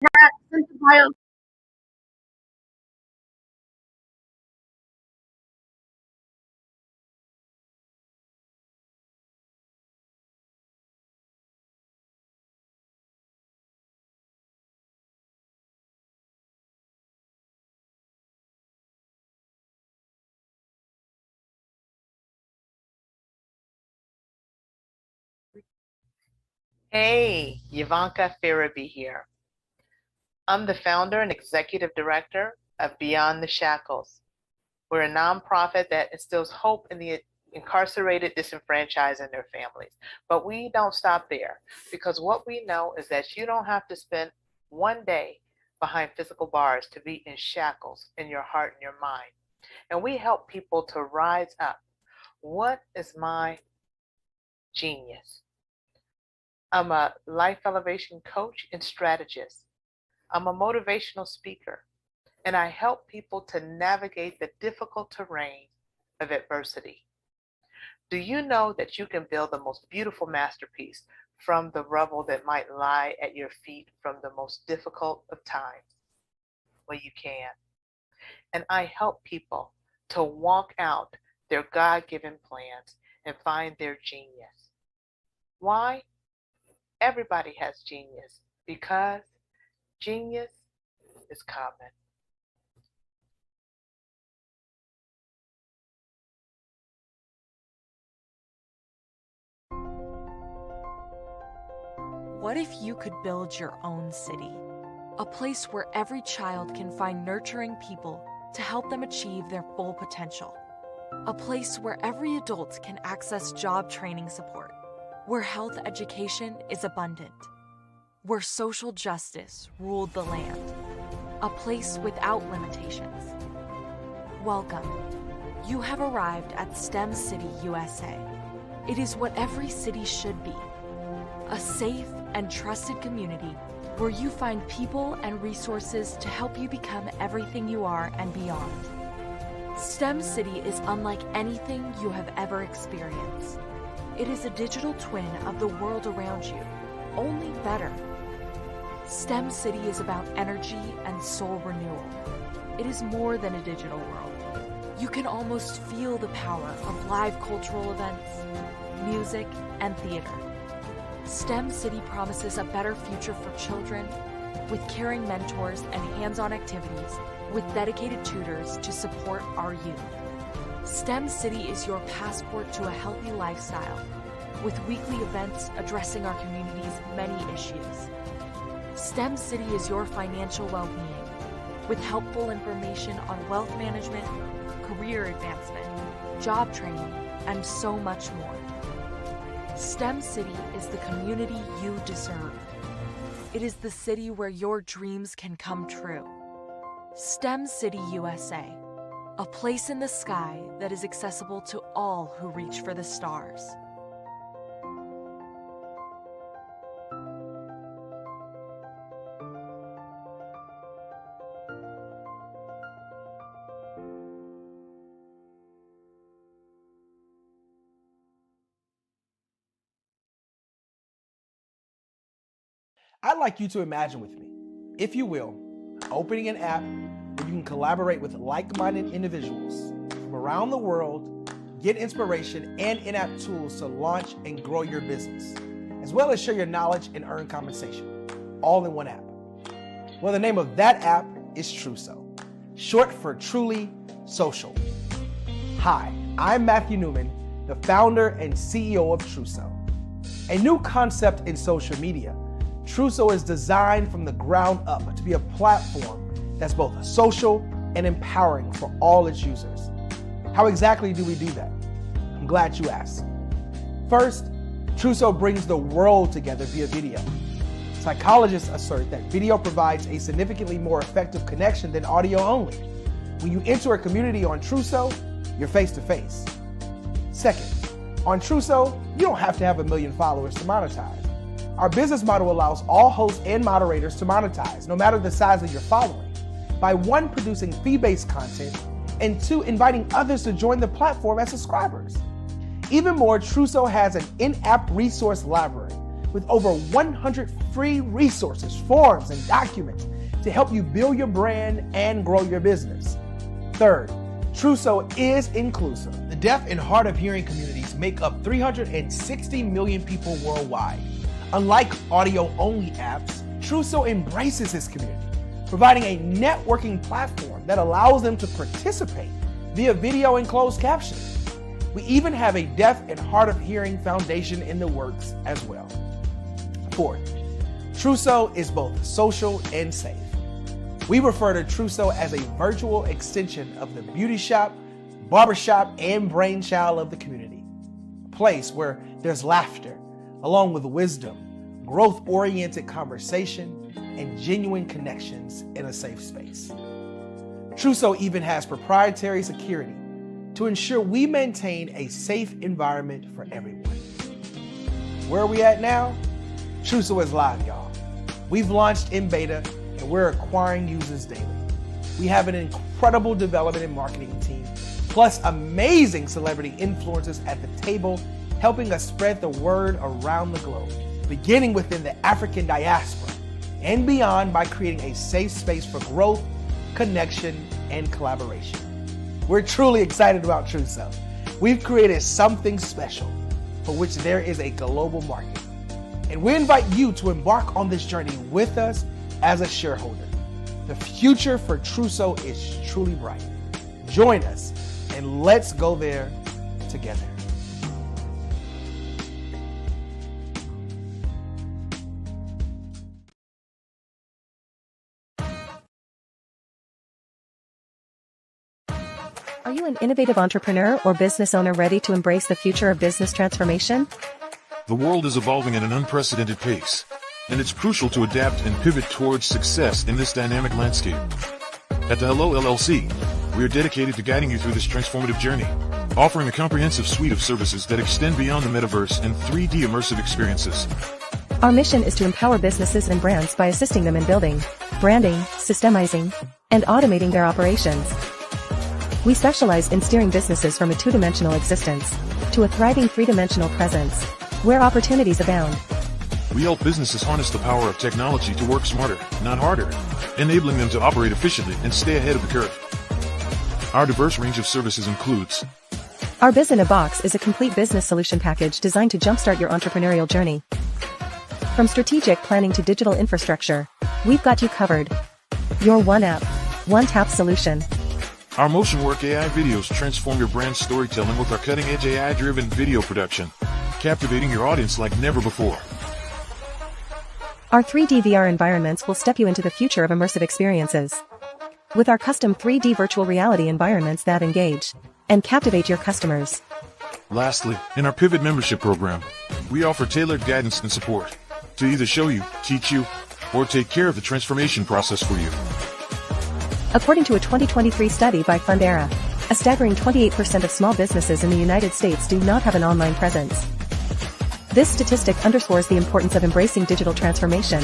Sent to bio. Hey, Ivanka Firaby here. I'm the founder and executive director of Beyond the Shackles. We're a nonprofit that instills hope in the incarcerated, disenfranchised, and their families. But we don't stop there because what we know is that you don't have to spend one day behind physical bars to be in shackles in your heart and your mind. And we help people to rise up. What is my genius? I'm a life elevation coach and strategist. I'm a motivational speaker, and I help people to navigate the difficult terrain of adversity. Do you know that you can build the most beautiful masterpiece from the rubble that might lie at your feet from the most difficult of times? Well, you can. And I help people to walk out their God given plans and find their genius. Why? Everybody has genius because genius is common. What if you could build your own city? A place where every child can find nurturing people to help them achieve their full potential. A place where every adult can access job training support. Where health education is abundant. Where social justice ruled the land. A place without limitations. Welcome. You have arrived at STEM City USA. It is what every city should be. A safe and trusted community where you find people and resources to help you become everything you are and beyond. STEM City is unlike anything you have ever experienced. It is a digital twin of the world around you, only better. STEM City is about energy and soul renewal. It is more than a digital world. You can almost feel the power of live cultural events, music, and theater. STEM City promises a better future for children with caring mentors and hands-on activities with dedicated tutors to support our youth. STEM City is your passport to a healthy lifestyle with weekly events addressing our community's many issues. STEM City is your financial well-being with helpful information on wealth management, career advancement, job training, and so much more. STEM City is the community you deserve. It is the city where your dreams can come true. STEM City USA, a place in the sky that is accessible to all who reach for the stars. I'd like you to imagine with me, if you will, opening an app where you can collaborate with like-minded individuals from around the world, get inspiration and in-app tools to launch and grow your business, as well as share your knowledge and earn compensation, all in one app. Well, the name of that app is Truso, short for Truly Social. Hi, I'm Matthew Newman, the founder and CEO of Truso, a new concept in social media. Truso is designed from the ground up to be a platform that's both social and empowering for all its users. How exactly do we do that? I'm glad you asked. First, Truso brings the world together via video. Psychologists assert that video provides a significantly more effective connection than audio only. When you enter a community on Truso, you're face to face. Second, on Truso, you don't have to have 1 million followers to monetize. Our business model allows all hosts and moderators to monetize, no matter the size of your following, by 1, producing fee-based content, and 2, inviting others to join the platform as subscribers. Even more, Truso has an in-app resource library with over 100 free resources, forms, and documents to help you build your brand and grow your business. Third, Truso is inclusive. The deaf and hard of hearing communities make up 360 million people worldwide. Unlike audio-only apps, Truso embraces its community, providing a networking platform that allows them to participate via video and closed captioning. We even have a deaf and hard of hearing foundation in the works as well. Fourth, Truso is both social and safe. We refer to Truso as a virtual extension of the beauty shop, barbershop, and brainchild of the community. A place where there's laughter, along with wisdom, growth-oriented conversation, and genuine connections in a safe space. Truso even has proprietary security to ensure we maintain a safe environment for everyone. Where are we at now? Truso is live, y'all. We've launched in beta and we're acquiring users daily. We have an incredible development and marketing team, plus amazing celebrity influencers at the table, helping us spread the word around the globe, beginning within the African diaspora and beyond by creating a safe space for growth, connection, and collaboration. We're truly excited about Truso. We've created something special for which there is a global market. And we invite you to embark on this journey with us as a shareholder. The future for Truso is truly bright. Join us and let's go there together. Are you an innovative entrepreneur or business owner ready to embrace the future of business transformation? The world is evolving at an unprecedented pace, and it's crucial to adapt and pivot towards success in this dynamic landscape. At the Hello LLC, we are dedicated to guiding you through this transformative journey, offering a comprehensive suite of services that extend beyond the metaverse and 3D immersive experiences. Our mission is to empower businesses and brands by assisting them in building, branding, systemizing, and automating their operations. We specialize in steering businesses from a two-dimensional existence to a thriving three-dimensional presence, where opportunities abound. We help businesses harness the power of technology to work smarter, not harder, enabling them to operate efficiently and stay ahead of the curve. Our diverse range of services includes: Our Biz in a Box is a complete business solution package designed to jumpstart your entrepreneurial journey. From strategic planning to digital infrastructure, we've got you covered. Your one app, one tap solution. Our Motion Work AI videos transform your brand storytelling with our cutting-edge AI-driven video production, captivating your audience like never before. Our 3D VR environments will step you into the future of immersive experiences. With our custom 3D virtual reality environments that engage and captivate your customers. Lastly, in our Pivot membership program, we offer tailored guidance and support to either show you, teach you, or take care of the transformation process for you. According to a 2023 study by Fundera, a staggering 28% of small businesses in the United States do not have an online presence. This statistic underscores the importance of embracing digital transformation.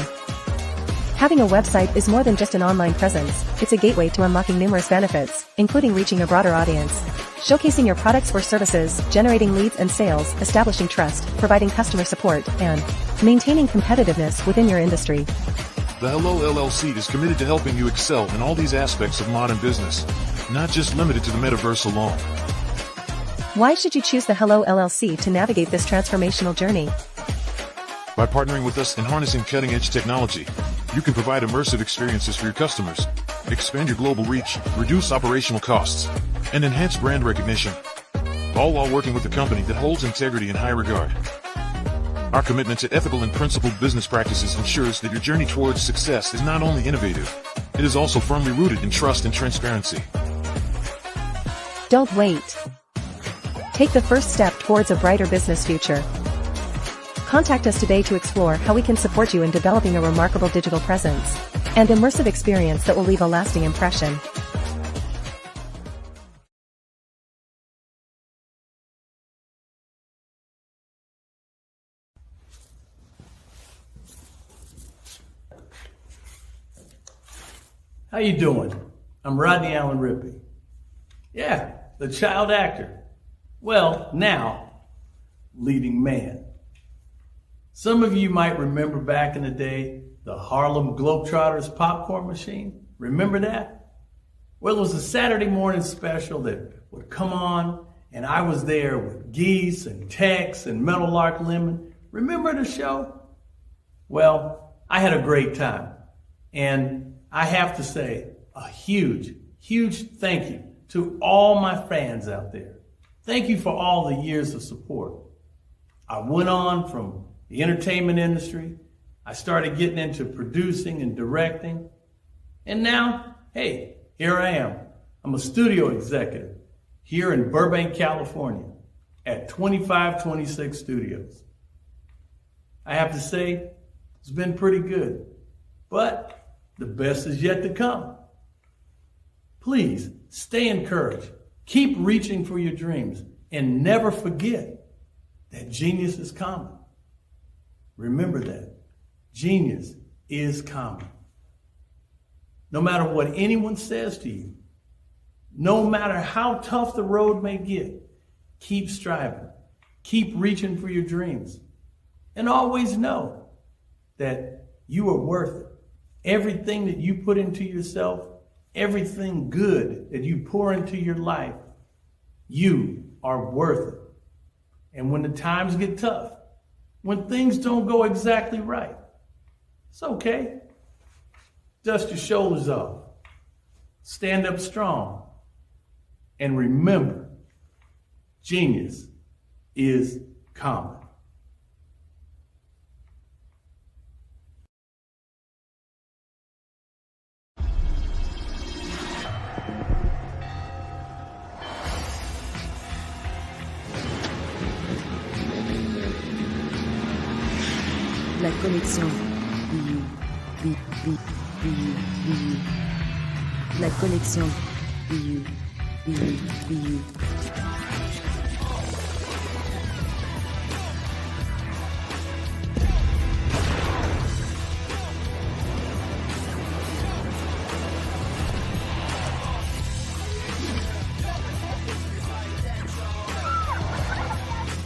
Having a website is more than just an online presence, it's a gateway to unlocking numerous benefits, including reaching a broader audience, showcasing your products or services, generating leads and sales, establishing trust, providing customer support, and maintaining competitiveness within your industry. The Hello LLC is committed to helping you excel in all these aspects of modern business, not just limited to the metaverse alone. Why should you choose the Hello LLC to navigate this transformational journey? By partnering with us and harnessing cutting-edge technology, you can provide immersive experiences for your customers, expand your global reach, reduce operational costs, and enhance brand recognition, all while working with a company that holds integrity in high regard. Our commitment to ethical and principled business practices ensures that your journey towards success is not only innovative, it is also firmly rooted in trust and transparency. Don't wait. Take the first step towards a brighter business future. Contact us today to explore how we can support you in developing a remarkable digital presence and immersive experience that will leave a lasting impression. How you doing? I'm Rodney Allen Rippey. Yeah, the child actor. Well, now, leading man. Some of you might remember back in the day, the Harlem Globetrotters popcorn machine. Remember that? Well, it was a Saturday morning special that would come on, and I was there with Geese and Tex and Meadowlark Lemon. Remember the show? Well, I had a great time. And I have to say a huge, huge thank you to all my fans out there. Thank you for all the years of support. I went on from the entertainment industry. I started getting into producing and directing. And now, hey, here I am. I'm a studio executive here in Burbank, California at 2526 Studios. I have to say, it's been pretty good, but the best is yet to come. Please stay encouraged. Keep reaching for your dreams and never forget that genius is common. Remember that. Genius is common. No matter what anyone says to you, no matter how tough the road may get, keep striving. Keep reaching for your dreams. And always know that you are worth it. Everything that you put into yourself, everything good that you pour into your life, you are worth it. And when the times get tough, when things don't go exactly right, it's okay. Dust your shoulders off. Stand up strong. And remember, genius is common. La connexion. La connexion.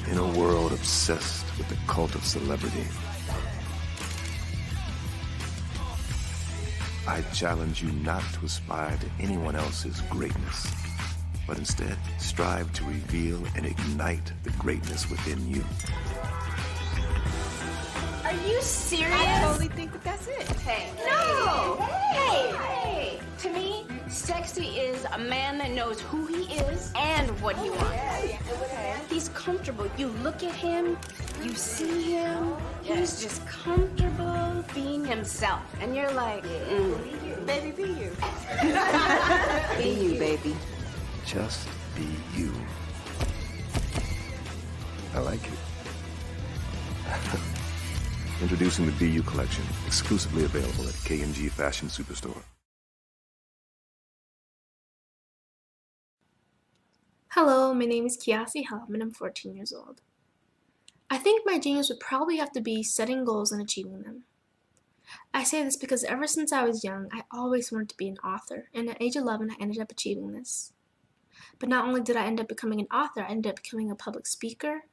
In a world obsessed with the cult of celebrity, I challenge you not to aspire to anyone else's greatness, but instead strive to reveal and ignite the greatness within you. Are you serious? I totally think that that's it. Hey. No! Hey! To me, sexy is a man that knows who he is and what he wants. He's comfortable. You look at him, you see him, he's just comfortable being himself. And you're like, Baby, be you. Be you, baby. Just be you. I like it. Introducing the Be You collection, exclusively available at K&G Fashion Superstore. Hello, my name is Kiasi Helm and I'm 14 years old. I think my genius would probably have to be setting goals and achieving them. I say this because ever since I was young, I always wanted to be an author, and at age 11, I ended up achieving this. But not only did I end up becoming an author, I ended up becoming a public speaker,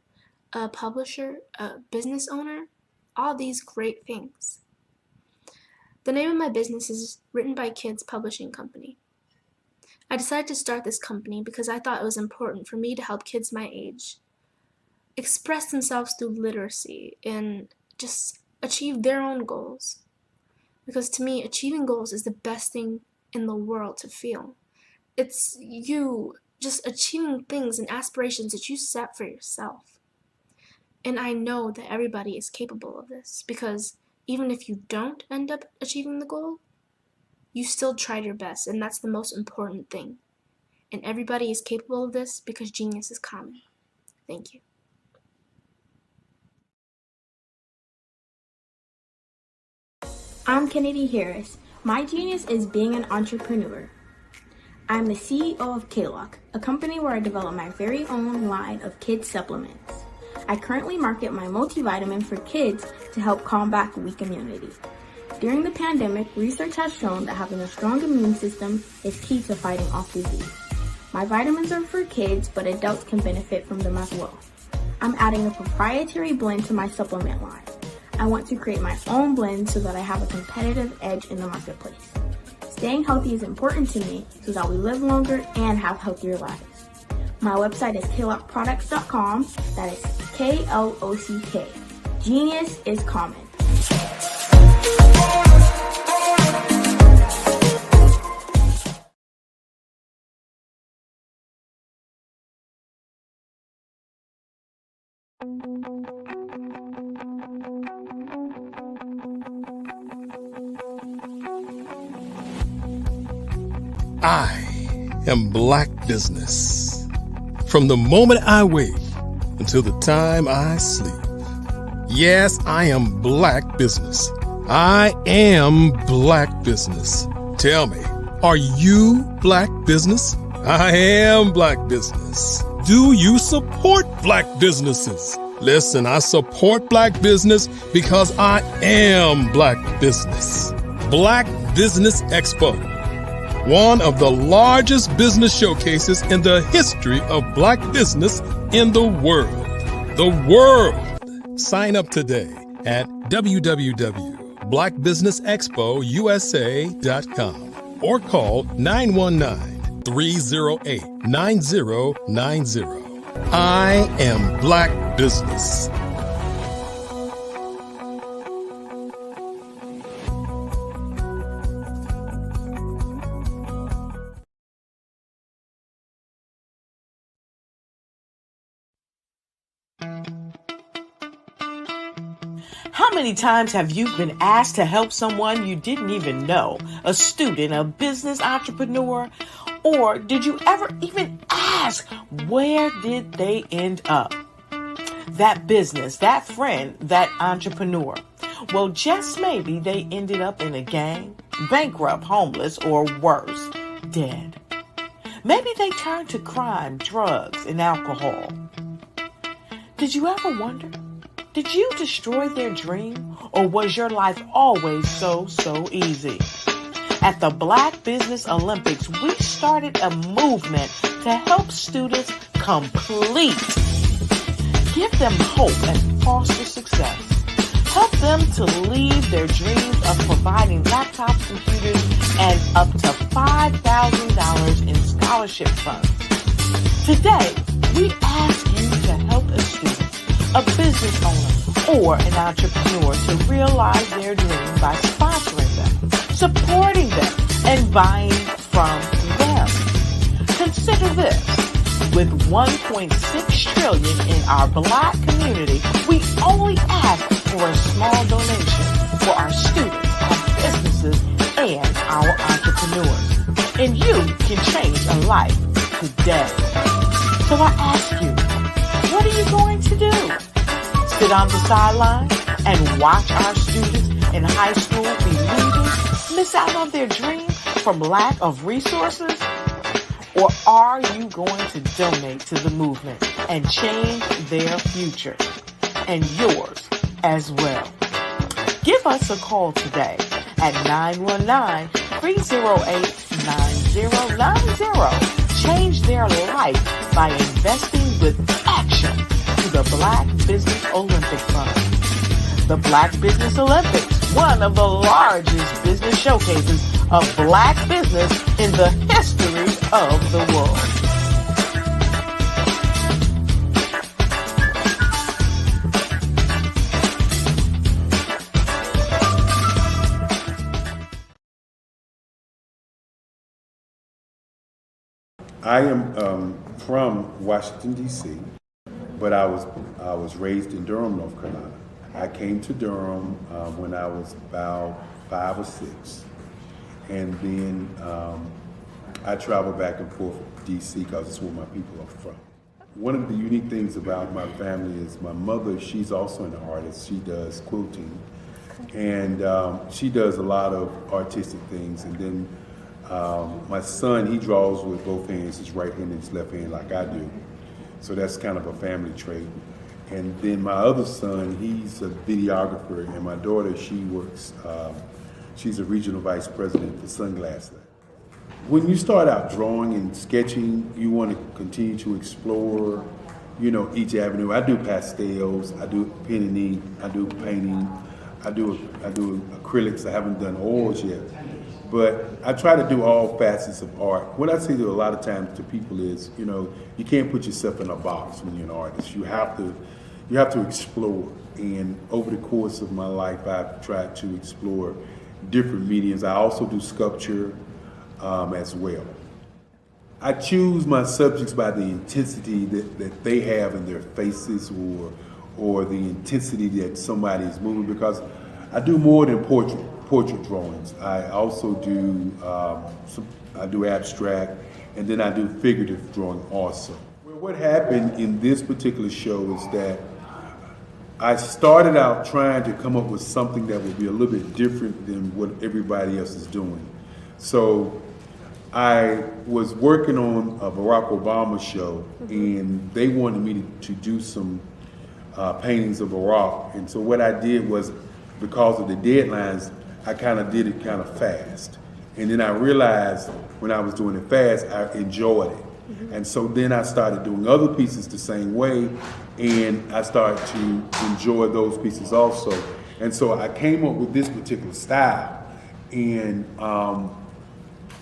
a publisher, a business owner, all these great things. The name of my business is Written by Kids Publishing Company. I decided to start this company because I thought it was important for me to help kids my age express themselves through literacy and just achieve their own goals. Because to me, achieving goals is the best thing in the world to feel. It's you just achieving things and aspirations that you set for yourself. And I know that everybody is capable of this because even if you don't end up achieving the goal, you still tried your best, and that's the most important thing. And everybody is capable of this because genius is common. Thank you. I'm Kennedy Harris. My genius is being an entrepreneur. I'm the CEO of K-Lock, a company where I develop my very own line of kids supplements. I currently market my multivitamin for kids to help combat weak immunity. During the pandemic, research has shown that having a strong immune system is key to fighting off disease. My vitamins are for kids, but adults can benefit from them as well. I'm adding a proprietary blend to my supplement line. I want to create my own blend so that I have a competitive edge in the marketplace. Staying healthy is important to me so that we live longer and have healthier lives. My website is klockproducts.com. That is Klock. Genius is common. I am Black Business. From the moment I wake until the time I sleep. Yes, I am Black Business. I am Black Business. Tell me, are you Black Business? I am Black Business. Do you support Black businesses? Listen, I support Black business because I am Black Business. Black Business Expo, one of the largest business showcases in the history of Black business in the world. The world! Sign up today at www.blackbusinessexpousa.com or call 919-308-9090. I am Black Business. How many times have you been asked to help someone you didn't even know, a student, a business entrepreneur? Or did you ever even ask, where did they end up? That business, that friend, that entrepreneur. Well, just maybe they ended up in a gang, bankrupt, homeless, or worse, dead. Maybe they turned to crime, drugs, and alcohol. Did you ever wonder? Did you destroy their dream, or was your life always so easy? At the Black Business Olympics, we started a movement to help students complete. Give them hope and foster success. Help them to leave their dreams of providing laptops, computers, and up to $5,000 in scholarship funds. Today, we ask you to help a student, a business owner, or an entrepreneur to realize their dream by sponsoring them, supporting them, and buying from them. Consider this. With $1.6 trillion in our Black community, we only ask for a small donation for our students, our businesses, and our entrepreneurs. And you can change a life today. So I ask you, what are you going to do? Sit on the sideline and watch our students in high school be leaders, miss out on their dream from lack of resources? Or are you going to donate to the movement and change their future and yours as well? Give us a call today at 919-308-9090. Change their life by investing with action to the Black Business Olympic Fund. The Black Business Olympics, one of the largest business showcases of Black business in the history of the world. I am from Washington, D.C., but I was raised in Durham, North Carolina. I came to Durham when I was about 5 or 6. And then I traveled back and forth to D.C. because it's where my people are from. One of the unique things about my family is my mother, she's also an artist. She does quilting. And she does a lot of artistic things. And then my son, he draws with both hands, his right hand and his left hand like I do. So that's kind of a family trait. And then my other son, he's a videographer, and my daughter, she works, she's a regional vice president for Sunglass Lab. When you start out drawing and sketching, you want to continue to explore, each avenue. I do pastels, I do pen and ink, I do painting, I do acrylics. I haven't done oils yet, but I try to do all facets of art. What I say to a lot of times to people is, you can't put yourself in a box when you're an artist. You have to explore. And over the course of my life, I've tried to explore different mediums. I also do sculpture as well. I choose my subjects by the intensity that they have in their faces, or the intensity that somebody is moving, because I do more than portrait drawings. I also do I do abstract, and then I do figurative drawing also. Well, what happened in this particular show is that I started out trying to come up with something that would be a little bit different than what everybody else is doing. So I was working on a Barack Obama show, and they wanted me to do some paintings of Barack. And so what I did was, because of the deadlines, I kind of did it kind of fast. And then I realized when I was doing it fast, I enjoyed it. And so then I started doing other pieces the same way, and I started to enjoy those pieces also. And so I came up with this particular style, and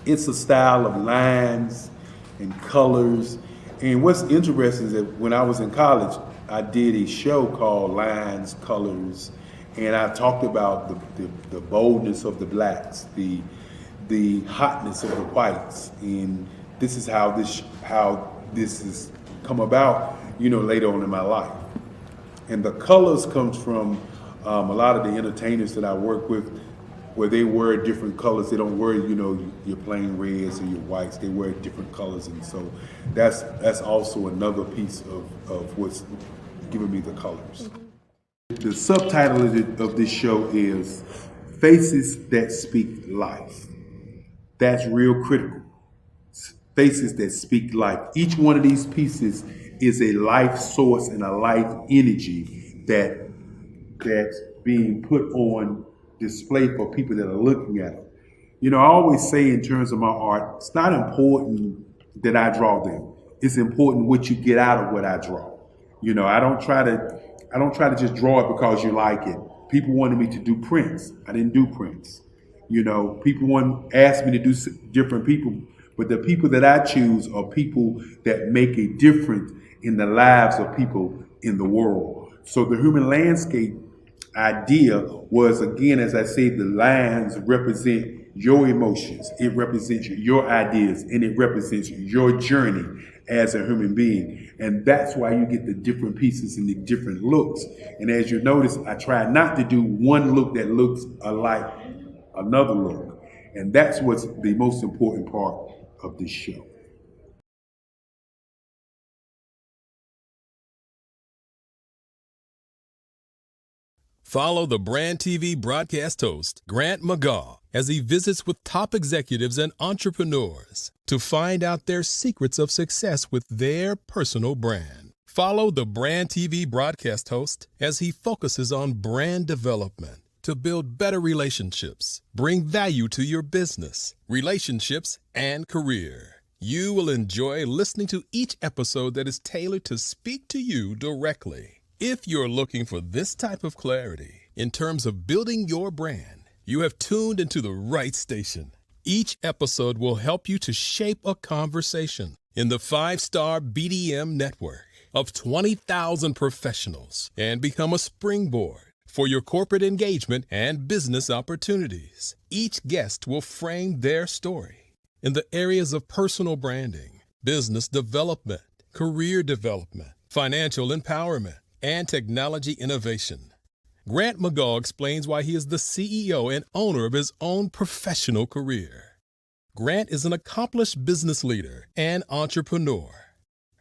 it's a style of lines and colors. And what's interesting is that when I was in college, I did a show called Lines, Colors, and I talked about the boldness of the blacks, the hotness of the whites, and this is how this has come about, later on in my life. And the colors comes from a lot of the entertainers that I work with, where they wear different colors. They don't wear, your plain reds or your whites. They wear different colors, and so that's also another piece of what's giving me the colors. The subtitle of this show is Faces That Speak Life. That's real critical. Faces that speak life. Each one of these pieces is a life source and a life energy that's being put on display for people that are looking at them. I always say in terms of my art, it's not important that I draw them. It's important what you get out of what I draw. I don't try to just draw it because you like it. People wanted me to do prints. I didn't do prints. People asked me to do different people, but the people that I choose are people that make a difference in the lives of people in the world. So the human landscape idea was, again, as I say, the lines represent your emotions, it represents your ideas, and it represents your journey as a human being. And that's why you get the different pieces and the different looks. And as you notice, I try not to do one look that looks alike another look. And that's what's the most important part of this show. Follow the Brand TV broadcast host, Grant McGaugh, as he visits with top executives and entrepreneurs to find out their secrets of success with their personal brand. Follow the Brand TV broadcast host as he focuses on brand development to build better relationships, bring value to your business, relationships, and career. You will enjoy listening to each episode that is tailored to speak to you directly. If you're looking for this type of clarity in terms of building your brand, you have tuned into the right station. Each episode will help you to shape a conversation in the 5-star BDM network of 20,000 professionals and become a springboard for your corporate engagement and business opportunities. Each guest will frame their story in the areas of personal branding, business development, career development, financial empowerment, and technology innovation. Grant McGaugh explains why he is the CEO and owner of his own professional career. Grant is an accomplished business leader and entrepreneur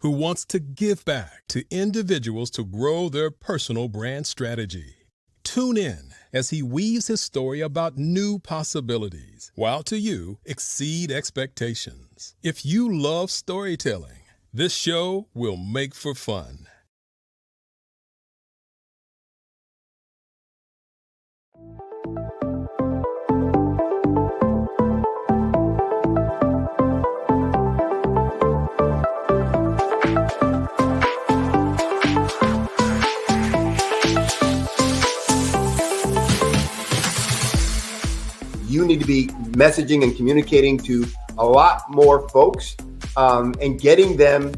who wants to give back to individuals to grow their personal brand strategy. Tune in as he weaves his story about new possibilities, while to you exceed expectations. If you love storytelling, this show will make for fun. to be messaging and communicating to a lot more folks and getting them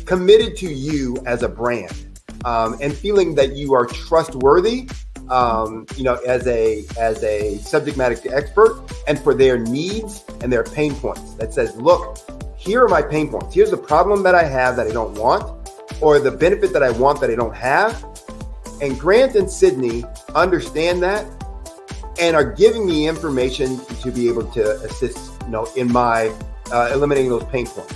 committed to you as a brand and feeling that you are trustworthy, as a subject matter expert, and for their needs and their pain points. That says, look, here are my pain points. Here's the problem that I have that I don't want, or the benefit that I want that I don't have. And Grant and Sydney understand that and are giving me information to be able to assist, in my eliminating those pain points.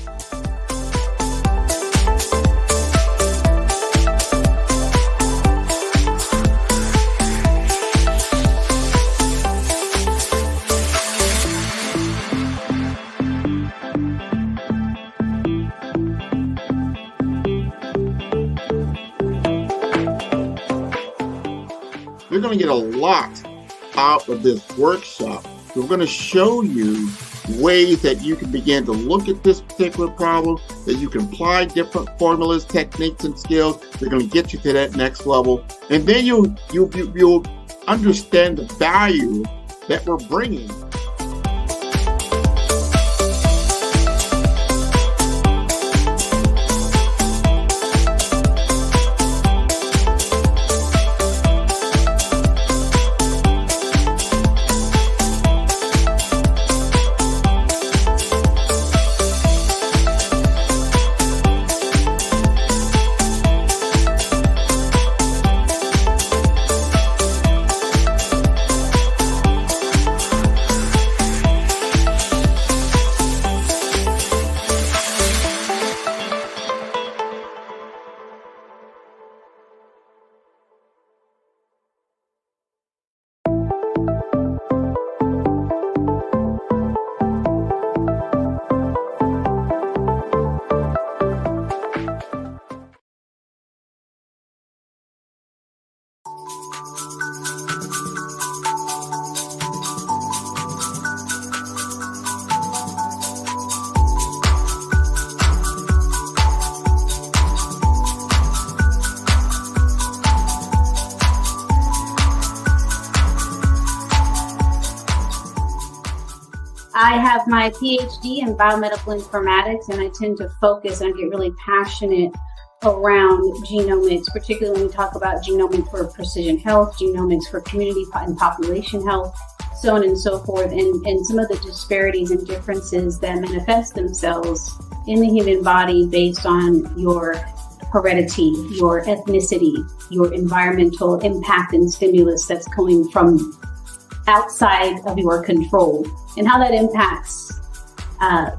You're going to get a lot out of this workshop. We're going to show you ways that you can begin to look at this particular problem, that you can apply different formulas, techniques, and skills. They're going to get you to that next level. And then you'll understand the value that we're bringing. I have my PhD in biomedical informatics, and I tend to focus and get really passionate around genomics, particularly when we talk about genomics for precision health, genomics for community and population health, so on and so forth, and some of the disparities and differences that manifest themselves in the human body based on your heredity, your ethnicity, your environmental impact and stimulus that's coming from outside of your control, and how that impacts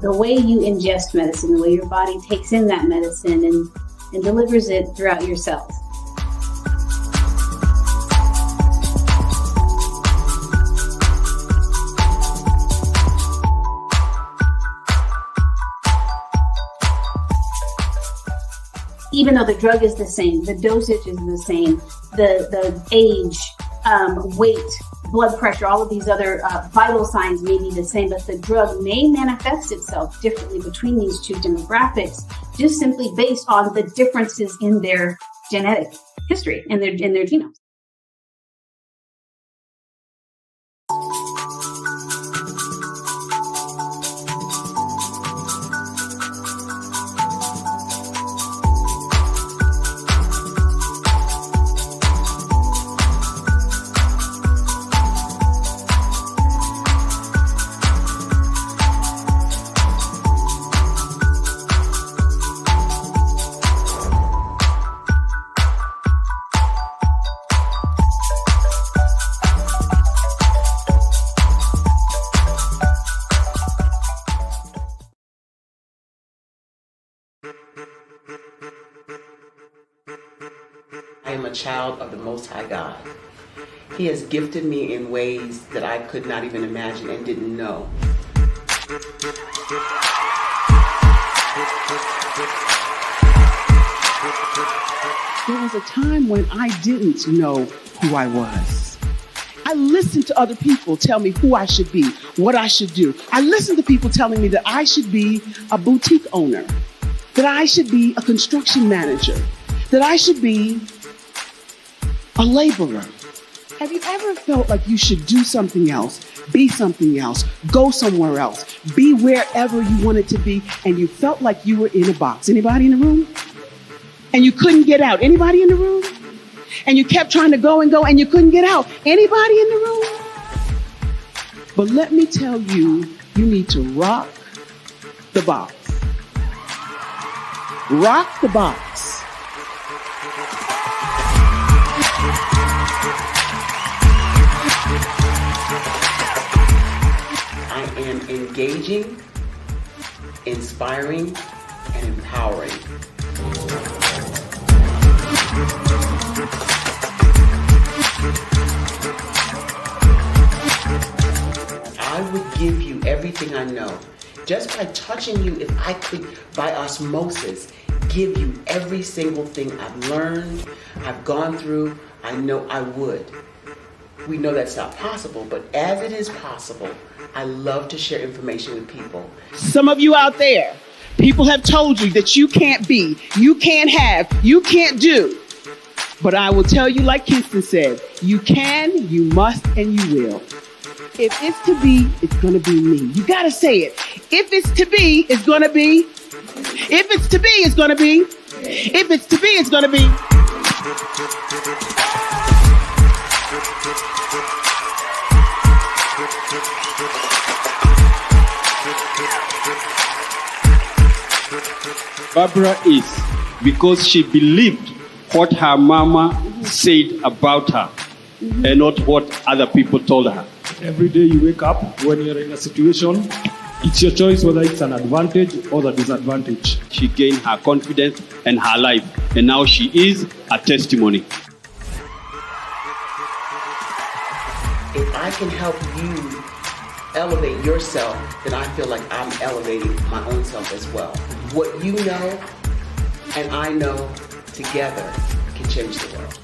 the way you ingest medicine, the way your body takes in that medicine and delivers it throughout your cells. Even though the drug is the same, the dosage is the same, the age, weight, blood pressure, all of these other vital signs may be the same, but the drug may manifest itself differently between these two demographics, just simply based on the differences in their genetic history and their genomes. I am a child of the Most High God. He has gifted me in ways that I could not even imagine and didn't know. There was a time when I didn't know who I was. I listened to other people tell me who I should be, what I should do. I listened to people telling me that I should be a boutique owner, that I should be a construction manager, that I should be a laborer. Have you ever felt like you should do something else, be something else, go somewhere else, be wherever you wanted to be, and you felt like you were in a box? Anybody in the room? And you couldn't get out. Anybody in the room? And you kept trying to go and you couldn't get out. Anybody in the room? But let me tell you, you need to rock the box. Rock the box. I am engaging, inspiring, and empowering. I would give you everything I know. Just by touching you, if I could, by osmosis, give you every single thing I've learned, I've gone through, I know I would. We know that's not possible, but as it is possible, I love to share information with people. Some of you out there, people have told you that you can't be, you can't have, you can't do. But I will tell you, like Kingston said, you can, you must, and you will. If it's to be, it's going to be me. You got to say it. If it's to be, it's going to be. If it's to be, it's going to be. If it's to be, it's going to be. Barbara is because she believed what her mama said about her and not what other people told her. Every day you wake up, when you're in a situation, it's your choice whether it's an advantage or the disadvantage. She gained her confidence and her life, and now she is a testimony. If I can help you elevate yourself, then I feel like I'm elevating my own self as well. What you know and I know together can change the world.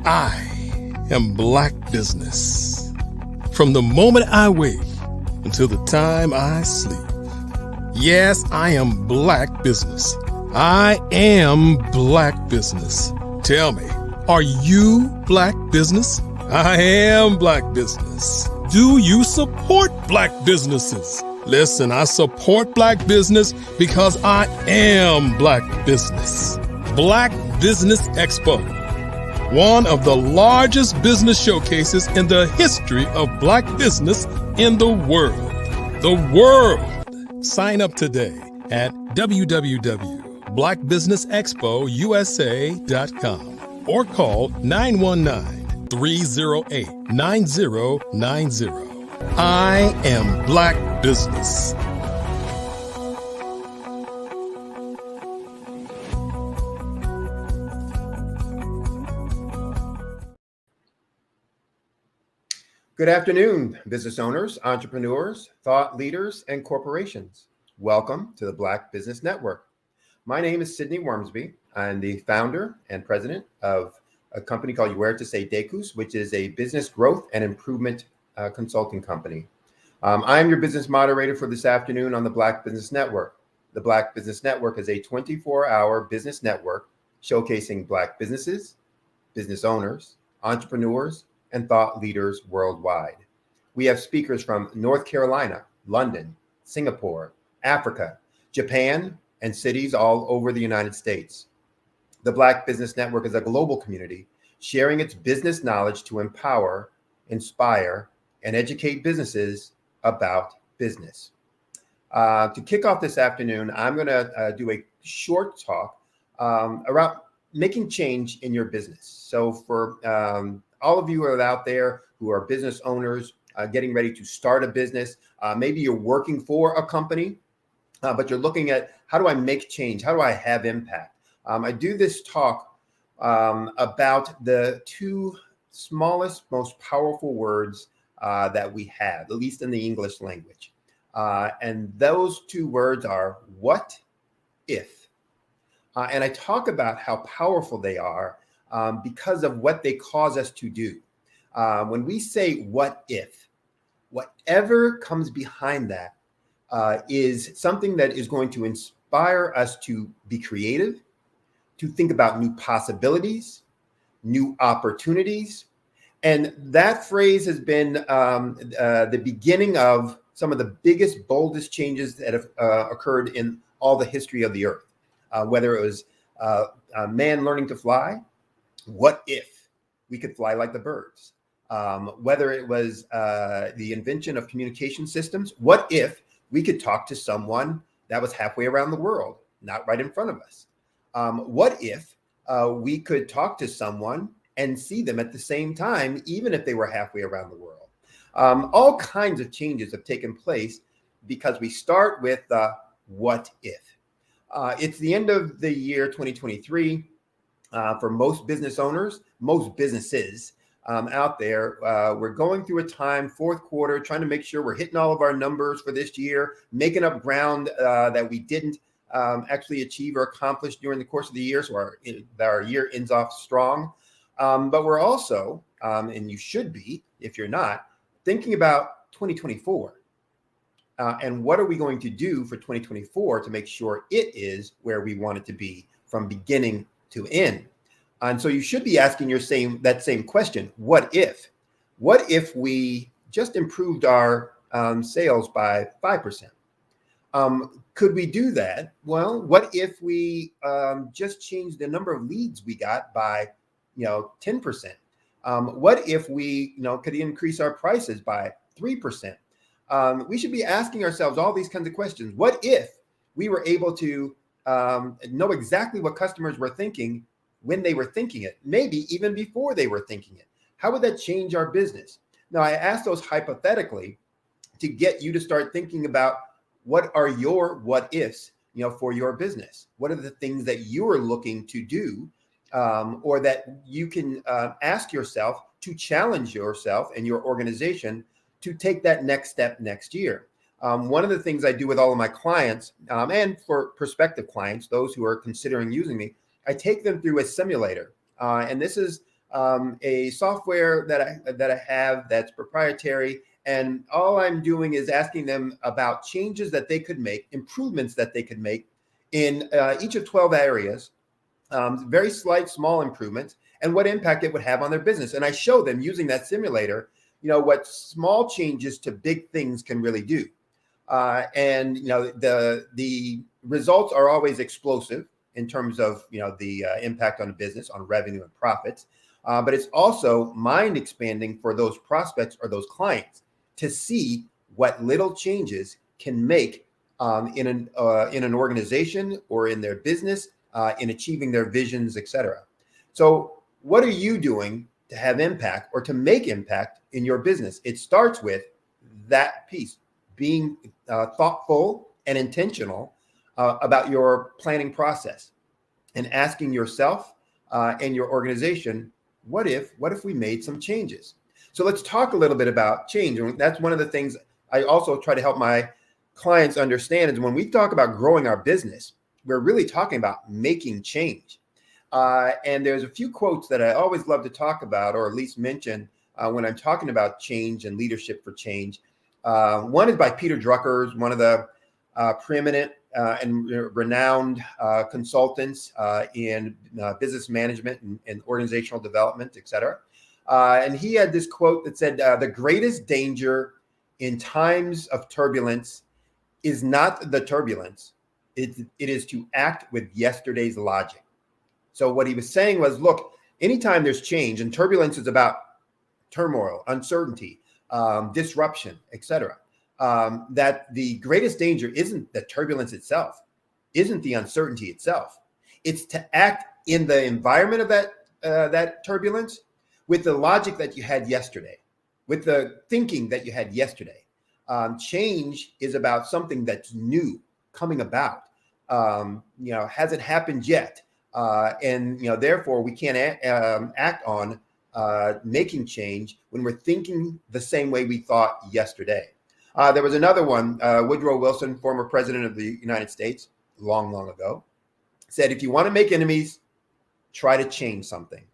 I am Black Business. From the moment I wake until the time I sleep. Yes, I am Black Business. I am Black Business. Tell me, are you Black Business? I am Black Business. Do you support Black businesses? Listen, I support Black business because I am Black Business. Black Business Expo, one of the largest business showcases in the history of Black business in the world. The world! Sign up today at www.blackbusinessexpousa.com or call 919-308-9090. I am Black Business. Good afternoon, business owners, entrepreneurs, thought leaders, and corporations. Welcome to the Black Business Network. My name is Sidney Wormsby. I'm the founder and president of a company called Huertas y Decus, which is a business growth and improvement consulting company. I'm your business moderator for this afternoon on the Black Business Network. The Black Business Network is a 24-hour business network showcasing Black businesses, business owners, entrepreneurs, and thought leaders worldwide. We have speakers from North Carolina, London, Singapore, Africa, Japan, and cities all over the United States. The Black Business Network is a global community sharing its business knowledge to empower, inspire, and educate businesses about business. To kick off this afternoon, I'm going to do a short talk around making change in your business. So for all of you who are out there who are business owners, getting ready to start a business, maybe you're working for a company, but you're looking at how do I make change? How do I have impact? I do this talk about the two smallest, most powerful words that we have, at least in the English language. And those two words are what if. And I talk about how powerful they are because of what they cause us to do. When we say what if, whatever comes behind that is something that is going to inspire us to be creative, to think about new possibilities, new opportunities. And that phrase has been the beginning of some of the biggest, boldest changes that have occurred in all the history of the earth. Whether it was a man learning to fly, what if we could fly like the birds? Whether it was the invention of communication systems, what if we could talk to someone that was halfway around the world, not right in front of us? What if we could talk to someone and see them at the same time, even if they were halfway around the world? All kinds of changes have taken place because we start with what if. It's the end of the year 2023 for most business owners, most businesses out there. We're going through a time, fourth quarter, trying to make sure we're hitting all of our numbers for this year, making up ground that we didn't actually achieve or accomplish during the course of the year. So our year ends off strong. But we're also, and you should be, if you're not, thinking about 2024. And what are we going to do for 2024 to make sure it is where we want it to be from beginning to end? And so you should be asking that same question. What if? What if we just improved our sales by 5%? Could we do that? Well, what if we just changed the number of leads we got by 10%? What if we could increase our prices by 3%? We should be asking ourselves all these kinds of questions. What if we were able to know exactly what customers were thinking when they were thinking it, maybe even before they were thinking it? How would that change our business? Now, I ask those hypothetically to get you to start thinking about what are your what ifs, for your business. What are the things that you are looking to do, or that you can ask yourself to challenge yourself and your organization to take that next step next year. One of the things I do with all of my clients, and for prospective clients, those who are considering using me, I take them through a simulator. And this is a software that I have that's proprietary. And all I'm doing is asking them about changes that they could make, improvements that they could make in each of 12 areas, very slight, small improvements, and what impact it would have on their business. And I show them using that simulator, what small changes to big things can really do. And the results are always explosive in terms of the impact on the business, on revenue and profits. But it's also mind expanding for those prospects or those clients to see what little changes can make in an organization or in their business, in achieving their visions, etc. So what are you doing to have impact or to make impact in your business? It starts with that piece, being thoughtful and intentional about your planning process and asking yourself and your organization, what if we made some changes? So let's talk a little bit about change. And that's one of the things I also try to help my clients understand is when we talk about growing our business, we're really talking about making change. And there's a few quotes that I always love to talk about, or at least mention when I'm talking about change and leadership for change. One is by Peter Drucker, one of the preeminent and renowned consultants in business management and organizational development, et cetera. And he had this quote that said, the greatest danger in times of turbulence is not the turbulence. It is to act with yesterday's logic. So what he was saying was, look, anytime there's change, and turbulence is about turmoil, uncertainty, disruption, et cetera, that the greatest danger isn't the turbulence itself, isn't the uncertainty itself. It's to act in the environment of that turbulence with the logic that you had yesterday, with the thinking that you had yesterday. Change is about something that's new, coming about, hasn't happened yet. And therefore we can't act on making change when we're thinking the same way we thought yesterday. There was another one, Woodrow Wilson, former president of the United States, long, long ago, said, if you want to make enemies, try to change something,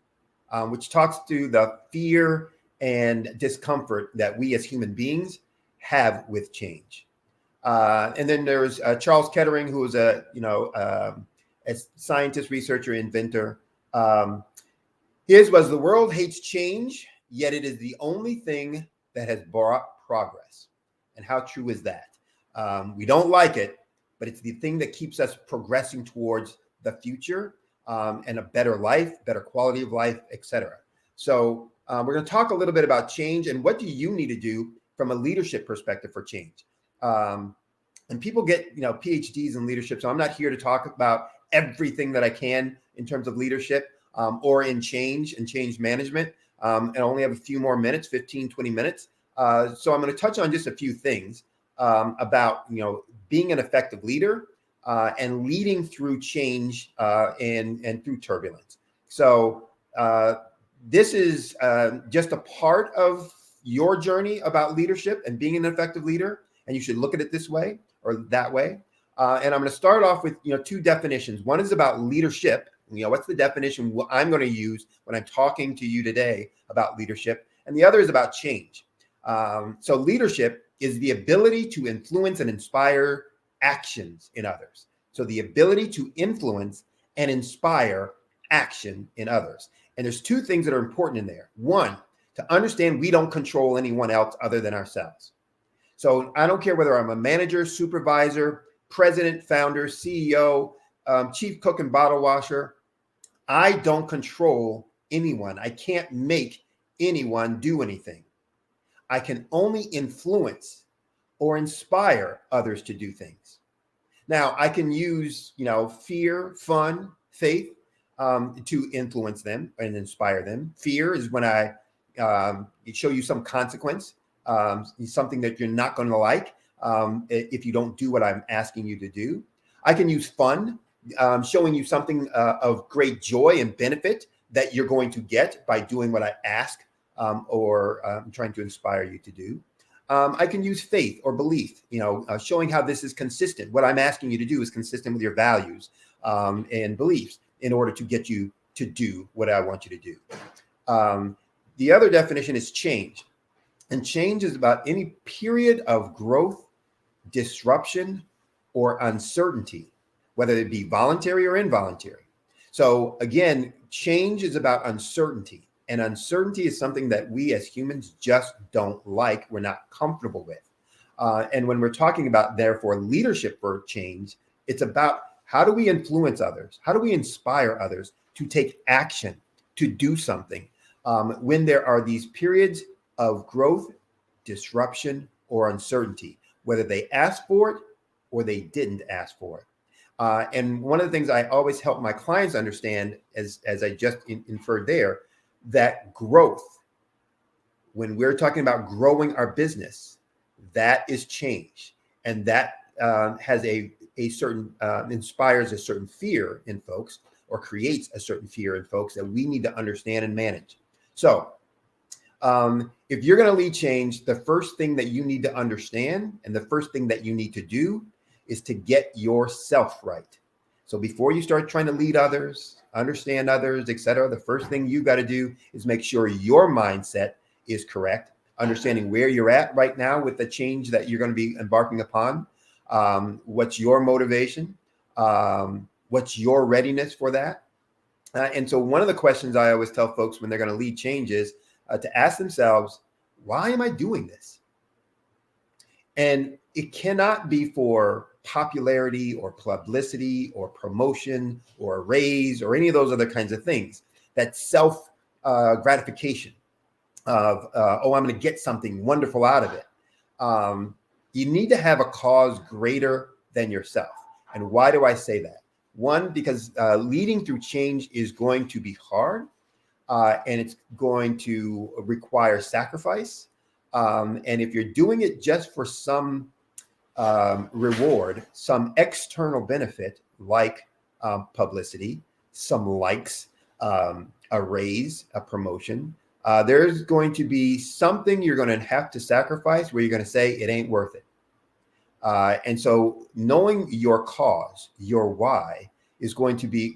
which talks to the fear and discomfort that we as human beings have with change. And then there's Charles Kettering, who was a scientist, researcher, inventor. His was, the world hates change, yet it is the only thing that has brought progress. And how true is that? We don't like it, but it's the thing that keeps us progressing towards the future and a better life, better quality of life, etc. So we're going to talk a little bit about change and what do you need to do from a leadership perspective for change. And people get PhDs in leadership, so I'm not here to talk about everything that I can in terms of leadership or in change and change management. And I only have a few more minutes, 15, 20 minutes. So I'm going to touch on just a few things about being an effective leader and leading through change and through turbulence. So this is just a part of your journey about leadership and being an effective leader, and you should look at it this way or that way. And I'm going to start off with two definitions. One is about leadership. What's the definition I'm going to use when I'm talking to you today about leadership, and the other is about change. So leadership is the ability to influence and inspire actions in others. So the ability to influence and inspire action in others. And there's two things that are important in there. One, to understand we don't control anyone else other than ourselves. So I don't care whether I'm a manager, supervisor, president, founder, CEO, chief cook and bottle washer. I don't control anyone. I can't make anyone do anything. I can only influence or inspire others to do things. Now, I can use, fear, fun, faith to influence them and inspire them. Fear is when I show you some consequence, something that you're not going to like if you don't do what I'm asking you to do. I can use fun, showing you something of great joy and benefit that you're going to get by doing what I ask or trying to inspire you to do. I can use faith or belief, showing how this is consistent. What I'm asking you to do is consistent with your values and beliefs in order to get you to do what I want you to do. The other definition is change. And change is about any period of growth, disruption, or uncertainty, whether it be voluntary or involuntary. So again, change is about uncertainty. And uncertainty is something that we as humans just don't like, we're not comfortable with. And when we're talking about, therefore, leadership for change, it's about how do we influence others? How do we inspire others to take action, to do something when there are these periods of growth, disruption, or uncertainty, whether they asked for it or they didn't ask for it. And one of the things I always help my clients understand, as I just inferred there, that growth, when we're talking about growing our business, that is change. And that has a certain, inspires a certain fear in folks or creates a certain fear in folks that we need to understand and manage. So if you're going to lead change, the first thing that you need to understand and the first thing that you need to do is to get yourself right. So before you start trying to lead others, understand others, etc., the first thing you got to do is make sure your mindset is correct, understanding where you're at right now with the change that you're going to be embarking upon. What's your motivation? What's your readiness for that? And so one of the questions I always tell folks when they're going to lead change is to ask themselves, why am I doing this? And it cannot be for popularity or publicity or promotion or a raise or any of those other kinds of things. That self gratification of, I'm going to get something wonderful out of it. You need to have a cause greater than yourself. And why do I say that? One, because leading through change is going to be hard and it's going to require sacrifice. And if you're doing it just for some reward, some external benefit like publicity, some likes, a raise, a promotion, There's going to be something you're going to have to sacrifice where you're going to say it ain't worth it. And so knowing your cause, your why, is going to be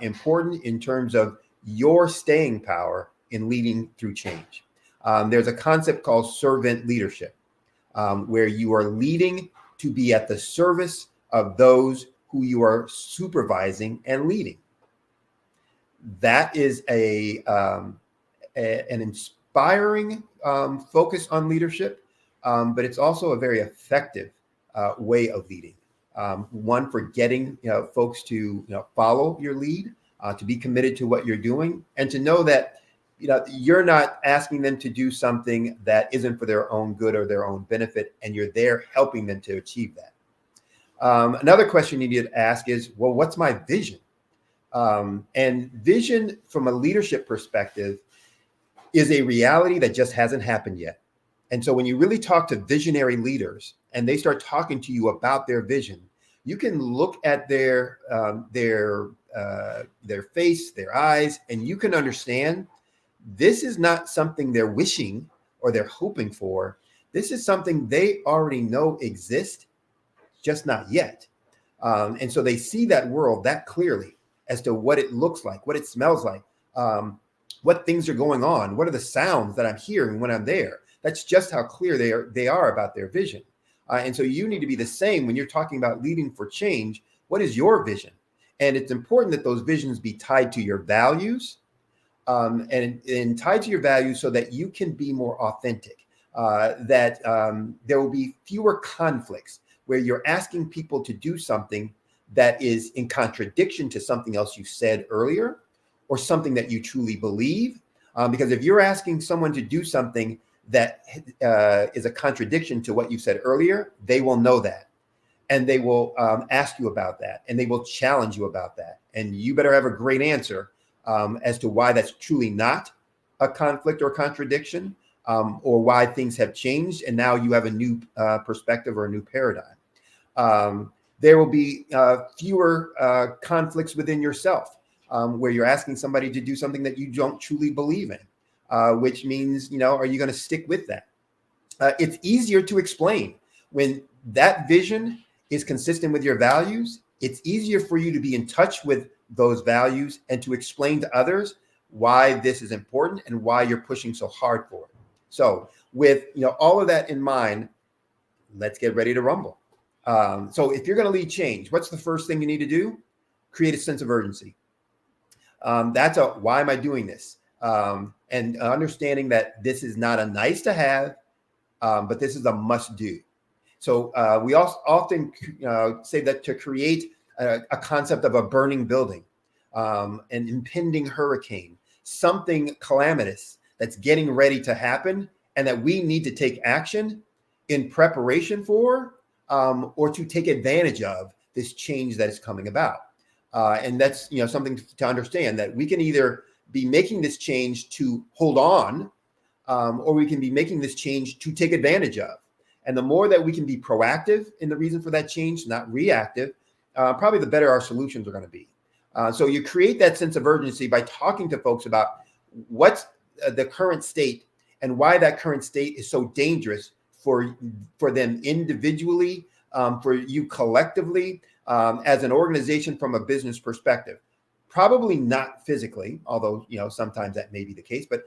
important in terms of your staying power in leading through change. There's a concept called servant leadership, where you are leading to be at the service of those who you are supervising and leading. That is an inspiring focus on leadership, but it's also a very effective way of leading. One, for getting folks to follow your lead, to be committed to what you're doing, and to know that you're not asking them to do something that isn't for their own good or their own benefit, and you're there helping them to achieve that. Another question you need to ask is, well, what's my vision? And vision from a leadership perspective is a reality that just hasn't happened yet. And so when you really talk to visionary leaders and they start talking to you about their vision, you can look at their face, their eyes, and you can understand this is not something they're wishing or they're hoping for. This is something they already know exists, just not yet. And so they see that world that clearly as to what it looks like, what it smells like, what things are going on, what are the sounds that I'm hearing when I'm there. That's just how clear they are about their vision. And so you need to be the same when you're talking about leading for change. What is your vision? And it's important that those visions be tied to your values, and tied to your values so that you can be more authentic, that there will be fewer conflicts where you're asking people to do something that is in contradiction to something else you said earlier or something that you truly believe. Because if you're asking someone to do something that is a contradiction to what you said earlier, they will know that. And they will ask you about that, and they will challenge you about that. And you better have a great answer as to why that's truly not a conflict or contradiction, or why things have changed and now you have a new perspective or a new paradigm. There will be fewer conflicts within yourself, where you're asking somebody to do something that you don't truly believe in, which means, are you going to stick with that? It's easier to explain when that vision is consistent with your values. It's easier for you to be in touch with those values and to explain to others why this is important and why you're pushing so hard for it. So with all of that in mind, let's get ready to rumble. So if you're going to lead change, what's the first thing you need to do? Create a sense of urgency. That's why am I doing this? And understanding that this is not a nice to have, but this is a must do. So we also often say that to create a concept of a burning building, an impending hurricane, something calamitous that's getting ready to happen, and that we need to take action in preparation for, or to take advantage of this change that is coming about. And that's something to understand, that we can either be making this change to hold on, or we can be making this change to take advantage of. And the more that we can be proactive in the reason for that change, not reactive, probably the better our solutions are going to be. So you create that sense of urgency by talking to folks about what's the current state and why that current state is so dangerous for them individually, for you collectively, as an organization from a business perspective. Probably not physically, although sometimes that may be the case, but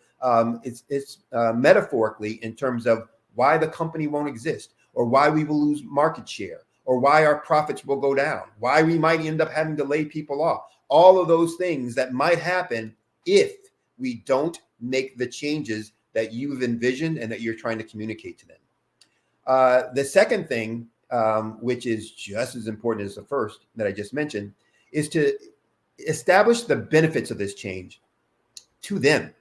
it's metaphorically in terms of why the company won't exist, or why we will lose market share, or why our profits will go down, why we might end up having to lay people off. All of those things that might happen if we don't make the changes that you've envisioned and that you're trying to communicate to them. The second thing, which is just as important as the first that I just mentioned, is to establish the benefits of this change to them.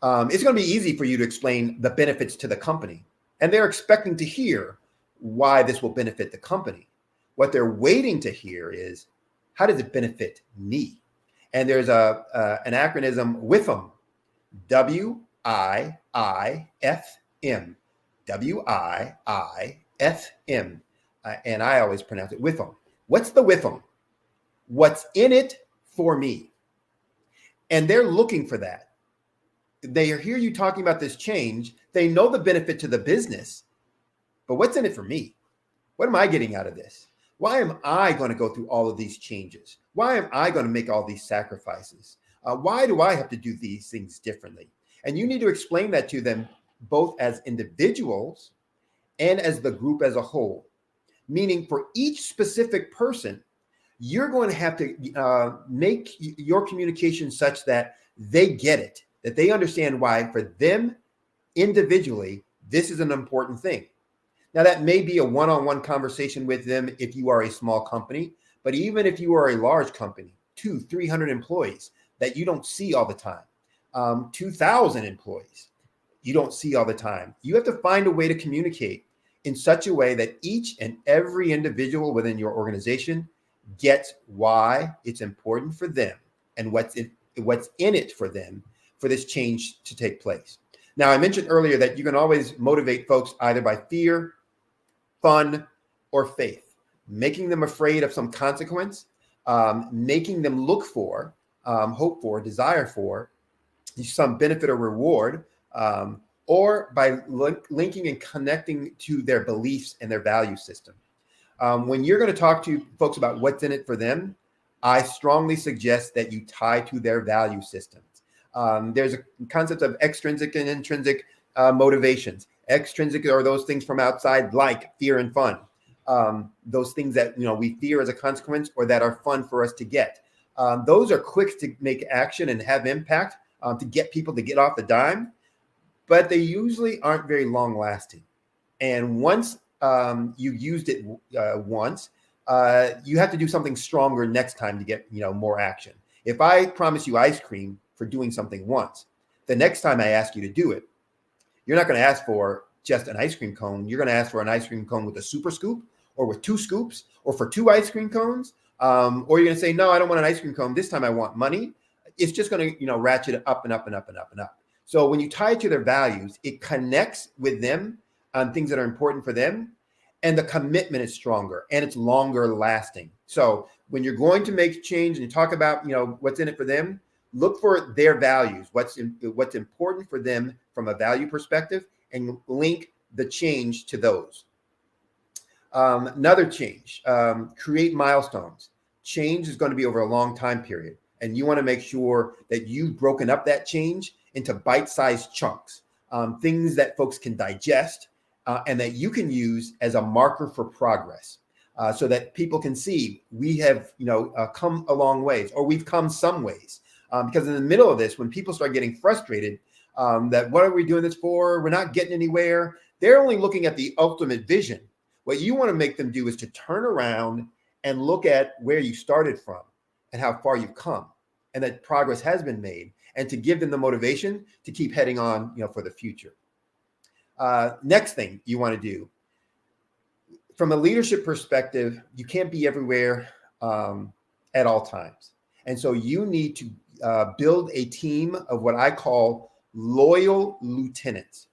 It's going to be easy for you to explain the benefits to the company, and they're expecting to hear why this will benefit the company. What they're waiting to hear is, how does it benefit me? And there's an acronym, WIFM, W-I-I-F-M, W-I-I-F-M. And I always pronounce it WIFM. What's the WIFM? What's in it for me? And they're looking for that. they hear you talking about this change. They know the benefit to the business, but what's in it for me? What am I getting out of this? Why am I going to go through all of these changes? Why am I going to make all these sacrifices? Why do I have to do these things differently? And you need to explain that to them both as individuals and as the group as a whole. Meaning for each specific person, you're going to have to make your communication such that they get it, that they understand why for them individually, this is an important thing. Now, that may be a one-on-one conversation with them if you are a small company, but even if you are a large company, 200-300 employees that you don't see all the time, 2,000 employees you don't see all the time, you have to find a way to communicate in such a way that each and every individual within your organization gets why it's important for them and what's in it for them for this change to take place. Now, I mentioned earlier that you can always motivate folks either by fear, fun, or faith, making them afraid of some consequence, making them look for, hope for, desire for some benefit or reward, or by linking and connecting to their beliefs and their value system. When you're going to talk to folks about what's in it for them, I strongly suggest that you tie to their value systems. There's a concept of extrinsic and intrinsic motivations. Extrinsic are those things from outside, like fear and fun. Those things that we fear as a consequence or that are fun for us to get. Those are quick to make action and have impact to get people to get off the dime, but they usually aren't very long lasting. And once you used it once, you have to do something stronger next time to get more action. If I promise you ice cream for doing something once, the next time I ask you to do it, you're not going to ask for just an ice cream cone. You're going to ask for an ice cream cone with a super scoop or with 2 scoops or for 2 ice cream cones. Or you're going to say, no, I don't want an ice cream cone. This time I want money. It's just going to ratchet up and up and up and up and up. So when you tie it to their values, it connects with them on things that are important for them. And the commitment is stronger and it's longer lasting. So when you're going to make change and you talk about, what's in it for them, look for their values, what's important for them from a value perspective, and link the change to those. Another change, create milestones. Change is going to be over a long time period. And you want to make sure that you've broken up that change into bite-sized chunks, things that folks can digest and that you can use as a marker for progress so that people can see we have come a long ways or we've come some ways. Because in the middle of this, when people start getting frustrated, that what are we doing this for? We're not getting anywhere. They're only looking at the ultimate vision. What you want to make them do is to turn around and look at where you started from and how far you've come and that progress has been made, and to give them the motivation to keep heading on, for the future. Next thing you want to do, from a leadership perspective, you can't be everywhere at all times. And so you need to build a team of what I call loyal lieutenants.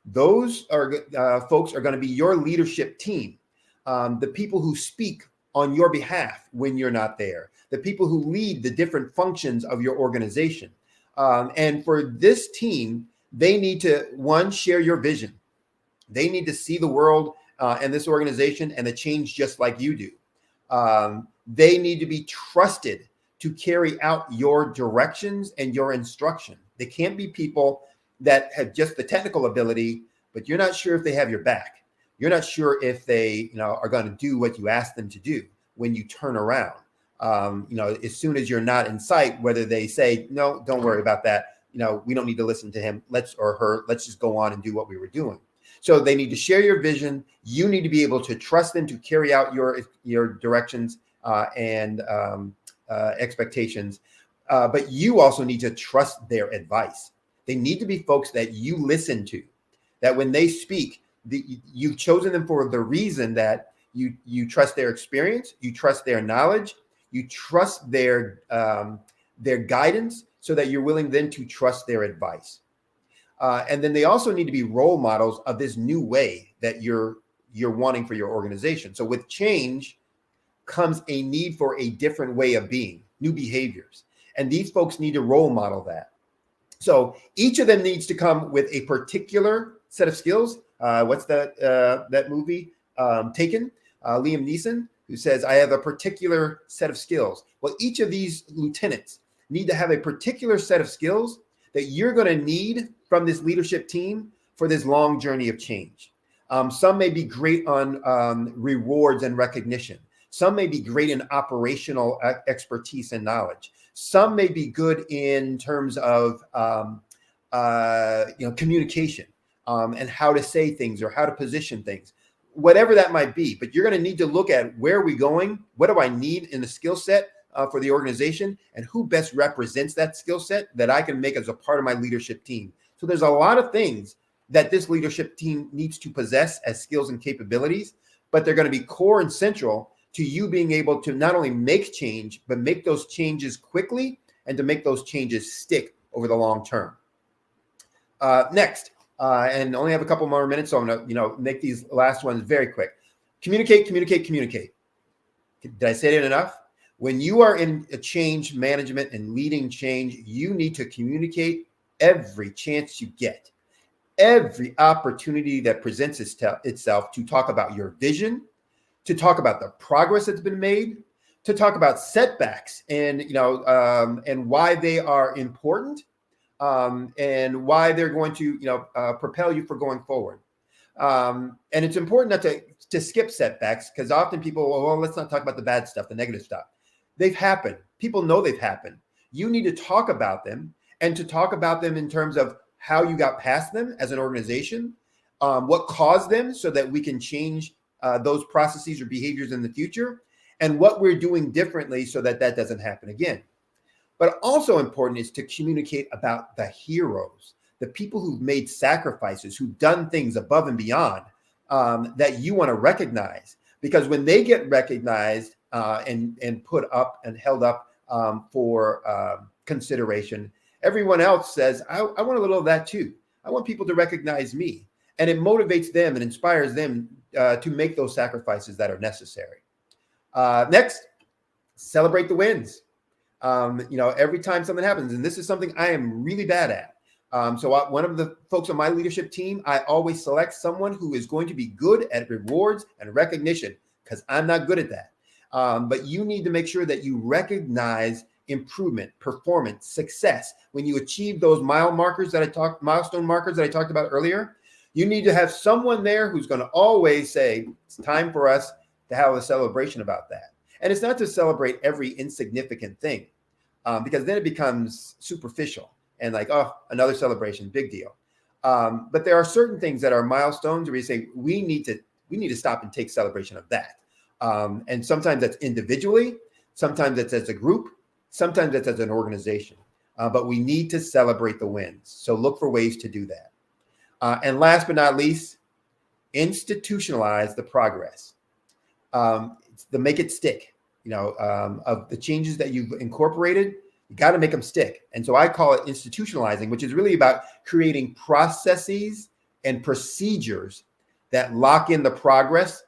Those are folks are going to be your leadership team, the people who speak on your behalf when you're not there, the people who lead the different functions of your organization. And for this team, they need to, one, share your vision. They need to see the world and this organization and the change just like you do. They need to be trusted to carry out your directions and your instruction. They can't be people that have just the technical ability, but you're not sure if they have your back. You're not sure if they, are going to do what you ask them to do when you turn around. As soon as you're not in sight, whether they say, no, don't worry about that. We don't need to listen to him. Let's just go on and do what we were doing. So they need to share your vision. You need to be able to trust them to carry out your directions and expectations. But you also need to trust their advice. They need to be folks that you listen to, that when they speak, you've chosen them for the reason that you trust their experience, you trust their knowledge, you trust their guidance, so that you're willing then to trust their advice. And then they also need to be role models of this new way that you're wanting for your organization. So with change comes a need for a different way of being, new behaviors. And these folks need to role model that. So each of them needs to come with a particular set of skills. What's that movie? Taken, Liam Neeson, who says, I have a particular set of skills. Well, each of these lieutenants need to have a particular set of skills that you're going to need from this leadership team for this long journey of change. Some may be great on rewards and recognition. Some may be great in operational expertise and knowledge. Some may be good in terms of communication and how to say things or how to position things, whatever that might be. But you're going to need to look at where are we going? What do I need in the skill set for the organization, and who best represents that skill set that I can make as a part of my leadership team? So there's a lot of things that this leadership team needs to possess as skills and capabilities, but they're going to be core and central to you being able to not only make change, but make those changes quickly and to make those changes stick over the long term. Next, and only have a couple more minutes, so I'm going to make these last ones very quick. Communicate, communicate, communicate. Did I say it enough? When you are in a change management and leading change, you need to communicate every chance you get, every opportunity that presents itself to talk about your vision, to talk about the progress that's been made, to talk about setbacks and why they are important, and why they're going to propel you for going forward. And it's important not to skip setbacks, because often people, well, let's not talk about the bad stuff, the negative stuff. They've happened. People know they've happened. You need to talk about them, and to talk about them in terms of how you got past them as an organization, what caused them so that we can change those processes or behaviors in the future, and what we're doing differently so that that doesn't happen again. But also important is to communicate about the heroes, the people who've made sacrifices, who've done things above and beyond that you want to recognize. Because when they get recognized and put up and held up for consideration, everyone else says, I want a little of that too. I want people to recognize me. And it motivates them and inspires them to make those sacrifices that are necessary. Next, celebrate the wins. Every time something happens, and this is something I am really bad at. One of the folks on my leadership team, I always select someone who is going to be good at rewards and recognition, because I'm not good at that. But you need to make sure that you recognize improvement, performance, success. When you achieve those milestone markers that I talked about earlier, you need to have someone there who's going to always say, it's time for us to have a celebration about that. And it's not to celebrate every insignificant thing, because then it becomes superficial and like, oh, another celebration, big deal. But there are certain things that are milestones where you say, we need to stop and take celebration of that. And sometimes that's individually, sometimes it's as a group, sometimes it's as an organization. But we need to celebrate the wins. So look for ways to do that. And last but not least, institutionalize the progress. To make it stick, of the changes that you've incorporated, you got to make them stick. And so I call it institutionalizing, which is really about creating processes and procedures that lock in the progress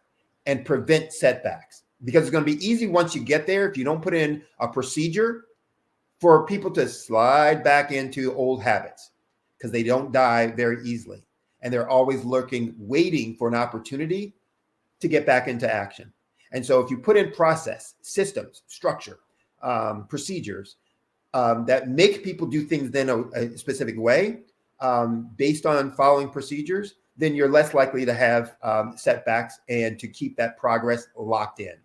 and prevent setbacks. Because it's going to be easy once you get there, if you don't put in a procedure, for people to slide back into old habits, because they don't die very easily. And they're always lurking, waiting for an opportunity to get back into action. And so if you put in process, systems, structure, procedures that make people do things in a specific way based on following procedures, then you're less likely to have setbacks and to keep that progress locked in.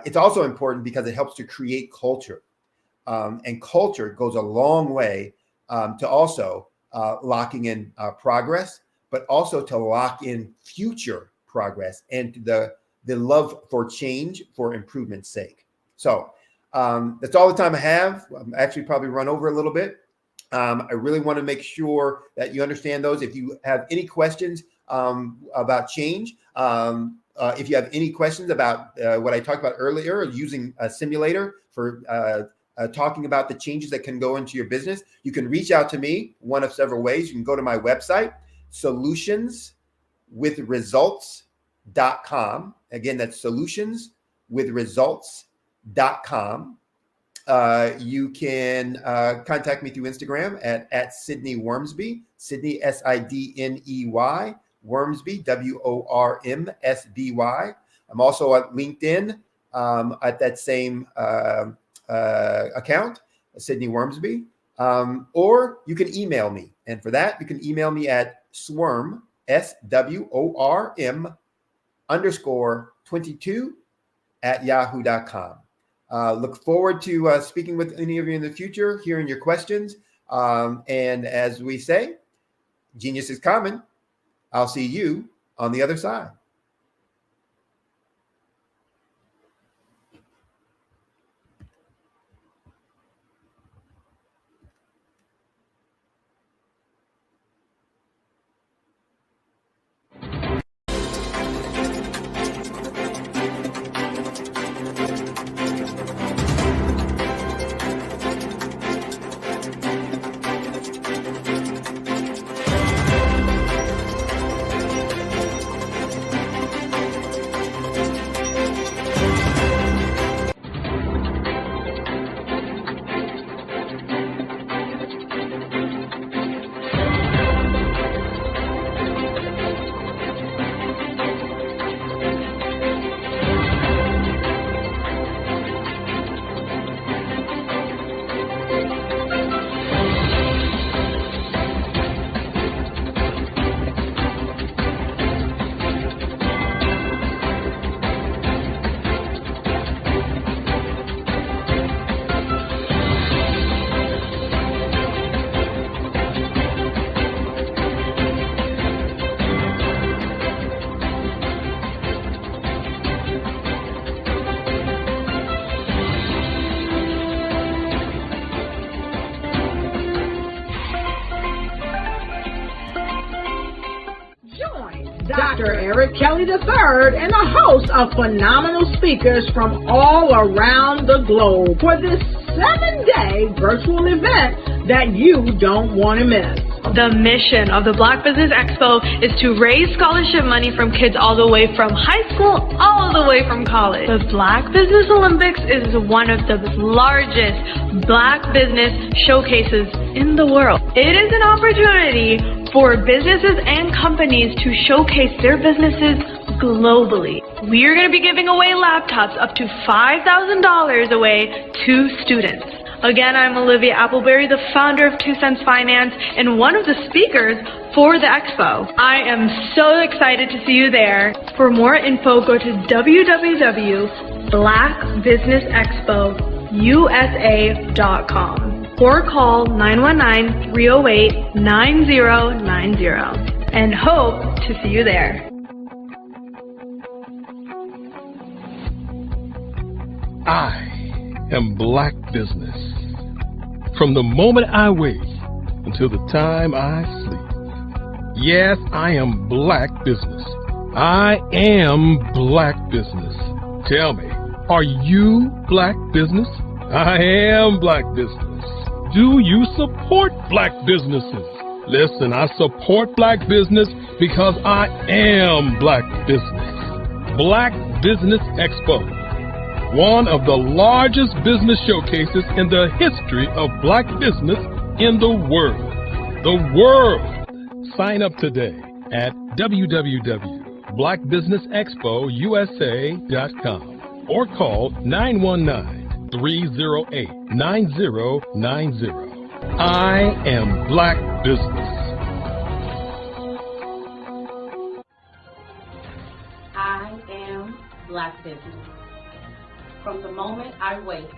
It's also important because it helps to create culture. And culture goes a long way to also locking in progress, but also to lock in future progress and the love for change for improvement's sake. So that's all the time I have. I'm actually probably run over a little bit. I really want to make sure that you understand those. If you have any questions about change, if you have any questions about what I talked about earlier, using a simulator for talking about the changes that can go into your business, you can reach out to me one of several ways. You can go to my website, solutionswithresults.com. Again, that's solutionswithresults.com. You can contact me through Instagram at Sydney Wormsby, Sydney Sidney, Wormsby, WORMSBY. I'm also on LinkedIn at that same account, Sydney Wormsby. Or you can email me. And for that, you can email me at SWORM, SWORM _22 at yahoo.com. Look forward to speaking with any of you in the future, hearing your questions. And as we say, genius is common. I'll see you on the other side. Dr. Eric Kelly III and a host of phenomenal speakers from all around the globe for this 7-day virtual event that you don't want to miss. The mission of the Black Business Expo is to raise scholarship money from kids all the way from high school all the way from college. The Black Business Olympics is one of the largest Black business showcases in the world. It is an opportunity for businesses and companies to showcase their businesses globally. We are going to be giving away laptops up to $5,000 away to students. Again, I'm Olivia Appleberry, the founder of 2 Cents Finance and one of the speakers for the expo. I am so excited to see you there. For more info, go to www.blackbusinessexpousa.com or call 919-308-9090 and hope to see you there. I am Black Business. From the moment I wake until the time I sleep. Yes, I am Black Business. I am Black Business. Tell me, are you Black Business? I am Black Business. Do you support Black businesses? Listen, I support Black business because I am Black Business. Black Business Expo, one of the largest business showcases in the history of Black business in the world. The world! Sign up today at www.blackbusinessexpousa.com or call 919-308-9090. I am Black Business. I am Black Business. From the moment I wake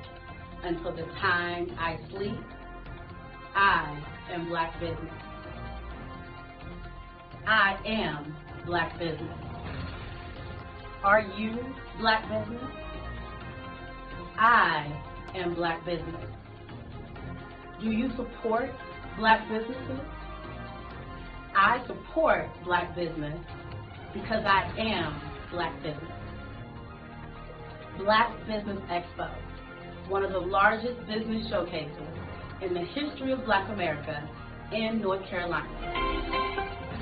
until the time I sleep, I am Black Business. I am Black Business. Are you Black Business? I am Black Business. Do you support Black businesses? I support Black business because I am Black Business. Black Business Expo, one of the largest business showcases in the history of Black America in North Carolina.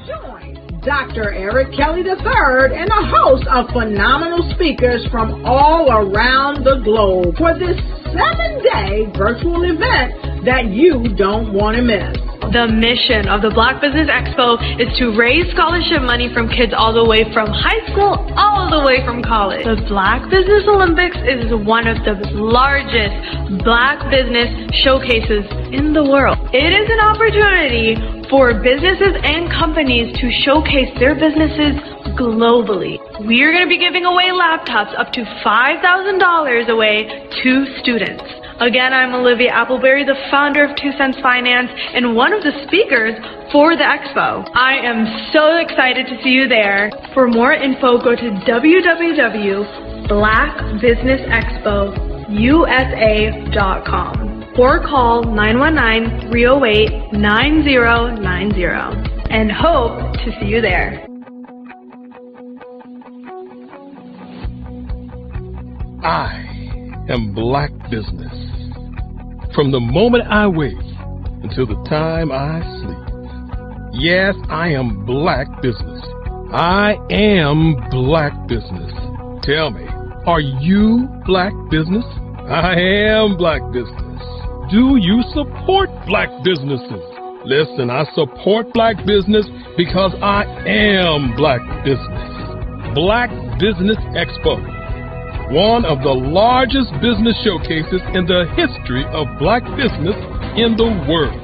Join Dr. Eric Kelly III and a host of phenomenal speakers from all around the globe for this 7-day 7-day virtual event that you don't want to miss. The mission of the Black Business Expo is to raise scholarship money from kids all the way from high school, all the way from college. The Black Business Olympics is one of the largest Black business showcases in the world. It is an opportunity for businesses and companies to showcase their businesses globally. We are going to be giving away laptops up to $5,000 away to students. Again, I'm Olivia Appleberry, the founder of 2 Cents Finance and one of the speakers for the expo. I am so excited to see you there. For more info, go to www.blackbusinessexpousa.com or call 919-308-9090 and hope to see you there. I am Black Business. From the moment I wake until the time I sleep. Yes, I am Black Business. I am Black Business. Tell me, are you Black Business? I am Black Business. Do you support Black businesses? Listen, I support Black business because I am Black Business. Black Business Expo. One of the largest business showcases in the history of Black business in the world.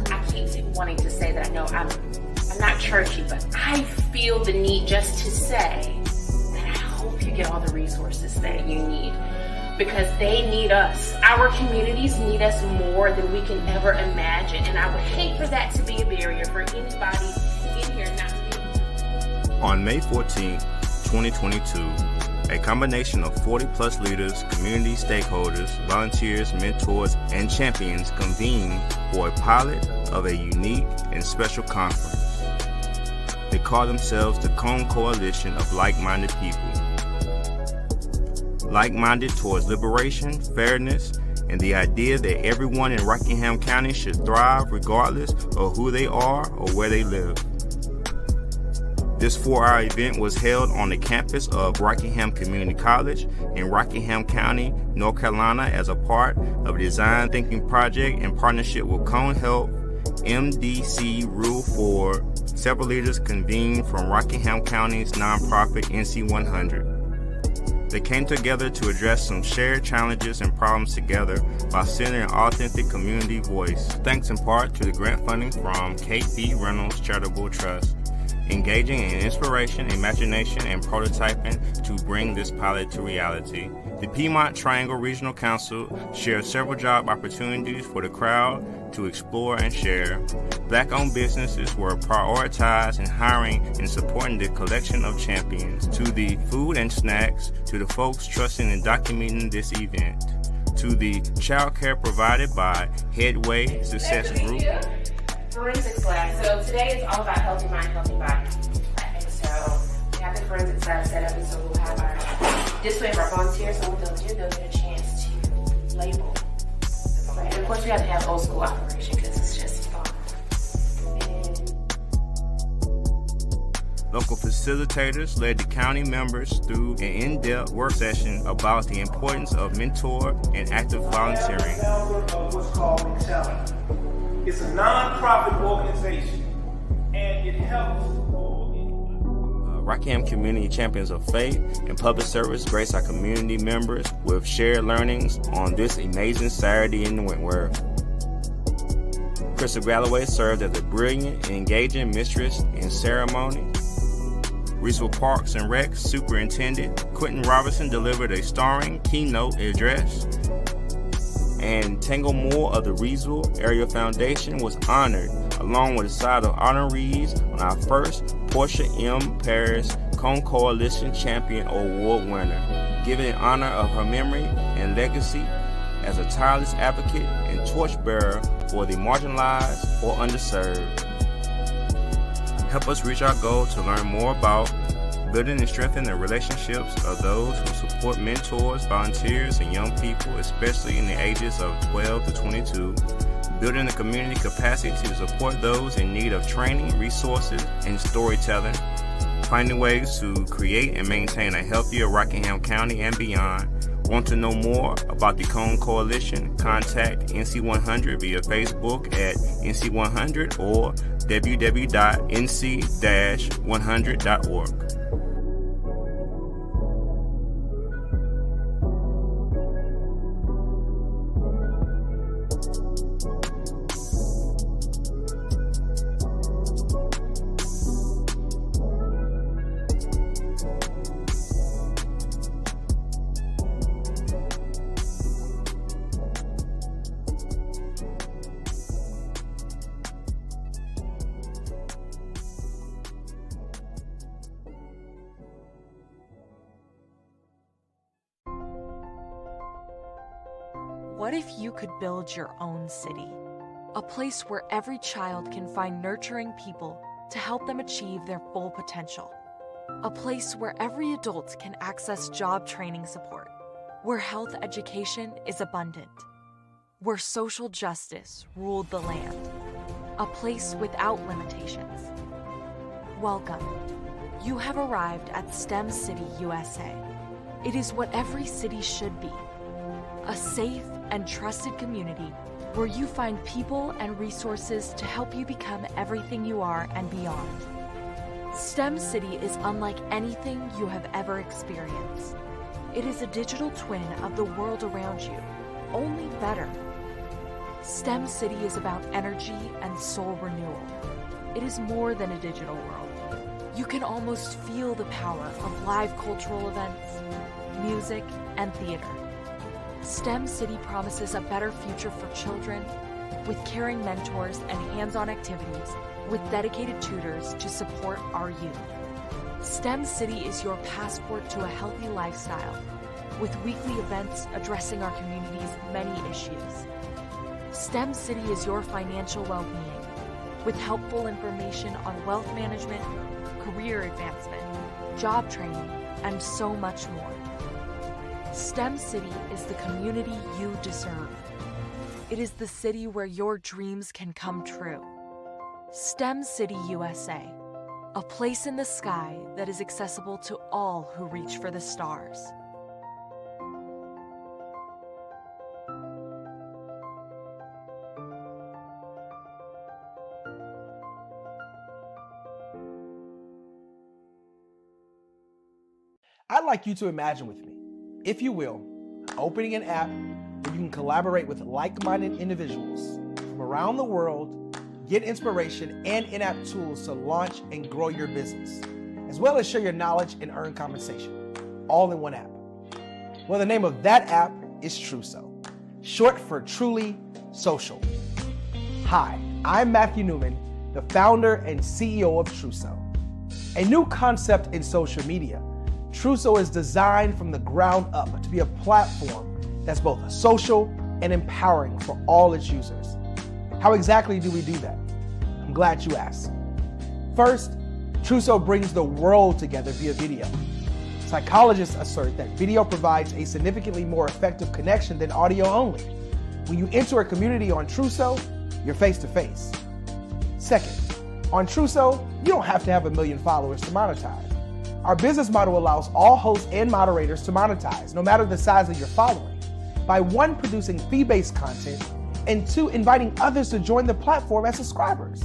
I keep wanting to say that I know I'm not churchy, but I feel the need just to say that I hope you get all the resources that you need, because they need us. Our communities need us more than we can ever imagine, and I would hate for that to be a barrier for anybody in here not to be. On May 14, 2022, a combination of 40-plus leaders, community stakeholders, volunteers, mentors, and champions convened for a pilot of a unique and special conference. They call themselves the Cone Coalition of Like-Minded People. Like-minded towards liberation, fairness, and the idea that everyone in Rockingham County should thrive regardless of who they are or where they live. This 4-hour event was held on the campus of Rockingham Community College in Rockingham County, North Carolina, as a part of a design thinking project in partnership with Cone Health, MDC Rule 4. Several leaders convened from Rockingham County's nonprofit NC100. They came together to address some shared challenges and problems together by sending an authentic community voice, thanks in part to the grant funding from Kate B. Reynolds Charitable Trust, engaging in inspiration, imagination, and prototyping to bring this pilot to reality. The Piedmont Triangle Regional Council shared several job opportunities for the crowd to explore and share. Black-owned businesses were prioritized in hiring and supporting the collection of champions. To the food and snacks, to the folks trusting and documenting this event, to the child care provided by Headway Success Group. Forensics lab. So today is all about healthy mind, healthy body. And so we have the forensics lab set up, and so we'll have our display of our volunteers. So what they'll do, they'll get a chance to label. And of course, we have to have old school operation because it's just fun. Local facilitators led the county members through an in-depth work session about the importance of mentor and active volunteering. What's called Excelling. It's a non-profit organization, and it helps. Rockingham Community Champions of Faith and Public Service grace our community members with shared learnings on this amazing Saturday in Wentworth. Crystal Galloway served as a brilliant and engaging mistress in ceremony. Regional Parks and Rec Superintendent Quentin Robinson delivered a starring keynote address. And Tango Moore of the Regional Area Foundation was honored, along with a side of honorees on our first Portia M. Paris Cone Coalition Champion Award winner, given in honor of her memory and legacy as a tireless advocate and torchbearer for the marginalized or underserved. Help us reach our goal to learn more about building and strengthening the relationships of those who support mentors, volunteers, and young people, especially in the ages of 12 to 22, building the community capacity to support those in need of training, resources, and storytelling, finding ways to create and maintain a healthier Rockingham County and beyond. Want to know more about the Cone Coalition? Contact NC100 via Facebook at NC100 or www.nc-100.org. What if you could build your own city? A place where every child can find nurturing people to help them achieve their full potential. A place where every adult can access job training support. Where health education is abundant. Where social justice ruled the land. A place without limitations. Welcome. You have arrived at STEM City USA. It is what every city should be. A safe and trusted community where you find people and resources to help you become everything you are and beyond. STEM City is unlike anything you have ever experienced. It is a digital twin of the world around you, only better. STEM City is about energy and soul renewal. It is more than a digital world. You can almost feel the power of live cultural events, music, and theater. STEM City promises a better future for children with caring mentors and hands-on activities with dedicated tutors to support our youth. STEM City is your passport to a healthy lifestyle with weekly events addressing our community's many issues. STEM City is your financial well-being with helpful information on wealth management, career advancement, job training, and so much more. STEM City is the community you deserve. It is the city where your dreams can come true. STEM City USA, a place in the sky that is accessible to all who reach for the stars. I'd like you to imagine with me, if you will, opening an app where you can collaborate with like-minded individuals from around the world, get inspiration and in-app tools to launch and grow your business, as well as share your knowledge and earn compensation, all in one app. Well, the name of that app is Truso, short for Truly Social. Hi, I'm Matthew Newman, the founder and CEO of Truso, a new concept in social media. Truso is designed from the ground up to be a platform that's both social and empowering for all its users. How exactly do we do that? I'm glad you asked. First, Truso brings the world together via video. Psychologists assert that video provides a significantly more effective connection than audio only. When you enter a community on Truso, you're face to face. Second, on Truso, you don't have to have 1 million followers to monetize. Our business model allows all hosts and moderators to monetize, no matter the size of your following, by 1, producing fee-based content, and 2, inviting others to join the platform as subscribers.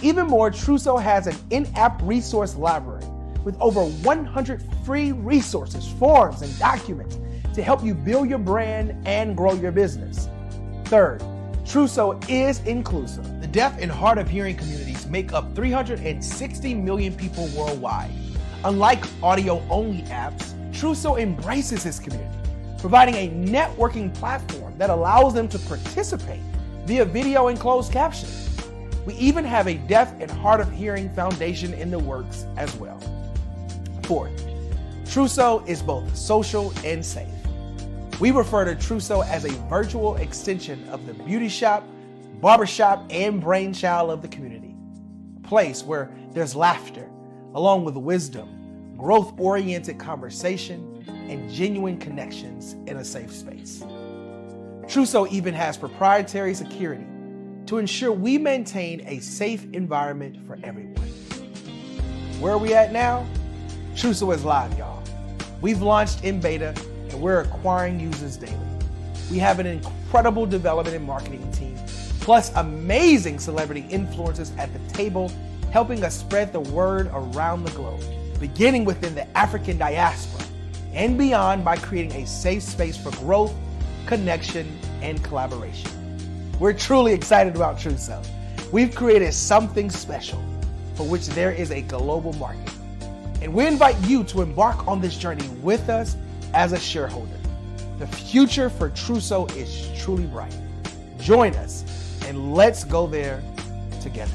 Even more, Truso has an in-app resource library with over 100 free resources, forms, and documents to help you build your brand and grow your business. Third, Truso is inclusive. The deaf and hard of hearing communities make up 360 million people worldwide. Unlike audio-only apps, Truso embraces its community, providing a networking platform that allows them to participate via video and closed captioning. We even have a deaf and hard of hearing foundation in the works as well. Fourth, Truso is both social and safe. We refer to Truso as a virtual extension of the beauty shop, barbershop, and brainchild of the community. A place where there's laughter, along with wisdom, growth-oriented conversation, and genuine connections in a safe space. Truso even has proprietary security to ensure we maintain a safe environment for everyone. Where are we at now? Truso is live, y'all. We've launched in beta and we're acquiring users daily. We have an incredible development and marketing team, plus amazing celebrity influencers at the table, helping us spread the word around the globe, beginning within the African diaspora and beyond by creating a safe space for growth, connection, and collaboration. We're truly excited about Truso. We've created something special for which there is a global market. And we invite you to embark on this journey with us as a shareholder. The future for Truso is truly bright. Join us and let's go there together.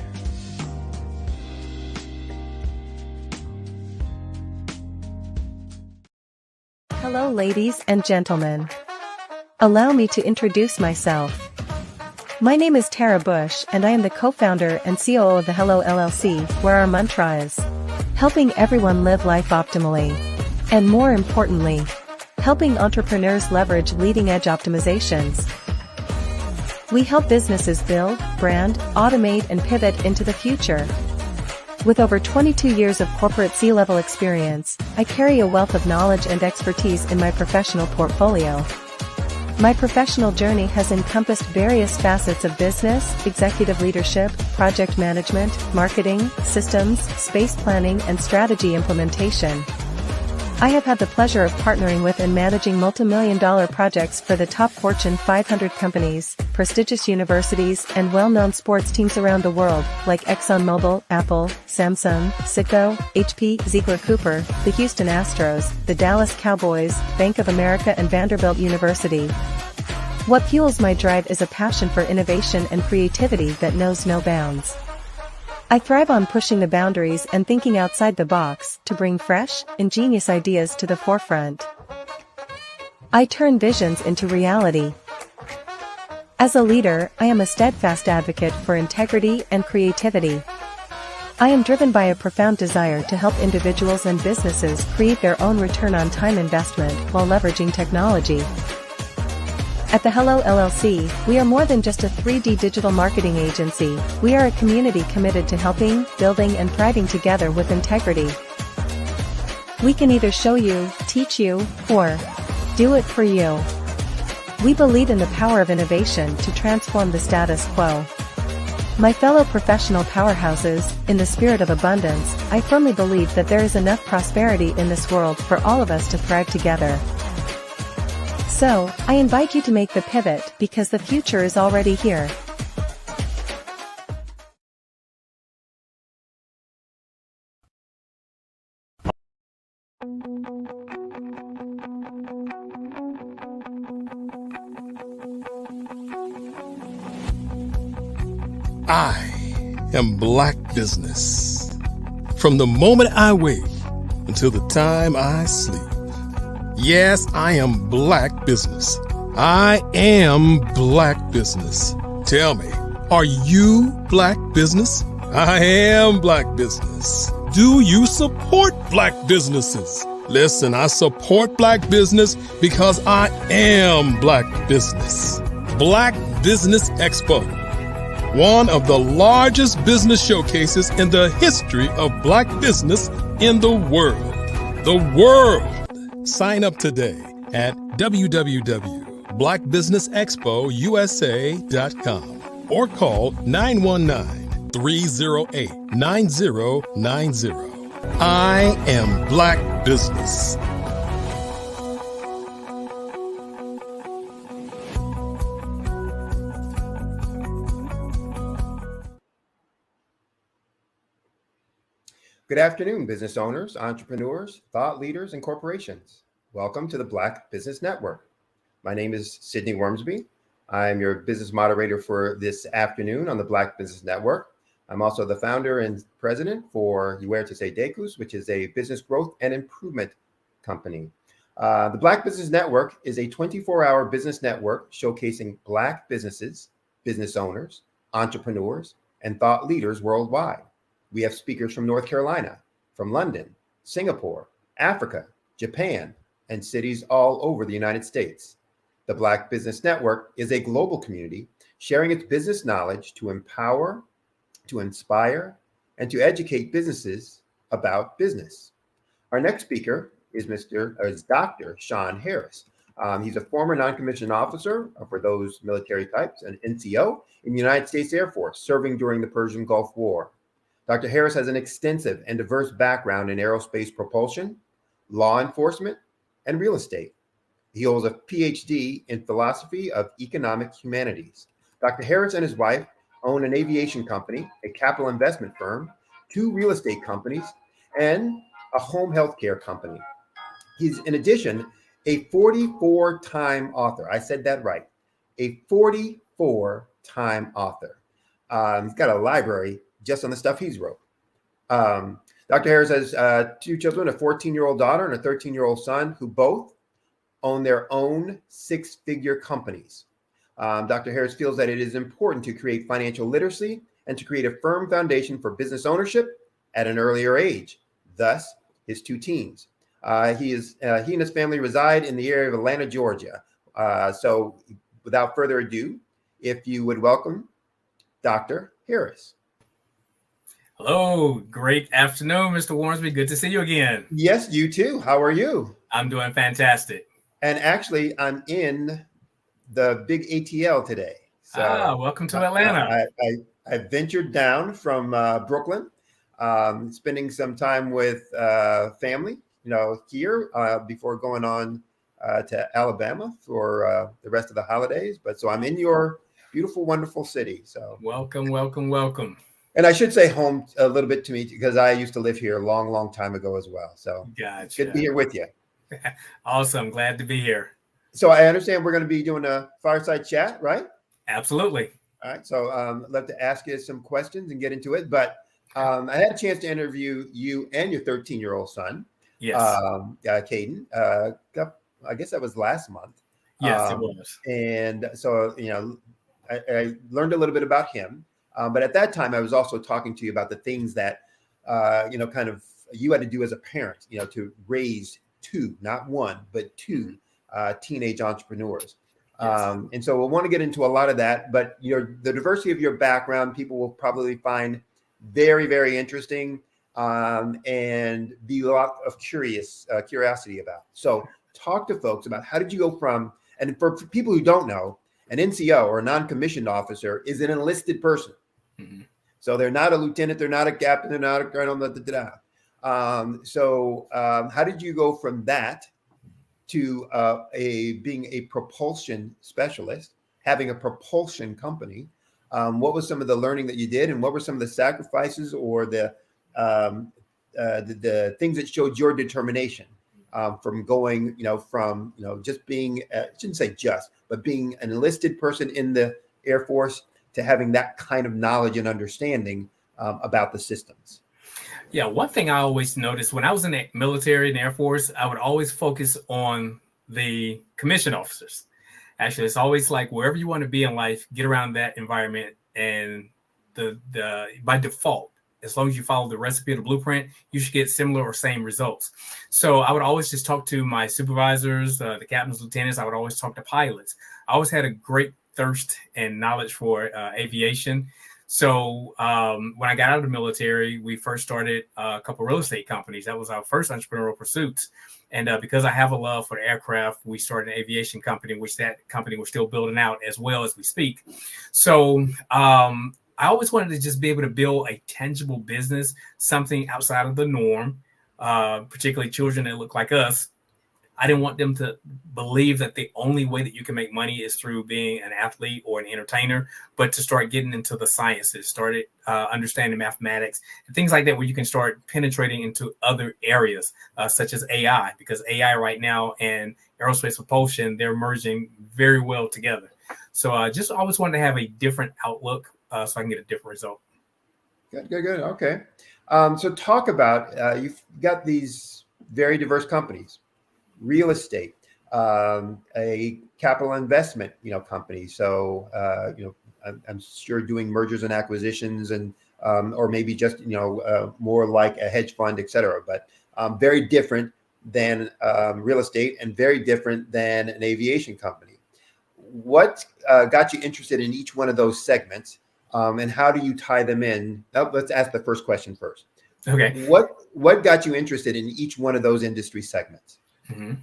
Hello, ladies and gentlemen. Allow me to introduce myself. My name is Tara Bush, and I am the co-founder and COO of the Hello LLC, where our mantra is helping everyone live life optimally. And more importantly, helping entrepreneurs leverage leading-edge optimizations. We help businesses build, brand, automate, and pivot into the future. With over 22 years of corporate C-level experience, I carry a wealth of knowledge and expertise in my professional portfolio. My professional journey has encompassed various facets of business, executive leadership, project management, marketing, systems, space planning, and strategy implementation. I have had the pleasure of partnering with and managing multi-million-dollar projects for the top Fortune 500 companies, prestigious universities, and well-known sports teams around the world, like ExxonMobil, Apple, Samsung, Citgo, HP, Ziegler-Cooper, the Houston Astros, the Dallas Cowboys, Bank of America, and Vanderbilt University. What fuels my drive is a passion for innovation and creativity that knows no bounds. I thrive on pushing the boundaries and thinking outside the box to bring fresh, ingenious ideas to the forefront. I turn visions into reality. As a leader, I am a steadfast advocate for integrity and creativity. I am driven by a profound desire to help individuals and businesses create their own return on time investment while leveraging technology. At the Hello LLC, we are more than just a 3D digital marketing agency. We are a community committed to helping, building, and thriving together with integrity. We can either show you, teach you, or do it for you. We believe in the power of innovation to transform the status quo. My fellow professional powerhouses, in the spirit of abundance, I firmly believe that there is enough prosperity in this world for all of us to thrive together. So, I invite you to make the pivot because the future is already here. I am Black Business. From the moment I wake until the time I sleep. Yes, I am Black Business. I am Black Business. Tell me, are you Black Business? I am Black Business. Do you support Black businesses? Listen, I support Black business because I am Black Business. Black Business Expo, one of the largest business showcases in the history of Black business in the world. The world! Sign up today at www.blackbusinessexpousa.com or call 919-308-9090. I am Black Business. Good afternoon, business owners, entrepreneurs, thought leaders, and corporations. Welcome to the Black Business Network. My name is Sidney Wormsby. I'm your business moderator for this afternoon on the Black Business Network. I'm also the founder and president for Huertas Decus, which is a business growth and improvement company. The Black Business Network is a 24-hour business network showcasing Black businesses, business owners, entrepreneurs, and thought leaders worldwide. We have speakers from North Carolina, from London, Singapore, Africa, Japan, and cities all over the United States. The Black Business Network is a global community sharing its business knowledge to empower, to inspire, and to educate businesses about business. Our next speaker is Dr. Sean Harris. He's a former non-commissioned officer for those military types, an NCO in the United States Air Force, serving during the Persian Gulf War. Dr. Harris has an extensive and diverse background in aerospace propulsion, law enforcement, and real estate. He holds a PhD in philosophy of economic humanities. Dr. Harris and his wife own an aviation company, a capital investment firm, 2 real estate companies, and a home healthcare company. He's, in addition, a 44-time author. I said that right. A 44-time author. He's got a library just on the stuff he's wrote. Dr. Harris has 2 children, a 14-year-old daughter and a 13-year-old son, who both own their own 6-figure companies. Dr. Harris feels that it is important to create financial literacy and to create a firm foundation for business ownership at an earlier age, thus his 2 teens. He and his family reside in the area of Atlanta, Georgia. So without further ado, if you would welcome Dr. Harris. Hello, great afternoon, Mr. Wormsby. Good to see you again. Yes, you too. How are you? I'm doing fantastic. And actually, I'm in the big ATL today. So welcome to Atlanta. I ventured down from Brooklyn, spending some time with family, here before going on to Alabama for the rest of the holidays. But so I'm in your beautiful, wonderful city. So welcome, welcome, welcome. And I should say home a little bit to me because I used to live here a long, long time ago as well. So gotcha. It's good to be here with you. Awesome. Glad to be here. So I understand we're going to be doing a fireside chat, right? Absolutely. All right. So I'd love to ask you some questions and get into it. But I had a chance to interview you and your 13-year-old son. Yes. Caden. I guess that was last month. Yes, it was. And so, I learned a little bit about him. But at that time, I was also talking to you about the things that, kind of you had to do as a parent, to raise 2, not 1, but 2 teenage entrepreneurs. Yes. And so we'll want to get into a lot of that, but the diversity of your background, people will probably find very, very interesting and be a lot of curiosity about. So talk to folks about how did you go from, and for people who don't know, an NCO or a non-commissioned officer is an enlisted person. Mm-hmm. So they're not a lieutenant, they're not a captain, they're not a colonel. So how did you go from that to being a propulsion specialist, having a propulsion company? What was some of the learning that you did, and what were some of the sacrifices or the things that showed your determination from going, from just being, I shouldn't say just, but being an enlisted person in the Air Force to having that kind of knowledge and understanding about the systems? Yeah, one thing I always noticed when I was in the military and Air Force, I would always focus on the commissioned officers. Actually, it's always like wherever you want to be in life, get around that environment, and the by default, as long as you follow the recipe of the blueprint, you should get similar or same results. So I would always just talk to my supervisors, the captains, lieutenants. I would always talk to pilots. I always had a great thirst and knowledge for aviation. So when I got out of the military, we first started a couple of real estate companies. That was our first entrepreneurial pursuits. And because I have a love for the aircraft, we started an aviation company, which that company we're still building out as well as we speak. So I always wanted to just be able to build a tangible business, something outside of the norm, particularly children that look like us. I didn't want them to believe that the only way that you can make money is through being an athlete or an entertainer, but to start getting into the sciences, started understanding mathematics and things like that, where you can start penetrating into other areas such as AI, because AI right now and aerospace propulsion, they're merging very well together. So I just always wanted to have a different outlook so I can get a different result. Good. Okay. So talk about, you've got these very diverse companies, real estate, a capital investment, company. So, I'm sure doing mergers and acquisitions and, or maybe just, more like a hedge fund, et cetera, but very different than real estate and very different than an aviation company. What got you interested in each one of those segments? And how do you tie them in? Let's ask the first question first. Okay. What got you interested in each one of those industry segments? Mm-hmm.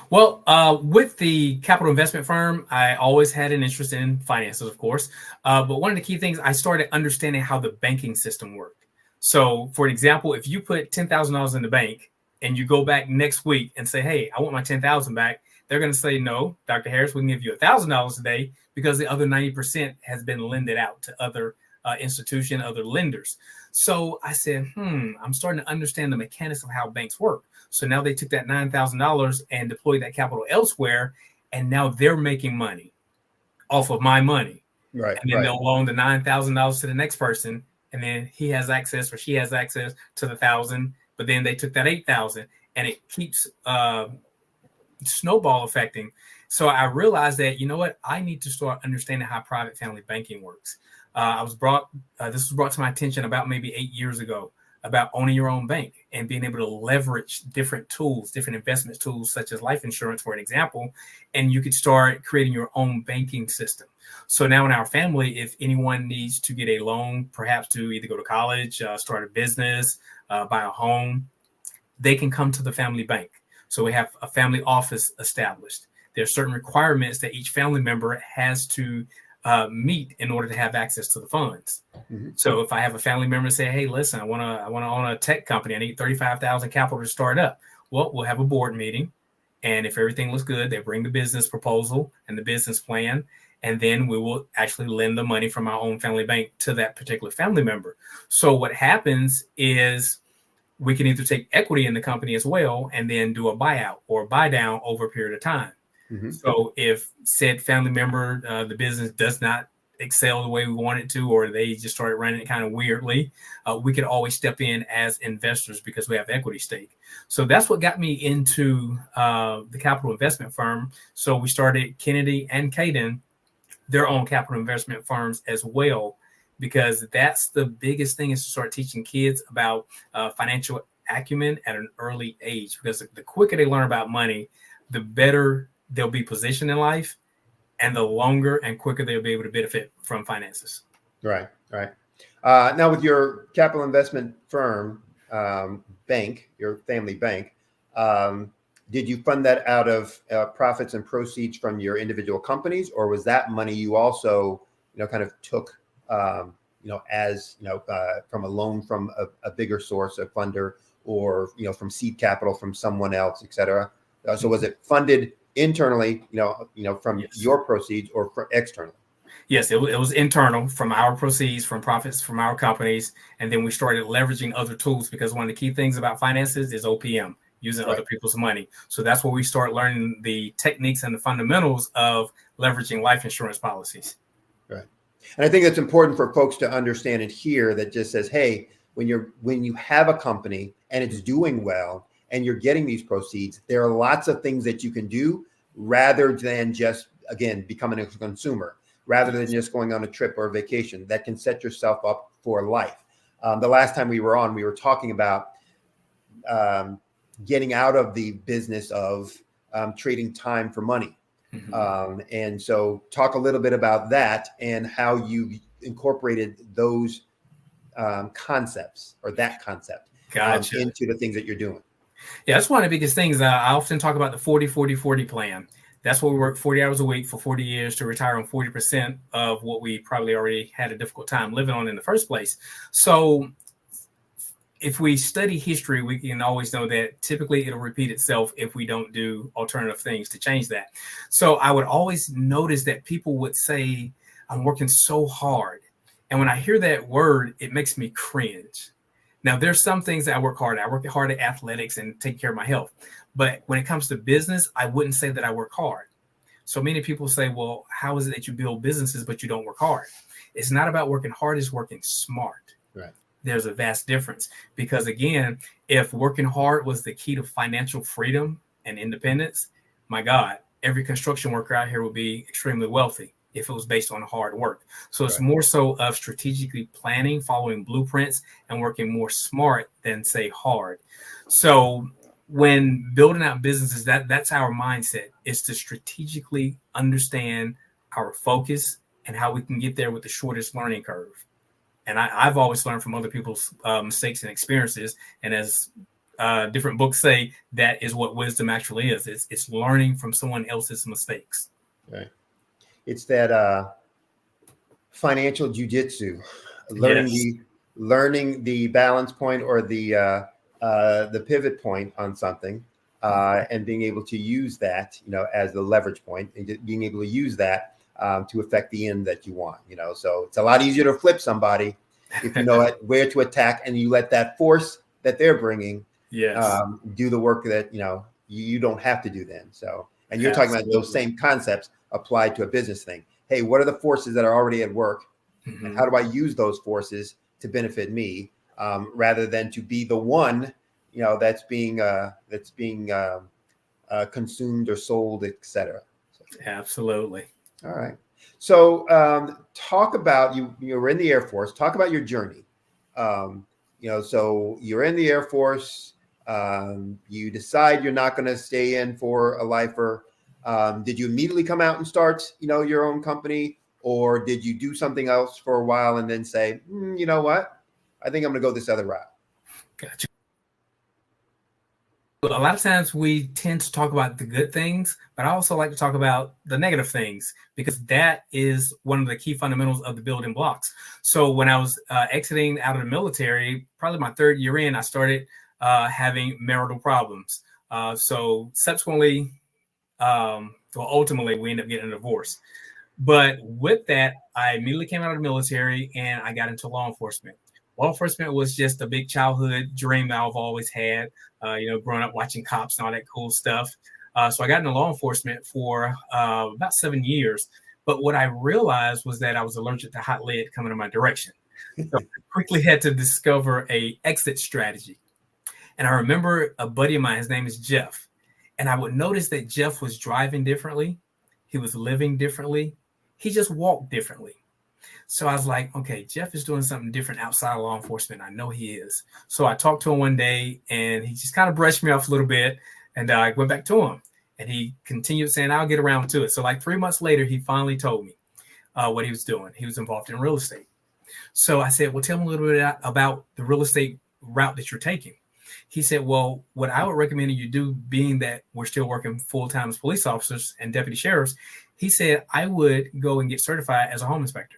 Well, with the capital investment firm, I always had an interest in finances, of course. But one of the key things, I started understanding how the banking system worked. So, for example, if you put $10,000 in the bank and you go back next week and say, hey, I want my $10,000 back, they're going to say, no, Dr. Harris, we can give you $1,000 a day because the other 90% has been lended out to other institutions, other lenders. So I said, I'm starting to understand the mechanics of how banks work. So now they took that $9,000 and deployed that capital elsewhere, and now they're making money off of my money. Right. And then they'll loan the $9,000 to the next person, and then he has access or she has access to the $1,000. But then they took that $8,000, and it keeps snowball affecting. So I realized that, you know what, I need to start understanding how private family banking works. This was brought to my attention about maybe 8 years ago, about owning your own bank and being able to leverage different tools, different investment tools, such as life insurance, for an example, and you could start creating your own banking system. So now in our family, if anyone needs to get a loan, perhaps to either go to college, start a business, buy a home, they can come to the family bank. So we have a family office established. There are certain requirements that each family member has to meet in order to have access to the funds. Mm-hmm. So if I have a family member say, hey, listen, I want to own a tech company. I need $35,000 capital to start up. Well, we'll have a board meeting. And if everything looks good, they bring the business proposal and the business plan. And then we will actually lend the money from our own family bank to that particular family member. So what happens is we can either take equity in the company as well and then do a buyout or buy down over a period of time. Mm-hmm. So if said family member, the business does not excel the way we want it to, or they just started running it kind of weirdly, we could always step in as investors because we have equity stake. So that's what got me into the capital investment firm. So we started Kennedy and Caden, their own capital investment firms as well, because that's the biggest thing, is to start teaching kids about financial acumen at an early age, because the quicker they learn about money, the better they'll be positioned in life, and the longer and quicker they'll be able to benefit from finances. Right. Now with your capital investment firm, bank, your family bank, did you fund that out of profits and proceeds from your individual companies, or was that money you also, kind of took, as, from a loan from a bigger source, a funder, or, from seed capital from someone else, et cetera? So was it funded internally, from Yes. your proceeds, or externally? Yes, it was internal, from our proceeds, from profits from our companies. And then we started leveraging other tools, because one of the key things about finances is OPM, using other people's money. So that's where we start learning the techniques and the fundamentals of leveraging life insurance policies. Right. And I think it's important for folks to understand and hear that just says, hey, when you have a company and it's doing well and you're getting these proceeds, there are lots of things that you can do rather than just, again, becoming a consumer, rather than just going on a trip or a vacation that can set yourself up for life. The last time we were on, we were talking about getting out of the business of trading time for money. Mm-hmm. And so talk a little bit about that and how you incorporated those concepts, or that concept, Gotcha. into the things that you're doing. Yeah, that's one of the biggest things. I often talk about the 40-40-40 plan. That's where we work 40 hours a week for 40 years to retire on 40% of what we probably already had a difficult time living on in the first place. So if we study history, we can always know that typically it'll repeat itself if we don't do alternative things to change that. So I would always notice that people would say, I'm working so hard. And when I hear that word, it makes me cringe. Now, there's some things that I work hard at. I work hard at athletics and take care of my health. But when it comes to business, I wouldn't say that I work hard. So many people say, well, how is it that you build businesses, but you don't work hard? It's not about working hard, it's working smart. Right. There's a vast difference because, again, if working hard was the key to financial freedom and independence, my God, every construction worker out here would be extremely wealthy if it was based on hard work. So it's more so of strategically planning, following blueprints, and working more smart than, say, hard. So when building out businesses, that's our mindset, is to strategically understand our focus and how we can get there with the shortest learning curve. And I've always learned from other people's mistakes and experiences. And as different books say, that is what wisdom actually is. It's learning from someone else's mistakes. Right. It's that financial jujitsu, learning the balance point or the pivot point on something, and being able to use that, as the leverage point, and being able to use that to affect the end that you want. So it's a lot easier to flip somebody if you know where to attack, and you let that force that they're bringing do the work that you don't have to do then. So, and you're talking about those same concepts applied to a business thing. Hey, what are the forces that are already at work, and how do I use those forces to benefit me, rather than to be the one that's being consumed or sold, etc. Absolutely. All right. So talk about you were in the Air Force. Talk about your journey. So you're in the Air Force. You decide you're not going to stay in for a lifer. Did you immediately come out and start, your own company, or did you do something else for a while and then say, you know what, I think I'm going to go this other route? Gotcha. A lot of times we tend to talk about the good things, but I also like to talk about the negative things, because that is one of the key fundamentals of the building blocks. So when I was exiting out of the military, probably my third year in, I started having marital problems. So subsequently, ultimately, we ended up getting a divorce. But with that, I immediately came out of the military and I got into law enforcement. Law enforcement was just a big childhood dream that I've always had, growing up watching cops and all that cool stuff. So I got into law enforcement for about 7 years. But what I realized was that I was allergic to hot lead coming in my direction. So I quickly had to discover a exit strategy. And I remember a buddy of mine, his name is Jeff. And I would notice that Jeff was driving differently. He was living differently. He just walked differently. So I was like, okay, Jeff is doing something different outside of law enforcement. I know he is. So I talked to him one day and he just kind of brushed me off a little bit. And I went back to him and he continued saying, I'll get around to it. So like 3 months later, he finally told me what he was doing. He was involved in real estate. So I said, well, tell me a little bit about the real estate route that you're taking. He said, well, what I would recommend you do, being that we're still working full-time as police officers and deputy sheriffs, he said, I would go and get certified as a home inspector.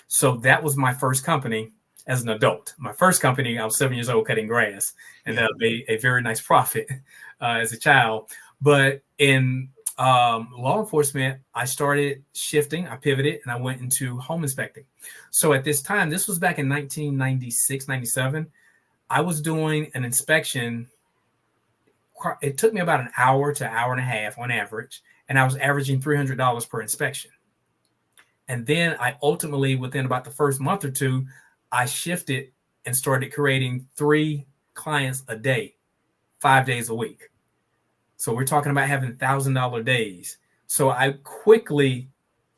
So that was my first company as an adult. My first company, I was 7 years old cutting grass, and that made a very nice profit as a child. But in law enforcement, I started shifting, I pivoted, and I went into home inspecting. So at this time, this was back in 1996, 97, I was doing an inspection. It took me about an hour to hour and a half on average, and I was averaging $300 per inspection. And then I ultimately, within about the first month or two, I shifted and started creating 3 clients a day, 5 days a week. So we're talking about having $1,000 days. So I quickly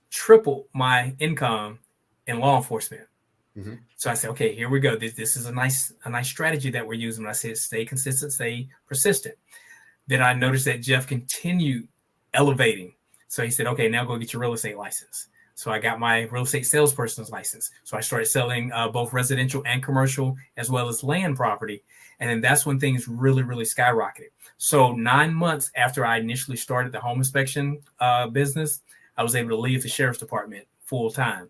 tripled my income in law enforcement. Mm-hmm. So I said, okay, here we go. This is a nice strategy that we're using. I said, stay consistent, stay persistent. Then I noticed that Jeff continued elevating. So he said, okay, now go get your real estate license. So I got my real estate salesperson's license. So I started selling both residential and commercial, as well as land property. And then that's when things really, really skyrocketed. So 9 months after I initially started the home inspection business, I was able to leave the sheriff's department full time.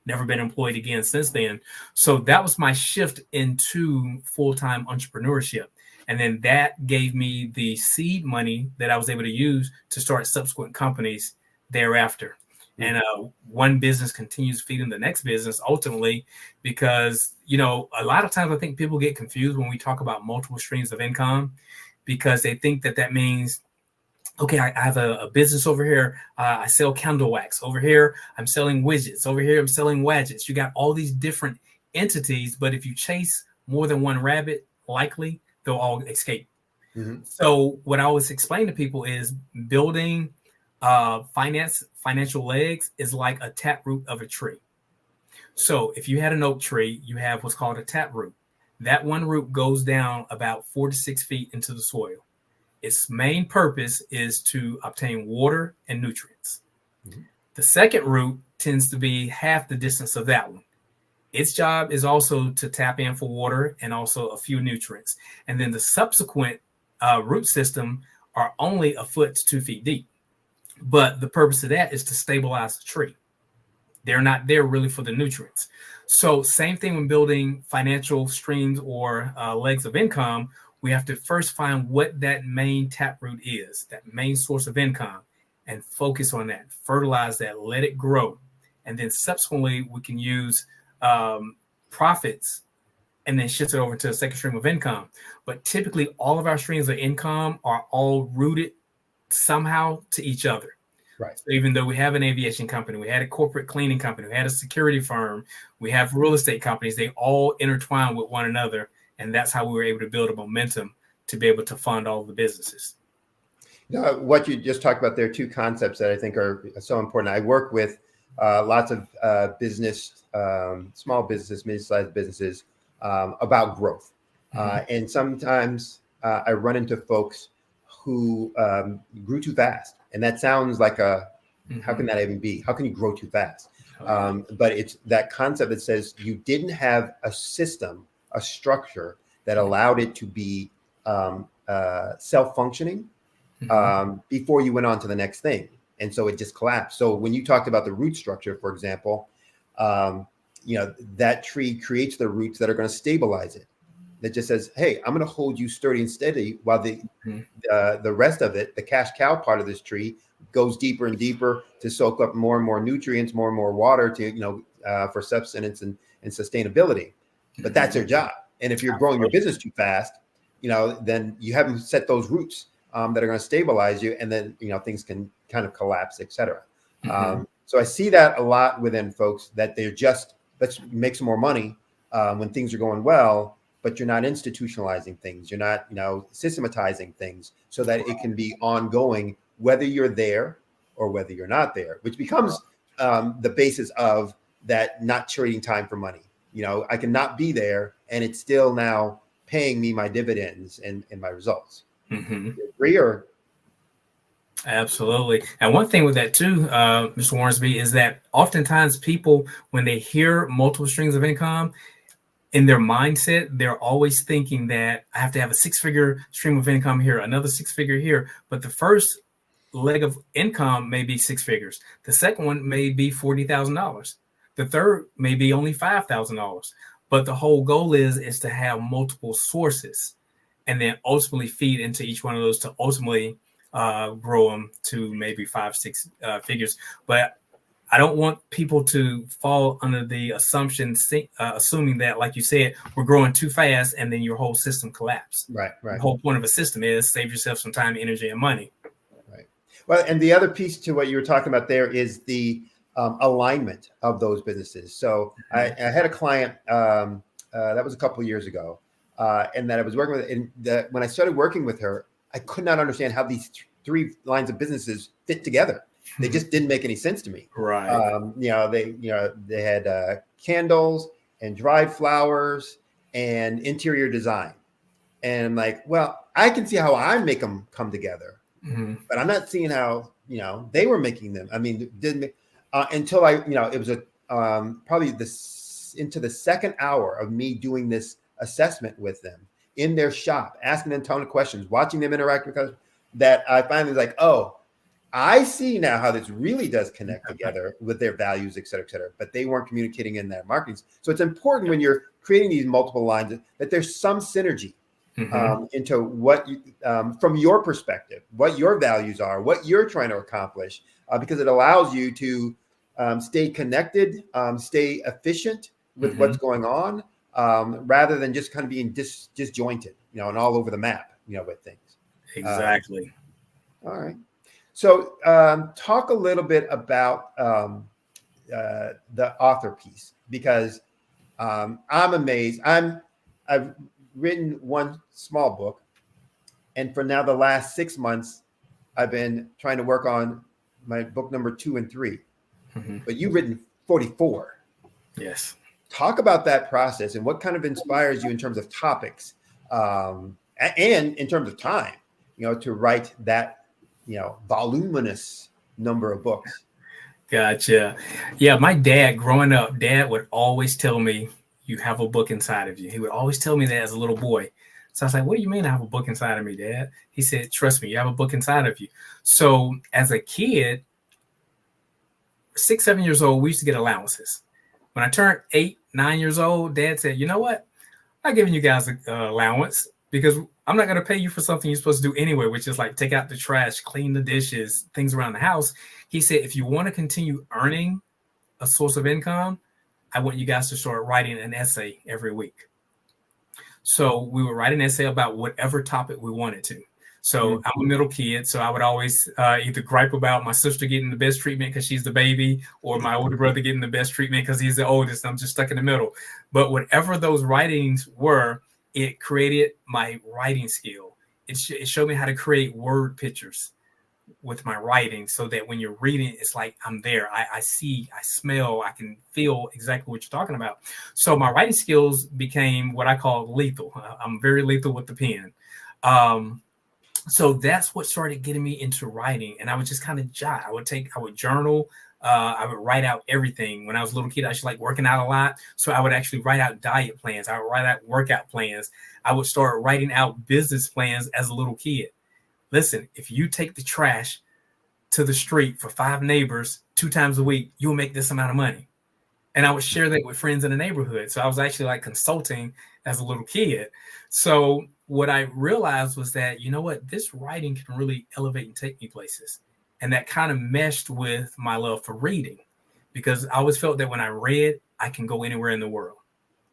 never been employed again since then. So that was my shift into full-time entrepreneurship. And then that gave me the seed money that I was able to use to start subsequent companies thereafter. And one business continues feeding the next business ultimately, because, you know, a lot of times I think people get confused when we talk about multiple streams of income, because they think that that means, okay, I have a business over here. I sell candle wax. Over here, I'm selling widgets. Over here, I'm selling widgets. You got all these different entities, but if you chase more than one rabbit, likely they'll all escape. So what I always explain to people is building financial legs is like a taproot of a tree. So if you had an oak tree, you have what's called a taproot. That one root goes down about 4 to 6 feet into the soil. Its main purpose is to obtain water and nutrients. The second root tends to be half the distance of that one. Its job is also to tap in for water and also a few nutrients. And then the subsequent root system are only a foot to 2 feet deep. But the purpose of that is to stabilize the tree. They're not there really for the nutrients. So same thing when building financial streams or legs of income, we have to first find what that main taproot is, that main source of income, and focus on that, fertilize that, let it grow. And then subsequently, we can use profits and then shift it over to a second stream of income. But typically, all of our streams of income are all rooted somehow to each other. Right. So even though we have an aviation company, we had a corporate cleaning company, we had a security firm, we have real estate companies, they all intertwine with one another. And that's how we were able to build a momentum to be able to fund all the businesses. What you just talked about, there are two concepts that I think are so important. I work with lots of business, small business, mid-sized businesses about growth. And sometimes I run into folks who grew too fast. And that sounds like how can that even be? How can you grow too fast? But it's that concept that says you didn't have a system, a structure that allowed it to be self-functioning before you went on to the next thing. And so it just collapsed. So when you talked about the root structure, for example, that tree creates the roots that are going to stabilize it. That just says, hey, I'm going to hold you sturdy and steady while the rest of it, the cash cow part of this tree, goes deeper and deeper to soak up more and more nutrients, more and more water to, for sustenance and sustainability. But that's their job. And if you're growing your business too fast, then you haven't set those roots that are going to stabilize you. And then, things can kind of collapse, et cetera. So I see that a lot within folks, that they're just, let's make some more money when things are going well, but you're not institutionalizing things. You're not, systematizing things so that it can be ongoing, whether you're there or whether you're not there, which becomes the basis of that not trading time for money. I can not be there and it's still now paying me my dividends and my results. You agree or? Absolutely. And one thing with that too, Mr. Warrensby, is that oftentimes people, when they hear multiple streams of income, in their mindset, they're always thinking that I have to have a 6-figure stream of income here, another 6-figure here. But the first leg of income may be 6 figures. The second one may be $40,000. The third may be only $5,000. But the whole goal is to have multiple sources and then ultimately feed into each one of those to ultimately grow them to maybe 5-6 figures. But I don't want people to fall under the assumption, assuming that, like you said, we're growing too fast and then your whole system collapses. Right. The whole point of a system is save yourself some time, energy, and money. Right. Well, and the other piece to what you were talking about there is the alignment of those businesses. So I had a client that was a couple of years ago, and that I was working with. And when I started working with her, I could not understand how these three lines of businesses fit together. They just didn't make any sense to me. Right. They had candles and dried flowers and interior design. And I'm like, well, I can see how I make them come together, but I'm not seeing how, they were making them. I mean, until it was probably into the second hour of me doing this assessment with them in their shop, asking them a ton of questions, watching them interact with us, that I finally was like, oh, I see now how this really does connect together with their values, et cetera, but they weren't communicating in their marketing. So it's important when you're creating these multiple lines that there's some synergy into what you, from your perspective, what your values are, what you're trying to accomplish, because it allows you to stay connected, stay efficient with what's going on, rather than just kind of being disjointed, and all over the map, with things. Exactly. All right. So talk a little bit about the author piece, because I'm amazed. I've written one small book, and for now the last 6 months, I've been trying to work on my book number 2 and 3. But you've written 44. Yes. Talk about that process and what kind of inspires you in terms of topics, and in terms of time, to write that, voluminous number of books. Gotcha. Yeah, my dad growing up, dad would always tell me, you have a book inside of you. He would always tell me that as a little boy. So I was like, what do you mean I have a book inside of me, Dad? He said, trust me, you have a book inside of you. So as a kid, 6, 7 years old, we used to get allowances. When I turned 8, 9 years old, Dad said, you know what? I'm not giving you guys an allowance, because I'm not going to pay you for something you're supposed to do anyway, which is like take out the trash, clean the dishes, things around the house. He said, if you want to continue earning a source of income, I want you guys to start writing an essay every week. So we would write an essay about whatever topic we wanted to. So I'm a middle kid, so I would always either gripe about my sister getting the best treatment because she's the baby, or my older brother getting the best treatment because he's the oldest. I'm just stuck in the middle. But whatever those writings were, it created my writing skill. It showed me how to create word pictures with my writing, so that when you're reading, it's like I'm there. I see, I smell, I can feel exactly what you're talking about. So my writing skills became what I call lethal. I'm very lethal with the pen. So that's what started getting me into writing. And I would just kind of jot. I would journal. I would write out everything. When I was a little kid, I used to like working out a lot. So I would actually write out diet plans. I would write out workout plans. I would start writing out business plans as a little kid. Listen, if you take the trash to the street for 5 neighbors 2 times a week, you'll make this amount of money. And I would share that with friends in the neighborhood. So I was actually like consulting as a little kid. So what I realized was that, you know what, this writing can really elevate and take me places. And that kind of meshed with my love for reading, because I always felt that when I read, I can go anywhere in the world.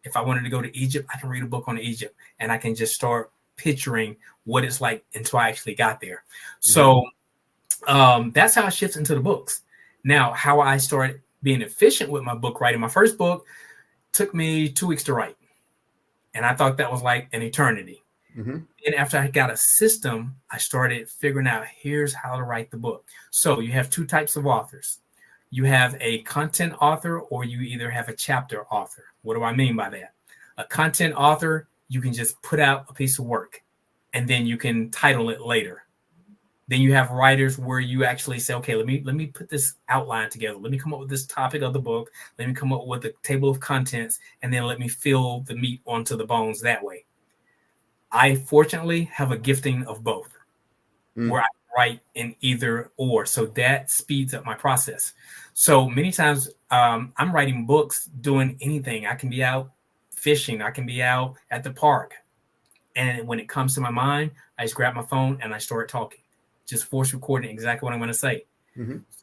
If I wanted to go to Egypt, I can read a book on Egypt, and I can just start picturing what it's like until I actually got there. So that's how it shifts into the books. Now, how I started being efficient with my book writing. My first book took me 2 weeks to write. And I thought that was like an eternity. And after I got a system, I started figuring out, here's how to write the book. So you have 2 types of authors. You have a content author, or you either have a chapter author. What do I mean by that? A content author, you can just put out a piece of work and then you can title it later. Then you have writers where you actually say, okay, let me put this outline together. Let me come up with this topic of the book. Let me come up with a table of contents, and then let me fill the meat onto the bones that way. I fortunately have a gifting of both, where I write in either or. So that speeds up my process. So many times I'm writing books doing anything. I can be out fishing. I can be out at the park. And when it comes to my mind, I just grab my phone and I start talking. Just voice recording exactly what I'm going to say.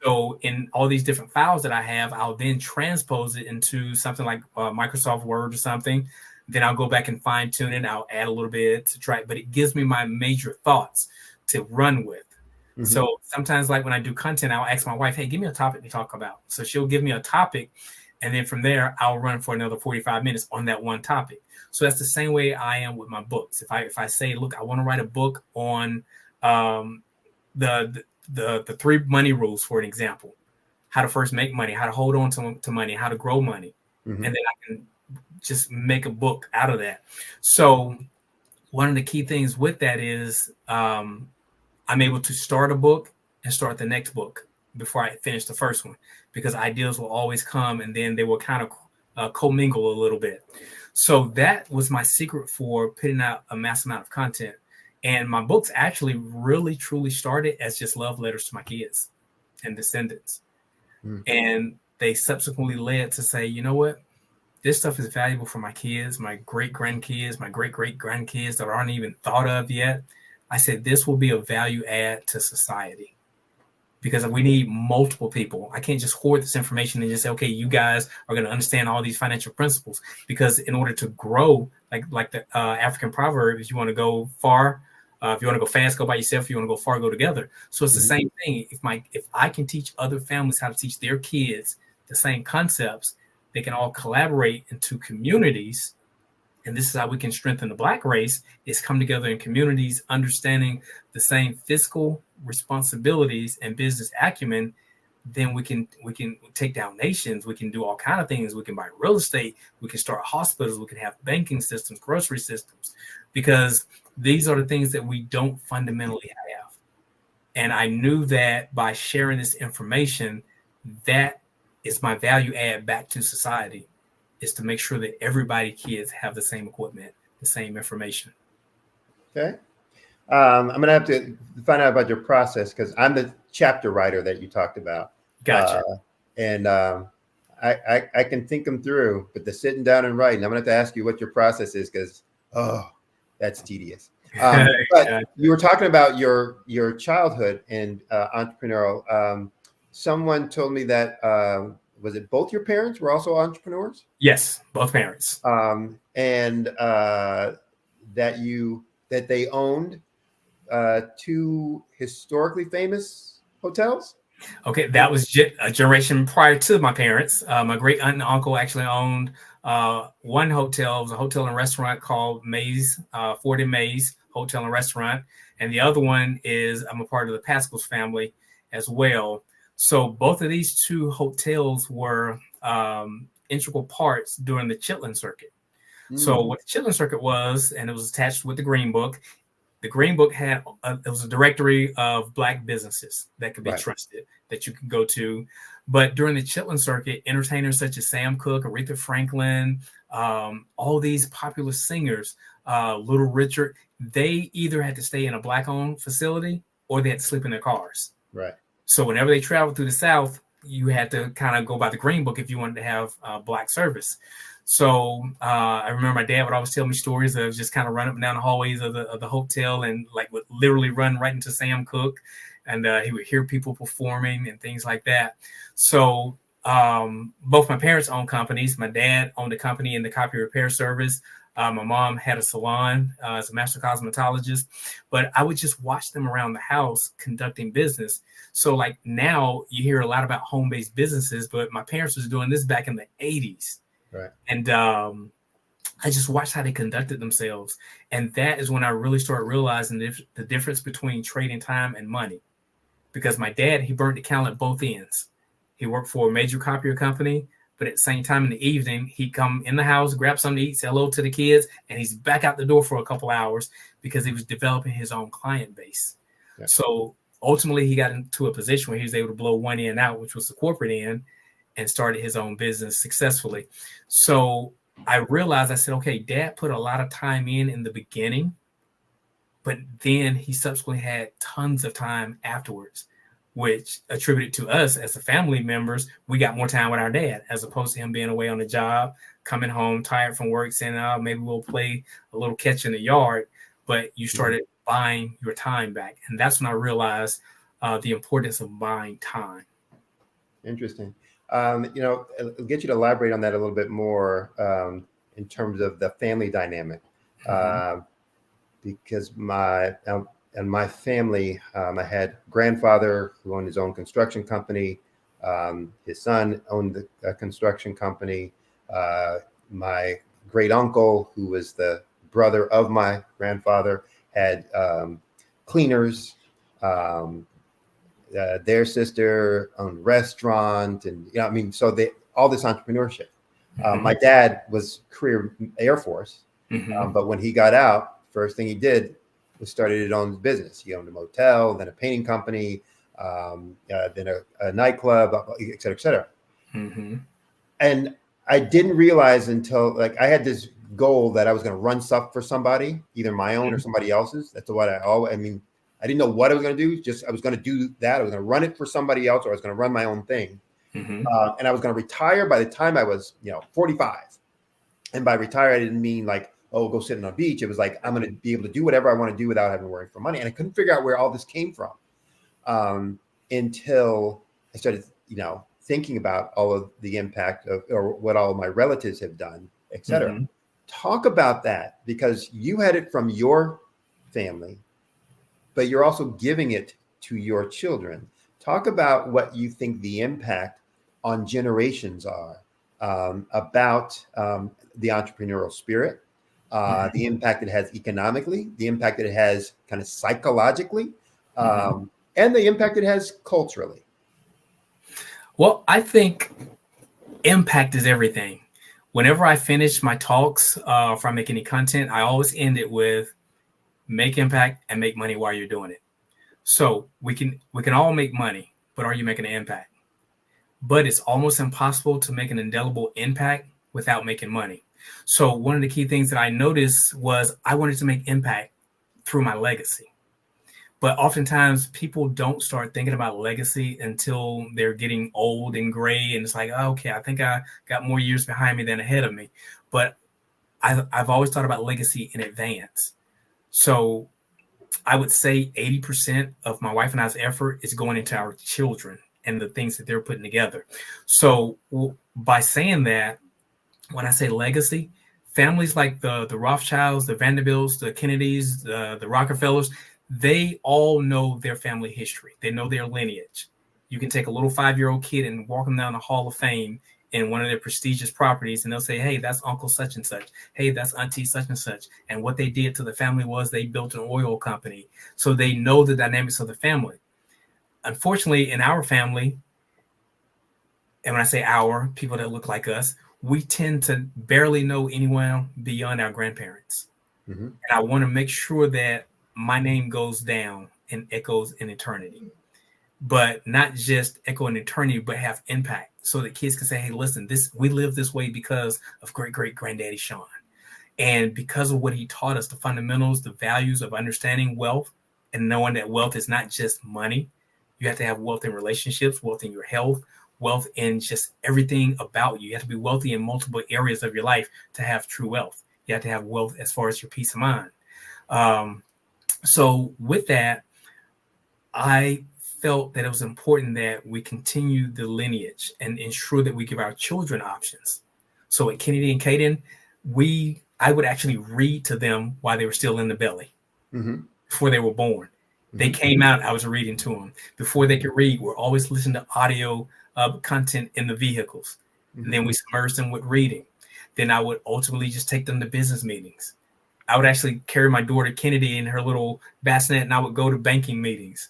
So in all these different files that I have, I'll then transpose it into something like Microsoft Word or something. Then I'll go back and fine tune it. I'll add a little bit to try, but it gives me my major thoughts to run with. So sometimes, like when I do content, I'll ask my wife, hey, give me a topic to talk about. So she'll give me a topic. And then from there, I'll run for another 45 minutes on that one topic. So that's the same way I am with my books. If I say, look, I want to write a book on the 3 money rules, for an example, how to first make money, how to hold on to money, how to grow money. And then I can just make a book out of that. So one of the key things with that is I'm able to start a book and start the next book before I finish the first one, because ideas will always come and then they will kind of commingle a little bit. So that was my secret for putting out a mass amount of content. And my books actually really, truly started as just love letters to my kids and descendants. And they subsequently led to say, you know what? This stuff is valuable for my kids, my great grandkids, my great great grandkids that aren't even thought of yet. I said, this will be a value add to society because we need multiple people. I can't just hoard this information and just say, okay, you guys are going to understand all these financial principles, because in order to grow, like the African proverb, if you want to go far, if you want to go fast, go by yourself. If you want to go far, go together. So it's the same thing. If I can teach other families how to teach their kids the same concepts, they can all collaborate into communities. And this is how we can strengthen the Black race, is come together in communities, understanding the same fiscal responsibilities and business acumen. Then we can take down nations. We can do all kinds of things. We can buy real estate. We can start hospitals. We can have banking systems, grocery systems, because these are the things that we don't fundamentally have. And I knew that by sharing this information, that is my value add back to society, is to make sure that everybody, kids, have the same equipment, the same information. Okay. I'm going to have to find out about your process, because I'm the chapter writer that you talked about. Gotcha. I can think them through, but the sitting down and writing, I'm going to have to ask you what your process is, because, that's tedious. But you were talking about your childhood and entrepreneurial. Someone told me that, was it both your parents were also entrepreneurs? Yes, both parents. And that they owned two historically famous hotels? Okay, that was a generation prior to my parents. My great aunt and uncle actually owned one hotel. It was a hotel and restaurant called Mays, Ford and Mays Hotel and Restaurant. And the other one is, I'm a part of the Pascal's family as well. So both of these two hotels were integral parts during the Chitlin Circuit. So what the Chitlin Circuit was, and it was attached with the Green Book. The Green Book had it was a directory of Black businesses that could be trusted, that you could go to. But during the Chitlin Circuit, entertainers such as Sam Cooke, Aretha Franklin, all these popular singers, Little Richard, they either had to stay in a Black-owned facility or they had to sleep in their cars. Right. So whenever they traveled through the South, you had to kind of go by the Green Book if you wanted to have Black service. So I remember my dad would always tell me stories of just kind of run up and down the hallways of the hotel, and like would literally run right into Sam Cooke, and he would hear people performing and things like that. So both my parents owned companies. My dad owned a company in the copy repair service. My mom had a salon as a master cosmetologist, but I would just watch them around the house conducting business. So like now you hear a lot about home-based businesses, but my parents was doing this back in the 80s. Right. And I just watched how they conducted themselves. And that is when I really started realizing the difference between trading time and money. Because my dad, he burned the candle at both ends. He worked for a major copier company, but at the same time in the evening, he'd come in the house, grab something to eat, say hello to the kids, and he's back out the door for a couple hours because he was developing his own client base. Yeah. So ultimately, he got into a position where he was able to blow one end out, which was the corporate end, and started his own business successfully. So I realized, I said, okay, Dad put a lot of time in the beginning, but then he subsequently had tons of time afterwards, which attributed to us as the family members. We got more time with our dad, as opposed to him being away on the job, coming home tired from work, saying, oh, maybe we'll play a little catch in the yard. But you started buying your time back. And that's when I realized the importance of buying time. Interesting. I'll get you to elaborate on that a little bit more in terms of the family dynamic, because my family, I had grandfather who owned his own construction company. His son owned a construction company. My great uncle, who was the brother of my grandfather, had cleaners. Their sister owned a restaurant, and so all this entrepreneurship. My dad was career Air Force, but when he got out, first thing he did was started his own business. He owned a motel, then a painting company, then a nightclub, et cetera, et cetera. And I didn't realize until I had this goal that I was going to run stuff for somebody, either my own or somebody else's. That's what I mean, I didn't know what I was going to do. Just I was going to do that. I was going to run it for somebody else, or I was going to run my own thing. And I was going to retire by the time I was, 45. And by retire, I didn't mean like, oh, go sit on a beach. It was like, I'm going to be able to do whatever I want to do without having to worry for money. And I couldn't figure out where all this came from until I started, thinking about all of the impact of, or what all of my relatives have done, et cetera. Talk about that, because you had it from your family, but you're also giving it to your children. Talk about what you think the impact on generations are about the entrepreneurial spirit, the impact it has economically, the impact that it has kind of psychologically, and the impact it has culturally. Well, I think impact is everything. Whenever I finish my talks, if I make any content, I always end it with make impact and make money while you're doing it. So we can all make money, but are you making an impact? But it's almost impossible to make an indelible impact without making money. So one of the key things that I noticed was I wanted to make impact through my legacy. But oftentimes people don't start thinking about legacy until they're getting old and gray. And it's like, oh, okay, I think I got more years behind me than ahead of me. But I've always thought about legacy in advance. So I would say 80% of my wife and I's effort is going into our children and the things that they're putting together. So by saying that, when I say legacy, families like the Rothschilds, the Vanderbilts, the Kennedys, the Rockefellers, they all know their family history. They know their lineage. You can take a little 5-year-old kid and walk them down the Hall of Fame in one of their prestigious properties, and they'll say, hey, that's Uncle such and such. Hey, that's Auntie such and such. And what they did to the family was they built an oil company. So they know the dynamics of the family. Unfortunately, in our family, and when I say our, people that look like us, we tend to barely know anyone beyond our grandparents. And I want to make sure that my name goes down and echoes in eternity, but not just echo in eternity, but have impact so that kids can say, hey, listen, we live this way because of great-great-granddaddy Sean. And because of what he taught us, the fundamentals, the values of understanding wealth and knowing that wealth is not just money. You have to have wealth in relationships, wealth in your health, wealth in just everything about you. You have to be wealthy in multiple areas of your life to have true wealth. You have to have wealth as far as your peace of mind. So with that, I felt that it was important that we continue the lineage and ensure that we give our children options. So at Kennedy and Caden, I would actually read to them while they were still in the belly, before they were born. They came out, I was reading to them. Before they could read, we're always listening to audio content in the vehicles. And then we submerged them with reading. Then I would ultimately just take them to business meetings. I would actually carry my daughter Kennedy in her little bassinet, and I would go to banking meetings.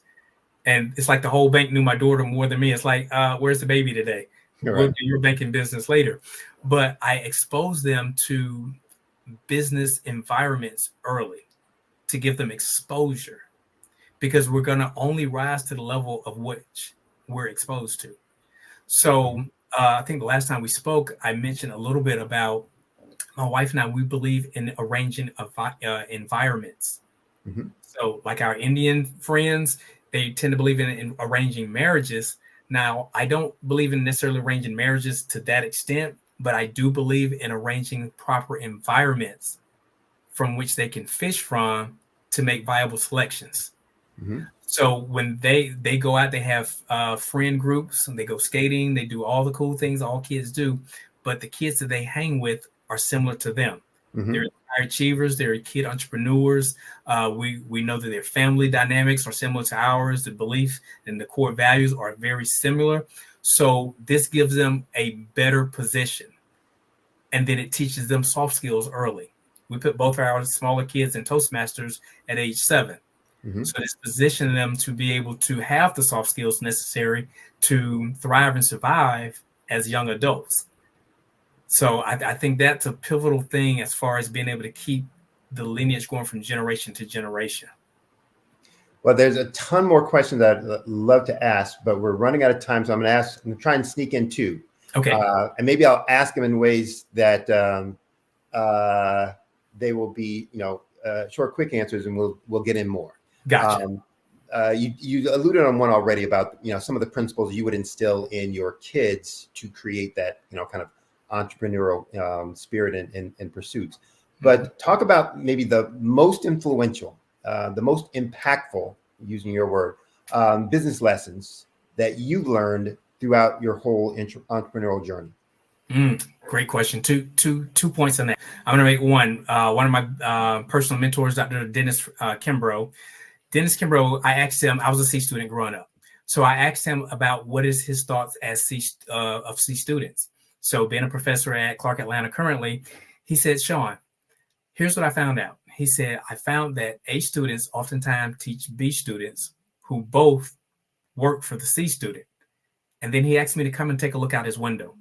And it's like the whole bank knew my daughter more than me. It's like, where's the baby today? We'll do your banking business later. But I exposed them to business environments early to give them exposure, because we're going to only rise to the level of which we're exposed to. So I think the last time we spoke, I mentioned a little bit about my wife and I, we believe in arranging environments. So like our Indian friends, they tend to believe in arranging marriages. Now, I don't believe in necessarily arranging marriages to that extent, but I do believe in arranging proper environments from which they can fish from to make viable selections. So when they go out, they have friend groups, and they go skating, they do all the cool things all kids do, but the kids that they hang with are similar to them. They're high achievers, they're kid entrepreneurs. We know that their family dynamics are similar to ours. The belief and the core values are very similar. So this gives them a better position. And then it teaches them soft skills early. We put both our smaller kids in Toastmasters at age 7. So it's positioning them to be able to have the soft skills necessary to thrive and survive as young adults. So I think that's a pivotal thing as far as being able to keep the lineage going from generation to generation. Well, there's a ton more questions that I'd love to ask, but we're running out of time. So I'm going to try and sneak in 2. Okay. And maybe I'll ask them in ways that they will be, short, quick answers, and we'll get in more. Gotcha. You alluded on one already about, some of the principles you would instill in your kids to create that, kind of entrepreneurial spirit and pursuits. But talk about maybe the most influential, the most impactful, using your word, business lessons that you've learned throughout your whole entrepreneurial journey. Great question. Two points on that. I'm going to make one. One of my personal mentors, Dr. Dennis Kimbrough. Dennis Kimbrough, I asked him, I was a C student growing up. So I asked him about what is his thoughts as C students. So being a professor at Clark Atlanta currently, he said, Sean, here's what I found out. He said, I found that A students oftentimes teach B students who both work for the C student. And then he asked me to come and take a look out his window.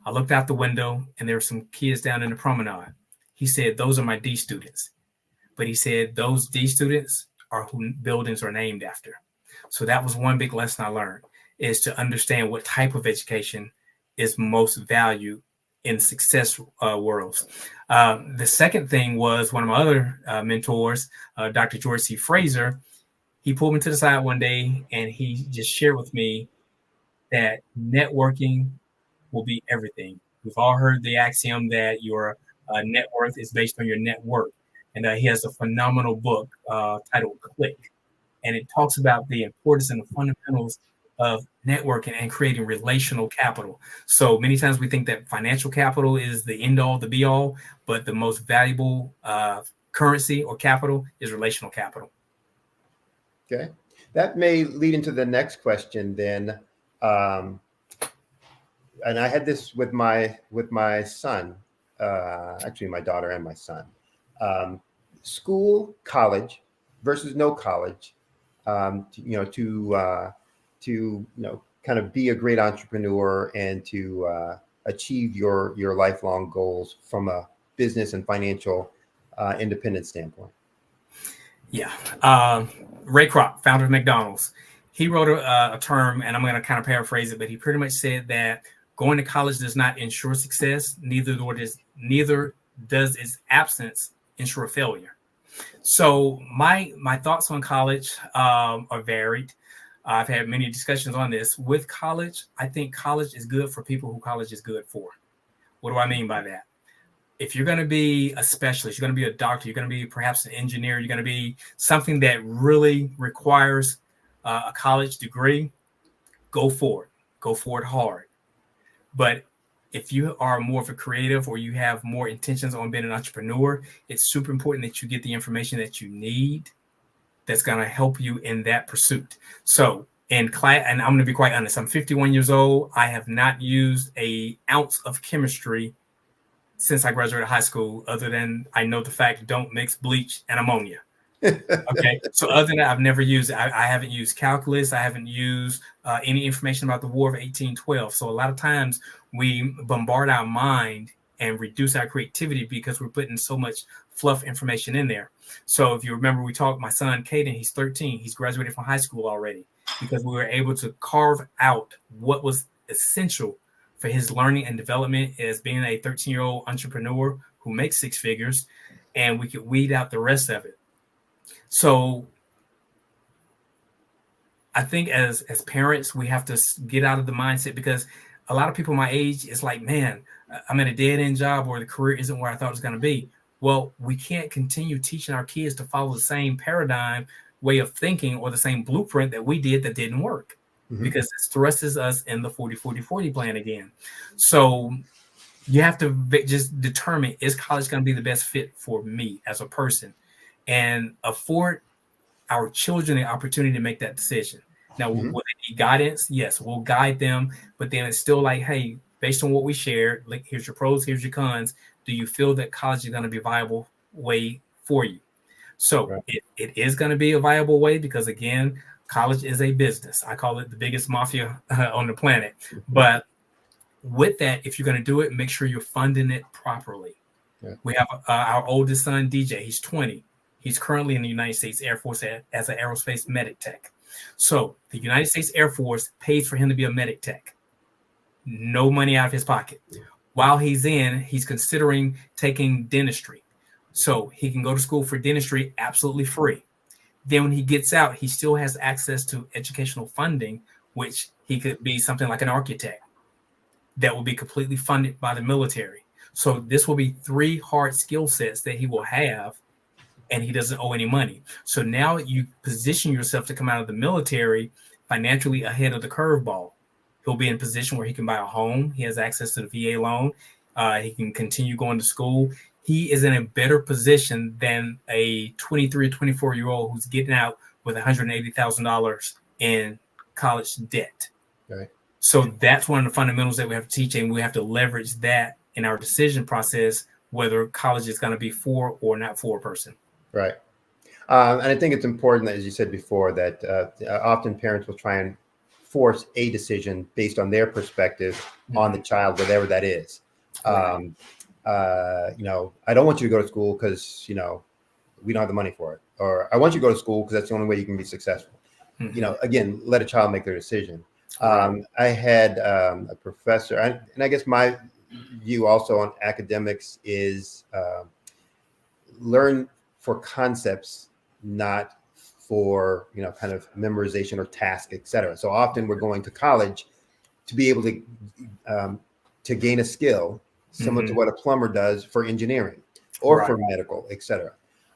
I looked out the window and there were some kids down in the promenade. He said, those are my D students. But he said, those D students are who buildings are named after. So that was one big lesson I learned, is to understand what type of education is most valued in success worlds. The second thing was one of my other mentors, Dr. George C. Fraser. He pulled me to the side one day and he just shared with me that networking will be everything. We've all heard the axiom that your net worth is based on your net worth. And he has a phenomenal book titled Click. And it talks about the importance and the fundamentals of networking and creating relational capital. So many times we think that financial capital is the end all, the be all, but the most valuable currency or capital is relational capital. Okay. That may lead into the next question then. And I had this with my son, actually my daughter and my son. School, college versus no college, to kind of be a great entrepreneur and to achieve your lifelong goals from a business and financial independence standpoint. Yeah. Ray Kroc, founder of McDonald's, he wrote a term, and I'm going to kind of paraphrase it, but he pretty much said that going to college does not ensure success, neither does its absence ensure failure. So my thoughts on college are varied. I've had many discussions on this. With college, I think college is good for people who college is good for. What do I mean by that? If you're going to be a specialist, you're going to be a doctor, you're going to be perhaps an engineer, you're going to be something that really requires a college degree, go for it. Go for it hard. But if you are more of a creative or you have more intentions on being an entrepreneur, it's super important that you get the information that you need that's going to help you in that pursuit. So in class, and I'm going to be quite honest, I'm 51 years old. I have not used an ounce of chemistry since I graduated high school, other than I know the fact don't mix bleach and ammonia. Okay. So other than that, I've never used it. I haven't used calculus. I haven't used any information about the War of 1812. So a lot of times we bombard our mind and reduce our creativity because we're putting so much fluff information in there. So if you remember, we talked, my son, Caden, he's 13. He's graduated from high school already because we were able to carve out what was essential for his learning and development as being a 13-year-old entrepreneur who makes six figures, and we could weed out the rest of it. So I think as parents, we have to get out of the mindset, because a lot of people my age, it's like, man, I'm at a dead end job or the career isn't where I thought it was going to be. Well, we can't continue teaching our kids to follow the same paradigm way of thinking or the same blueprint that we did that didn't work, because it thrusts us in the 40-40-40 plan again. So you have to just determine, is college going to be the best fit for me as a person, and afford our children the opportunity to make that decision. Now, will they need guidance? Yes, we'll guide them, but then it's still like, hey, based on what we shared, like, here's your pros, here's your cons. Do you feel that college is going to be a viable way for you? So it is going to be a viable way, because again, college is a business. I call it the biggest mafia on the planet. But with that, if you're going to do it, make sure you're funding it properly. We have our oldest son, DJ. He's 20. He's currently in the United States Air Force as an aerospace medic tech. So the United States Air Force pays for him to be a medic tech. No money out of his pocket. while he's considering taking dentistry. So he can go to school for dentistry absolutely free. Then when he gets out, he still has access to educational funding, which he could be something like an architect that will be completely funded by the military. So this will be 3 hard skill sets that he will have, and he doesn't owe any money. So now you position yourself to come out of the military financially ahead of the curveball. He'll be in a position where he can buy a home. He has access to the VA loan. He can continue going to school. He is in a better position than a 23 or 24-year-old who's getting out with $180,000 in college debt. Right. So that's one of the fundamentals that we have to teach, and we have to leverage that in our decision process, whether college is going to be for or not for a person. Right. And I think it's important, as you said before, that often parents will try and force a decision based on their perspective on the child, whatever that is. Right. I don't want you to go to school because, we don't have the money for it. Or I want you to go to school because that's the only way you can be successful. Again, let a child make their decision. I had a professor, and I guess my view also on academics is learn for concepts, not for kind of memorization or task, etc. So often we're going to college to be able to gain a skill similar to what a plumber does for engineering or for medical, etc.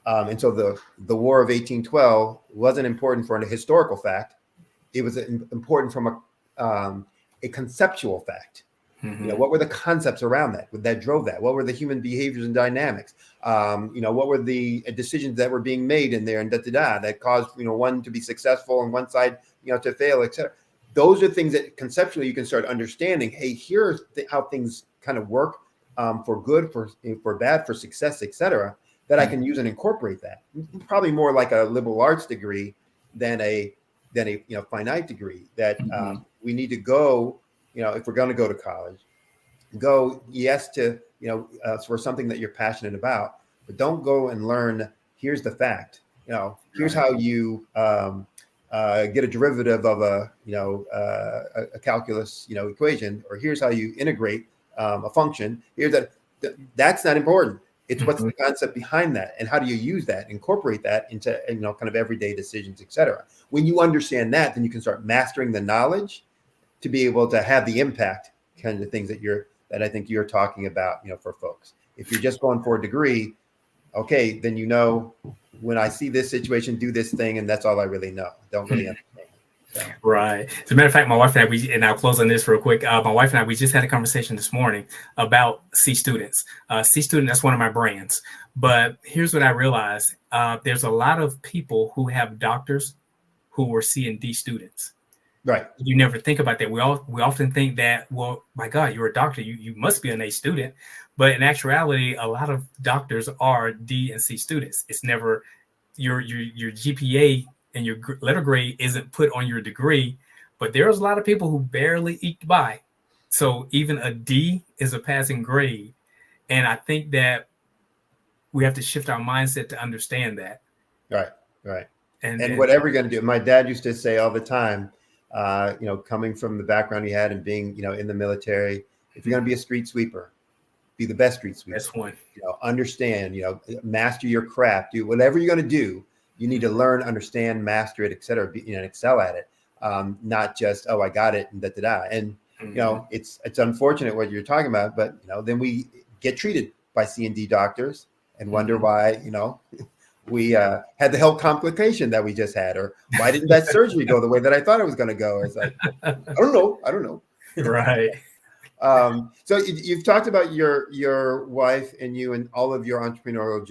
And so the War of 1812 wasn't important for a historical fact; it was important from a conceptual fact. What were the concepts around that drove that? What were the human behaviors and dynamics? What were the decisions that were being made in there and that caused one to be successful and one side to fail, etc. Those are things that conceptually you can start understanding. Hey, here's how things kind of work for good, for bad, for success, etc. That I can use and incorporate that. Probably more like a liberal arts degree than a finite degree. That we need to go. If we're going to go to college, go for something that you're passionate about, but don't go and learn. Here's the fact. Here's how you get a derivative of a calculus equation, or here's how you integrate a function. That's not important. It's what's the concept behind that, and how do you use that, incorporate that into kind of everyday decisions, etc. When you understand that, then you can start mastering the knowledge to be able to have the impact kind of things that I think you're talking about, for folks. If you're just going for a degree, okay, then when I see this situation, do this thing, and that's all I really know. Don't really understand. So. Right. As a matter of fact, my wife and I, and I'll close on this real quick. My wife and I, we just had a conversation this morning about C students. C student, that's one of my brands. But here's what I realized. There's a lot of people who have doctors who were C and D students. Right. You never think about that. We often think that, well, my God, you're a doctor. You must be an A student. But in actuality, a lot of doctors are D and C students. It's never your GPA and your letter grade isn't put on your degree. But there's a lot of people who barely eked by. So even a D is a passing grade. And I think that we have to shift our mindset to understand that. Right. And whatever you're going to do. My dad used to say all the time, coming from the background he had and being, in the military, if you're going to be a street sweeper, be the best street sweeper. That's one. Understand, master your craft, do whatever you're going to do. You need to learn, understand, master it, et cetera, and excel at it. Not just, I got it and And, it's unfortunate what you're talking about, but, then we get treated by C and D doctors and wonder why, we had the health complication that we just had, or why didn't that surgery go the way that I thought it was going to go? It's like, I don't know. Right. So you've talked about your wife and you and all of your entrepreneurial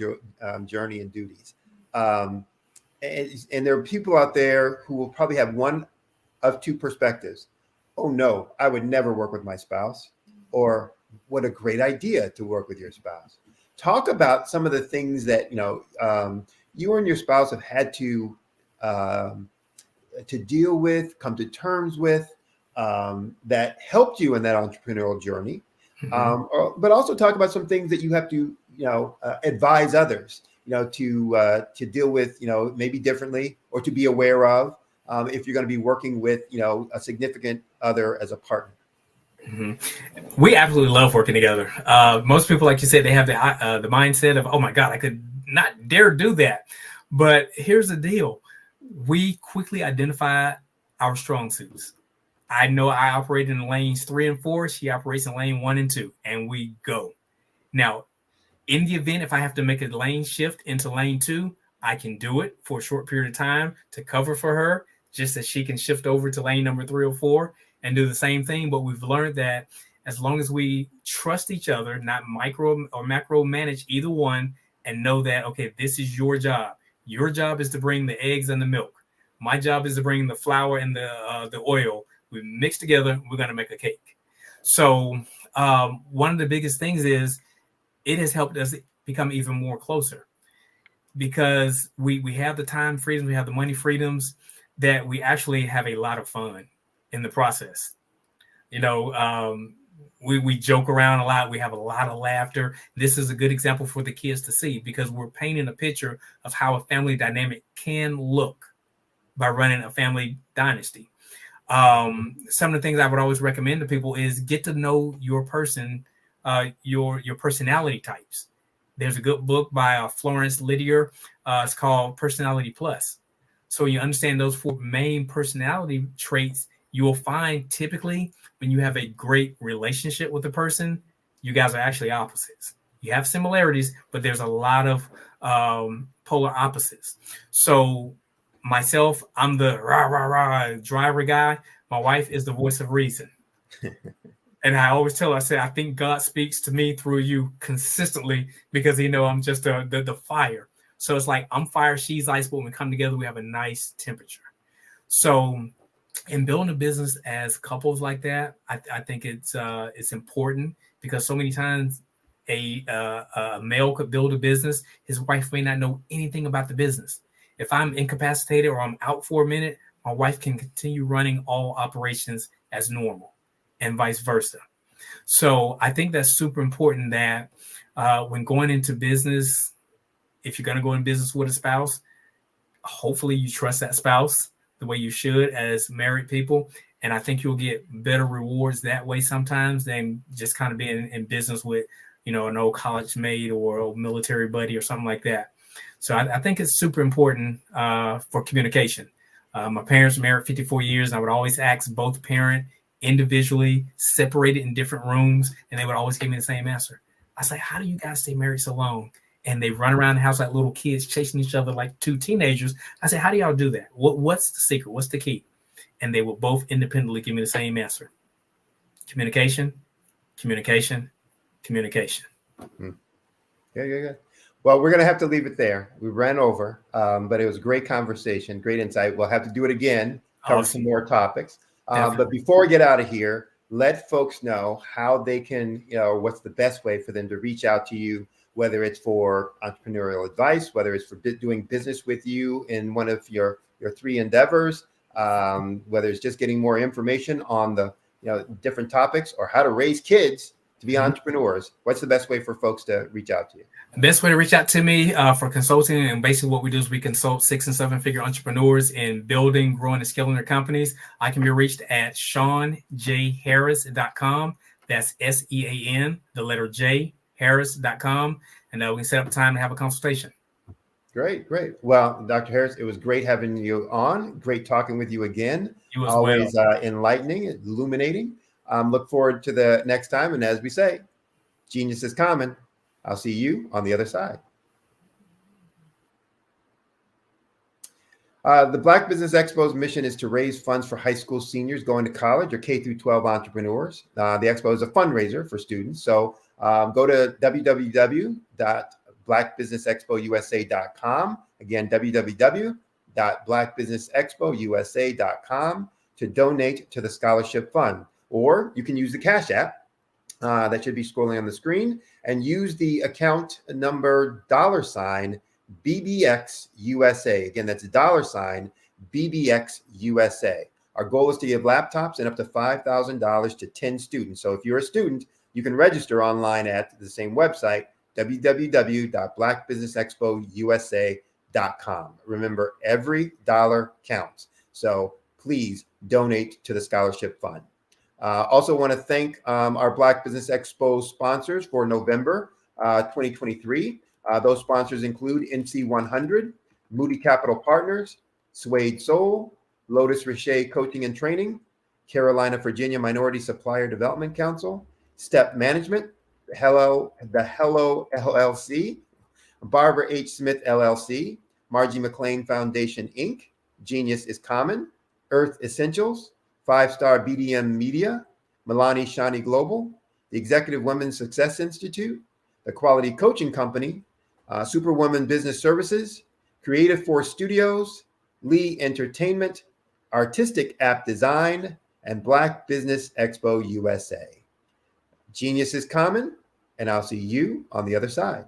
journey and duties. And there are people out there who will probably have one of two perspectives. Oh no, I would never work with my spouse. Or what a great idea to work with your spouse. Talk about some of the things that you and your spouse have had to deal with, come to terms with, that helped you in that entrepreneurial journey. But also talk about some things that you have to advise others, to deal with, maybe differently, or to be aware of if you're going to be working with a significant other as a partner. We absolutely love working together. Most people, like you said, they have the mindset of, oh my God, I could not dare do that. But here's the deal. We quickly identify our strong suits. I know I operate in lanes 3 and 4. She operates in lane 1 and 2, and we go. Now, in the event, if I have to make a lane shift into lane 2, I can do it for a short period of time to cover for her, just as she can shift over to lane number 3 or 4 and do the same thing. But we've learned that as long as we trust each other, not micro or macro manage either one, and know that, okay, this is your job. Your job is to bring the eggs and the milk. My job is to bring the flour and the oil. We mix together, we're going to make a cake. So one of the biggest things is it has helped us become even more closer, because we have the time freedoms, we have the money freedoms, that we actually have a lot of fun in the process. You know, we joke around a lot. We have a lot of laughter. This is a good example for the kids to see, because we're painting a picture of how a family dynamic can look by running a family dynasty. Some of the things I would always recommend to people is get to know your person, your personality types. There's a good book by Florence Lydiard. It's called Personality Plus. So you understand those 4 main personality traits. You will find typically when you have a great relationship with a person, you guys are actually opposites. You have similarities, but there's a lot of polar opposites. So myself, I'm the rah, rah, rah driver guy. My wife is the voice of reason. And I always tell her, I say, I think God speaks to me through you consistently, because I'm just the fire. So it's like I'm fire, she's ice, but when we come together, we have a nice temperature. So in building a business as couples like that, I think it's important, because so many times a male could build a business. His wife may not know anything about the business. If I'm incapacitated or I'm out for a minute, my wife can continue running all operations as normal, and vice versa. So I think that's super important, that when going into business, if you're going to go in business with a spouse, hopefully you trust that spouse the way you should as married people. And I think you'll get better rewards that way sometimes than just kind of being in business with, an old college mate or old military buddy or something like that. So I think it's super important for communication. My parents were married 54 years, and I would always ask both parent individually, separated in different rooms, and they would always give me the same answer. I say, how do you guys stay married so long? And they run around the house like little kids chasing each other like 2 teenagers. I say, how do y'all do that? What's the secret? What's the key? And they will both independently give me the same answer. Communication, communication, communication. Good. Well, we're going to have to leave it there. We ran over, but it was a great conversation, great insight. We'll have to do it again, cover some more topics. But before we get out of here, let folks know how they can, what's the best way for them to reach out to you, whether it's for entrepreneurial advice, whether it's for doing business with you in one of your 3 endeavors, whether it's just getting more information on the different topics, or how to raise kids to be entrepreneurs. What's the best way for folks to reach out to you? The best way to reach out to me for consulting, and basically what we do is we consult 6- and 7-figure entrepreneurs in building, growing, and scaling their companies. I can be reached at SeanJHarris.com. That's SEAN, the letter J, Harris.com. And we can set up a time to have a consultation. Great. Well, Dr. Harris, it was great having you on. Great talking with you again. You as Always well. Enlightening, illuminating. Look forward to the next time. And as we say, genius is common. I'll see you on the other side. The Black Business Expo's mission is to raise funds for high school seniors going to college or K-12 entrepreneurs. The expo is a fundraiser for students. So go to www.blackbusinessexpousa.com. Again, www.blackbusinessexpousa.com to donate to the scholarship fund. Or you can use the Cash App that should be scrolling on the screen, and use the account number $BBXUSA. Again, that's $BBXUSA. Our goal is to give laptops and up to $5,000 to 10 students. So if you're a student, you can register online at the same website, www.blackbusinessexpousa.com. Remember, every dollar counts. So please donate to the scholarship fund. Also want to thank our Black Business Expo sponsors for November 2023. Those sponsors include NC100, Moody Capital Partners, Suede Soul, Lotus Richer Coaching and Training, Carolina, Virginia Minority Supplier Development Council, Step Management, the Hello LLC, Barbara H. Smith LLC, Margie McLean Foundation Inc., Genius is Common, Earth Essentials, 5-Star BDM Media, Milani Shani Global, the Executive Women's Success Institute, the Quality Coaching Company, Superwoman Business Services, Creative Force Studios, Lee Entertainment, Artistic App Design, and Black Business Expo USA. Genius is common, and I'll see you on the other side.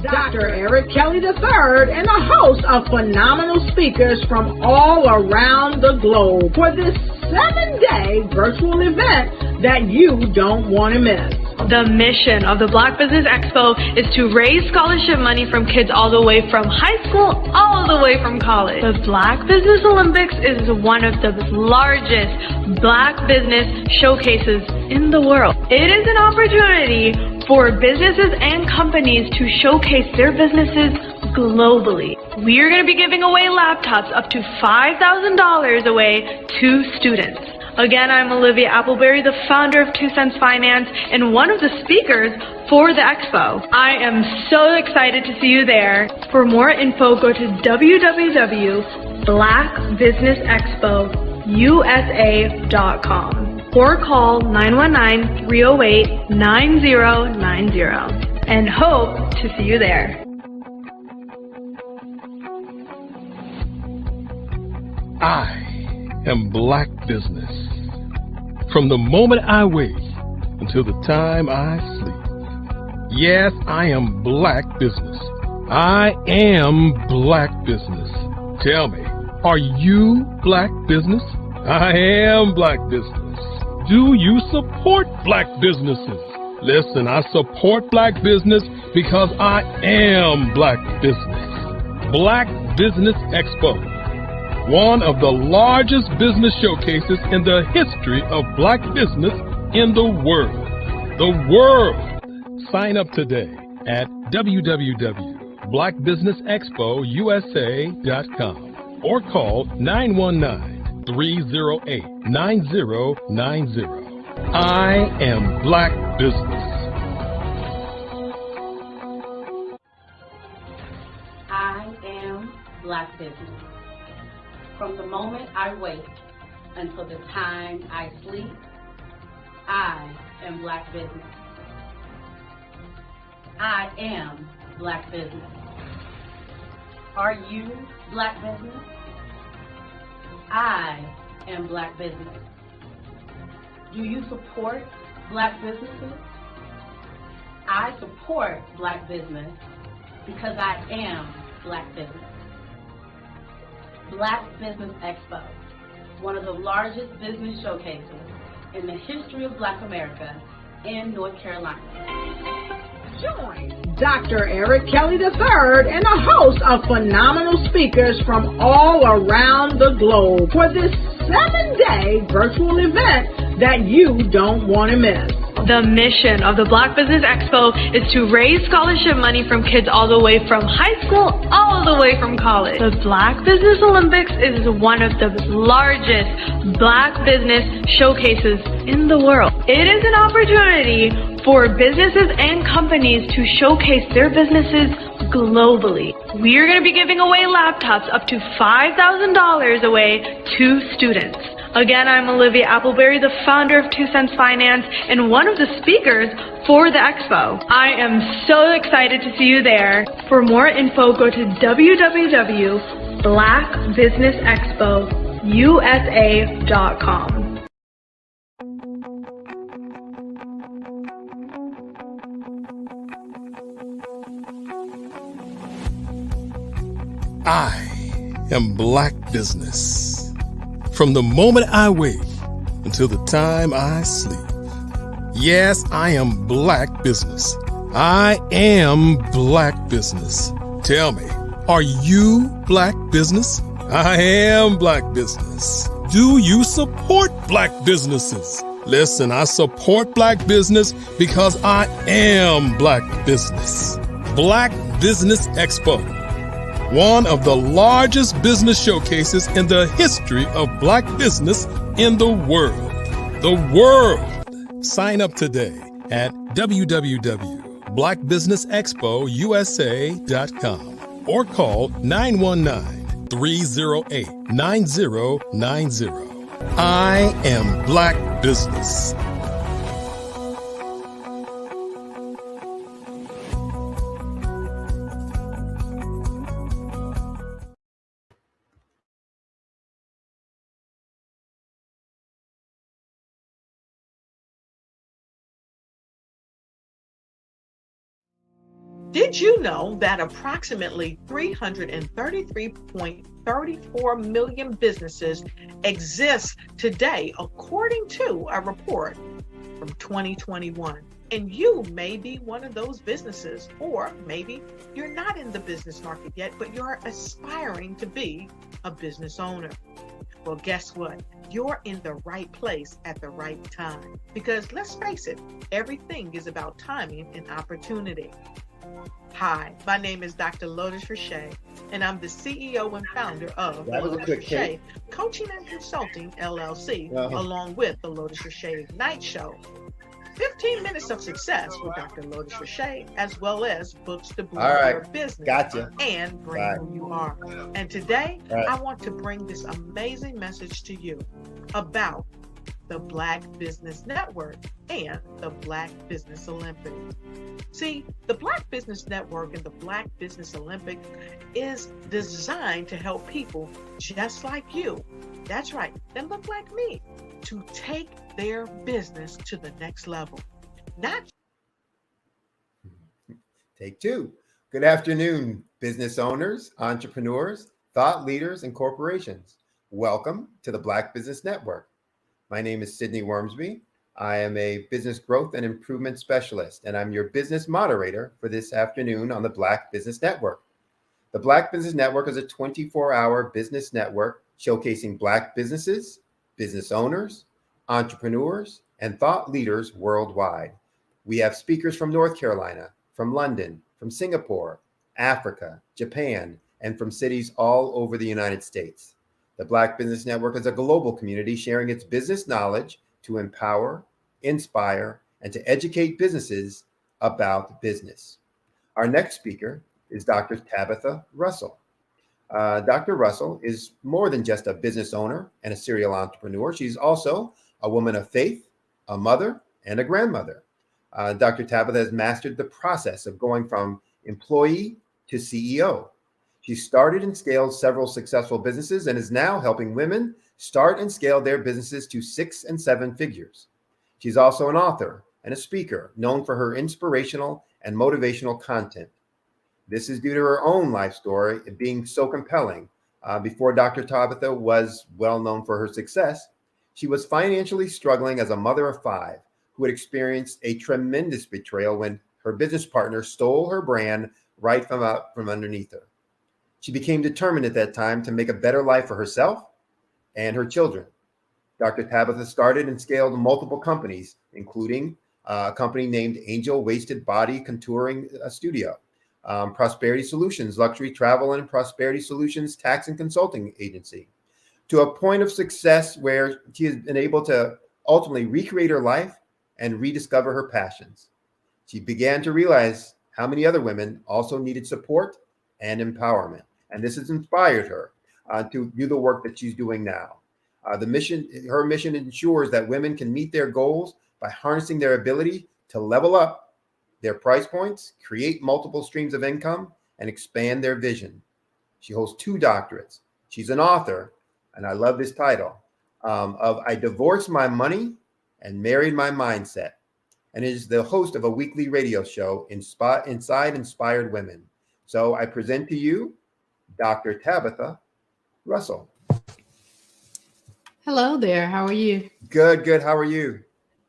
Dr. Eric Kelly III and a host of phenomenal speakers from all around the globe for this 7-day virtual event that you don't want to miss. The mission of the Black Business Expo is to raise scholarship money from kids all the way from high school all the way from college. The Black Business Olympics is one of the largest Black business showcases in the world. It is an opportunity for businesses and companies to showcase their businesses globally. We are going to be giving away laptops up to $5,000 away to students. Again, I'm Olivia Appleberry, the founder of 2 Cents Finance and one of the speakers for the expo. I am so excited to see you there. For more info, go to www.blackbusinessexpousa.com or call 919-308-9090 and hope to see you there. I am Black Business. From the moment I wake until the time I sleep. Yes, I am Black Business. I am Black Business. Tell me, are you Black Business? I am Black Business. Do you support Black businesses? Listen, I support Black business because I am Black Business. Black Business Expo, one of the largest business showcases in the history of Black business in the world. The world! Sign up today at www.blackbusinessexpousa.com or call 919-308-9090. I am Black Business. I am Black Business. From the moment I wake until the time I sleep, I am Black Business. I am Black Business. Are you Black Business? I am Black Business. Do you support Black businesses? I support Black business because I am Black Business. Black Business Expo, one of the largest business showcases in the history of Black America in North Carolina. Join Dr. Eric Kelly III and a host of phenomenal speakers from all around the globe for this 7-day virtual event that you don't want to miss. The mission of the Black Business Expo is to raise scholarship money from kids all the way from high school, all the way from college. The Black Business Olympics is one of the largest Black business showcases in the world. It is an opportunity for businesses and companies to showcase their businesses globally. We are going to be giving away laptops up to $5,000 away to students. Again, I'm Olivia Appleberry, the founder of 2 Cents Finance and one of the speakers for the expo. I am so excited to see you there. For more info, go to www.blackbusinessexpousa.com. I am Black Business. From the moment I wake until the time I sleep. Yes, I am Black Business. I am Black Business. Tell me, are you Black Business? I am Black Business. Do you support Black businesses? Listen, I support Black business because I am Black Business. Black Business Expo. One of the largest business showcases in the history of Black business in the world. The world! Sign up today at www.blackbusinessexpousa.com or call 919-308-9090. I am Black Business. Did you know that approximately 333.34 million businesses exist today, according to a report from 2021? And you may be one of those businesses, or maybe you're not in the business market yet, but you're aspiring to be a business owner. Well, guess what? You're in the right place at the right time. Because let's face it, everything is about timing and opportunity. Hi, my name is Dr. Lotus Richey, and I'm the CEO and founder of Lotus Richey Coaching and Consulting, LLC, along with the Lotus Richey Ignite Show. 15 minutes of success with Dr. Lotus Richey, as well as books to boost your business and bring who you are. And today, I want to bring this amazing message to you about the Black Business Network and the Black Business Olympics. See, the Black Business Network and the Black Business Olympic is designed to help people just like you, that's right, that look like me, to take their business to the next level. Take two. Good afternoon, business owners, entrepreneurs, thought leaders, and corporations. Welcome to the Black Business Network. My name is Sidney Wormsby. I am a business growth and improvement specialist, and I'm your business moderator for this afternoon on the Black Business Network. The Black Business Network is a 24-hour business network showcasing Black businesses, business owners, entrepreneurs, and thought leaders worldwide. We have speakers from North Carolina, from London, from Singapore, Africa, Japan, and from cities all over the United States. The Black Business Network is a global community sharing its business knowledge to empower, inspire, and to educate businesses about business. Our next speaker is Dr. Tabitha Russell. Dr. Russell is more than just a business owner and a serial entrepreneur. She's also a woman of faith, a mother, and a grandmother. Dr. Tabitha has mastered the process of going from employee to CEO. She started and scaled several successful businesses and is now helping women start and scale their businesses to 6 and 7 figures. She's also an author and a speaker known for her inspirational and motivational content. This is due to her own life story being so compelling. Before Dr. Tabitha was well known for her success, she was financially struggling as a mother of 5 who had experienced a tremendous betrayal when her business partner stole her brand right from underneath her. She became determined at that time to make a better life for herself and her children. Dr. Tabitha started and scaled multiple companies, including a company named Angel Wasted Body Contouring Studio, Prosperity Solutions, luxury travel and prosperity solutions tax and consulting agency, to a point of success where she has been able to ultimately recreate her life and rediscover her passions. She began to realize how many other women also needed support and empowerment. And this has inspired her to do the work that she's doing now. Her mission ensures that women can meet their goals by harnessing their ability to level up their price points, create multiple streams of income, and expand their vision. She holds 2 doctorates. She's an author, and I love this title, of I Divorced My Money and Married My Mindset, and is the host of a weekly radio show, Inside Inspired Women. So I present to you Dr. Tabitha Russell. Hello there. How are you? Good. How are you?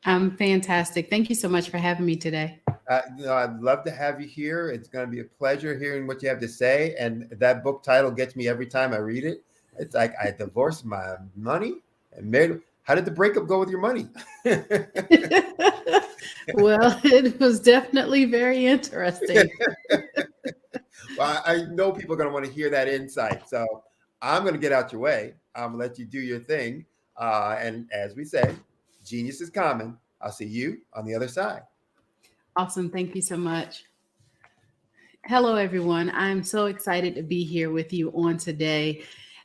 I'm fantastic. Thank you so much for having me today. I'd love to have you here. It's going to be a pleasure hearing what you have to say. And that book title gets me every time I read it. It's like, I divorced my money and married. How did the breakup go with your money? Well, it was definitely very interesting. Well, I know people are going to want to hear that insight. So I'm going to get out your way. I'm going to let you do your thing. And as we say, genius is common. I'll see you on the other side. Awesome. Thank you so much. Hello, everyone. I'm so excited to be here with you on today.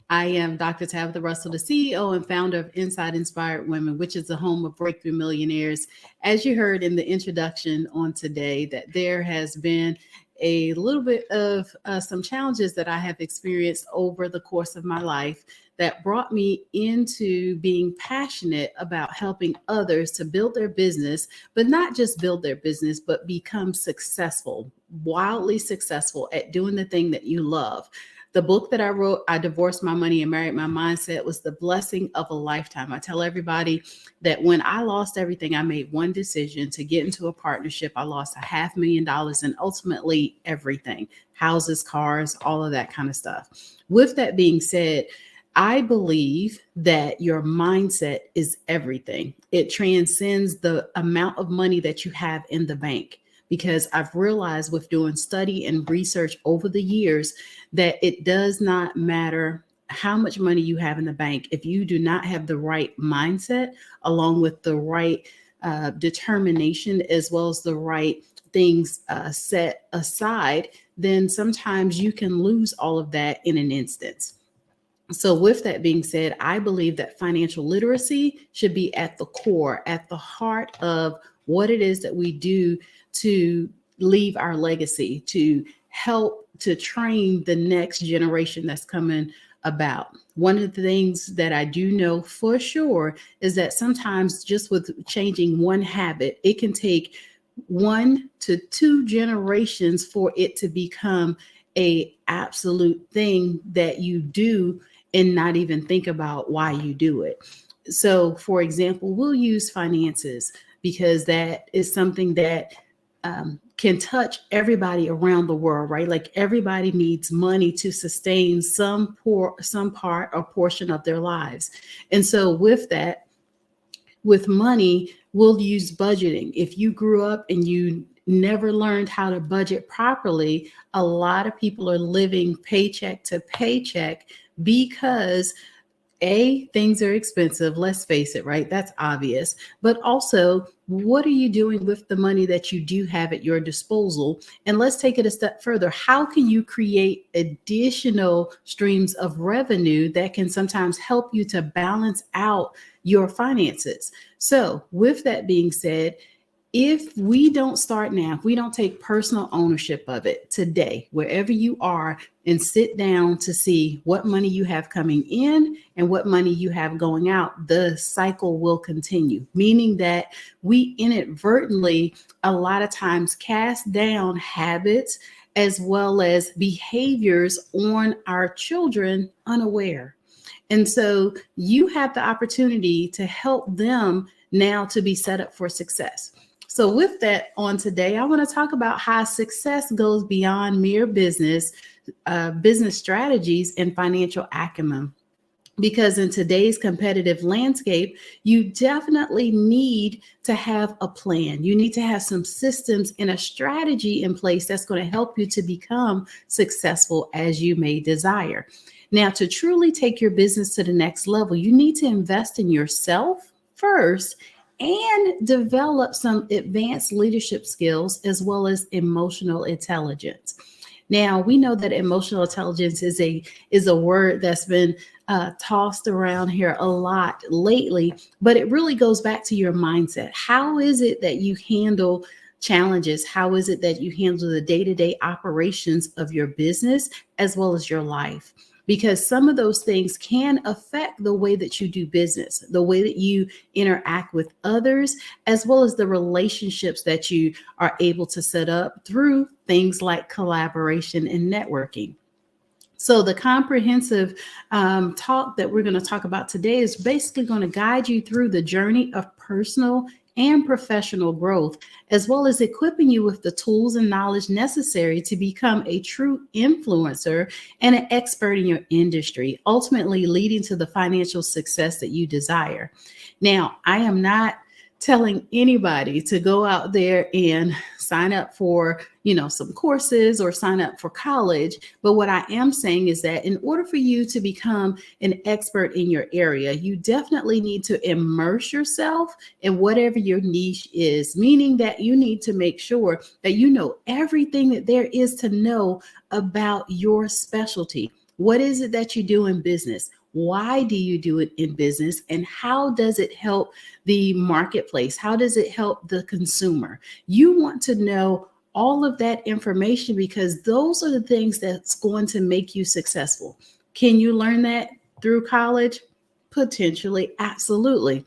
I am Dr. Tabitha Russell, the CEO and founder of Inside Inspired Women, which is the home of breakthrough millionaires. As you heard in the introduction on today, that there has been a little bit of some challenges that I have experienced over the course of my life that brought me into being passionate about helping others to build their business, but not just build their business, but become successful, wildly successful at doing the thing that you love. The book that I wrote, I Divorced My Money and Married My Mindset, was the blessing of a lifetime. I tell everybody that when I lost everything, I made one decision to get into a partnership. I lost $500,000 and ultimately everything, houses, cars, all of that kind of stuff. With that being said, I believe that your mindset is everything. It transcends the amount of money that you have in the bank. Because I've realized with doing study and research over the years that it does not matter how much money you have in the bank. If you do not have the right mindset, along with the right determination, as well as the right things set aside, then sometimes you can lose all of that in an instance. So with that being said, I believe that financial literacy should be at the core, at the heart of what it is that we do to leave our legacy, to help to train the next generation that's coming about. One of the things that I do know for sure is that sometimes just with changing one habit, it can take 1 to 2 generations for it to become a absolute thing that you do and not even think about why you do it. So for example, we'll use finances because that is something that can touch everybody around the world, right? Like everybody needs money to sustain some part or portion of their lives. And so with that, with money, we'll use budgeting. If you grew up and you never learned how to budget properly, a lot of people are living paycheck to paycheck because things are expensive. Let's face it, right? That's obvious. But also, what are you doing with the money that you do have at your disposal? And let's take it a step further. How can you create additional streams of revenue that can sometimes help you to balance out your finances? So with that being said, if we don't start now, if we don't take personal ownership of it today, wherever you are, and sit down to see what money you have coming in and what money you have going out, the cycle will continue, meaning that we inadvertently a lot of times cast down habits as well as behaviors on our children unaware. And so you have the opportunity to help them now to be set up for success. So with that on today, I want to talk about how success goes beyond mere business strategies and financial acumen. Because in today's competitive landscape, you definitely need to have a plan. You need to have some systems and a strategy in place that's going to help you to become successful as you may desire. Now, to truly take your business to the next level, you need to invest in yourself first and develop some advanced leadership skills as well as emotional intelligence. Now, we know that emotional intelligence is a word that's been tossed around here a lot lately, but it really goes back to your mindset. How is it that you handle challenges? How is it that you handle the day-to-day operations of your business as well as your life? Because some of those things can affect the way that you do business, the way that you interact with others, as well as the relationships that you are able to set up through things like collaboration and networking. So the comprehensive talk that we're going to talk about today is basically going to guide you through the journey of personal and professional growth, as well as equipping you with the tools and knowledge necessary to become a true influencer and an expert in your industry, ultimately leading to the financial success that you desire. Now, I am not telling anybody to go out there and sign up for, some courses or sign up for college. But what I am saying is that in order for you to become an expert in your area, you definitely need to immerse yourself in whatever your niche is, meaning that you need to make sure that you know everything that there is to know about your specialty. What is it that you do in business? Why do you do it in business? And how does it help the marketplace? How does it help the consumer? You want to know all of that information because those are the things that's going to make you successful. Can you learn that through college? Potentially, absolutely.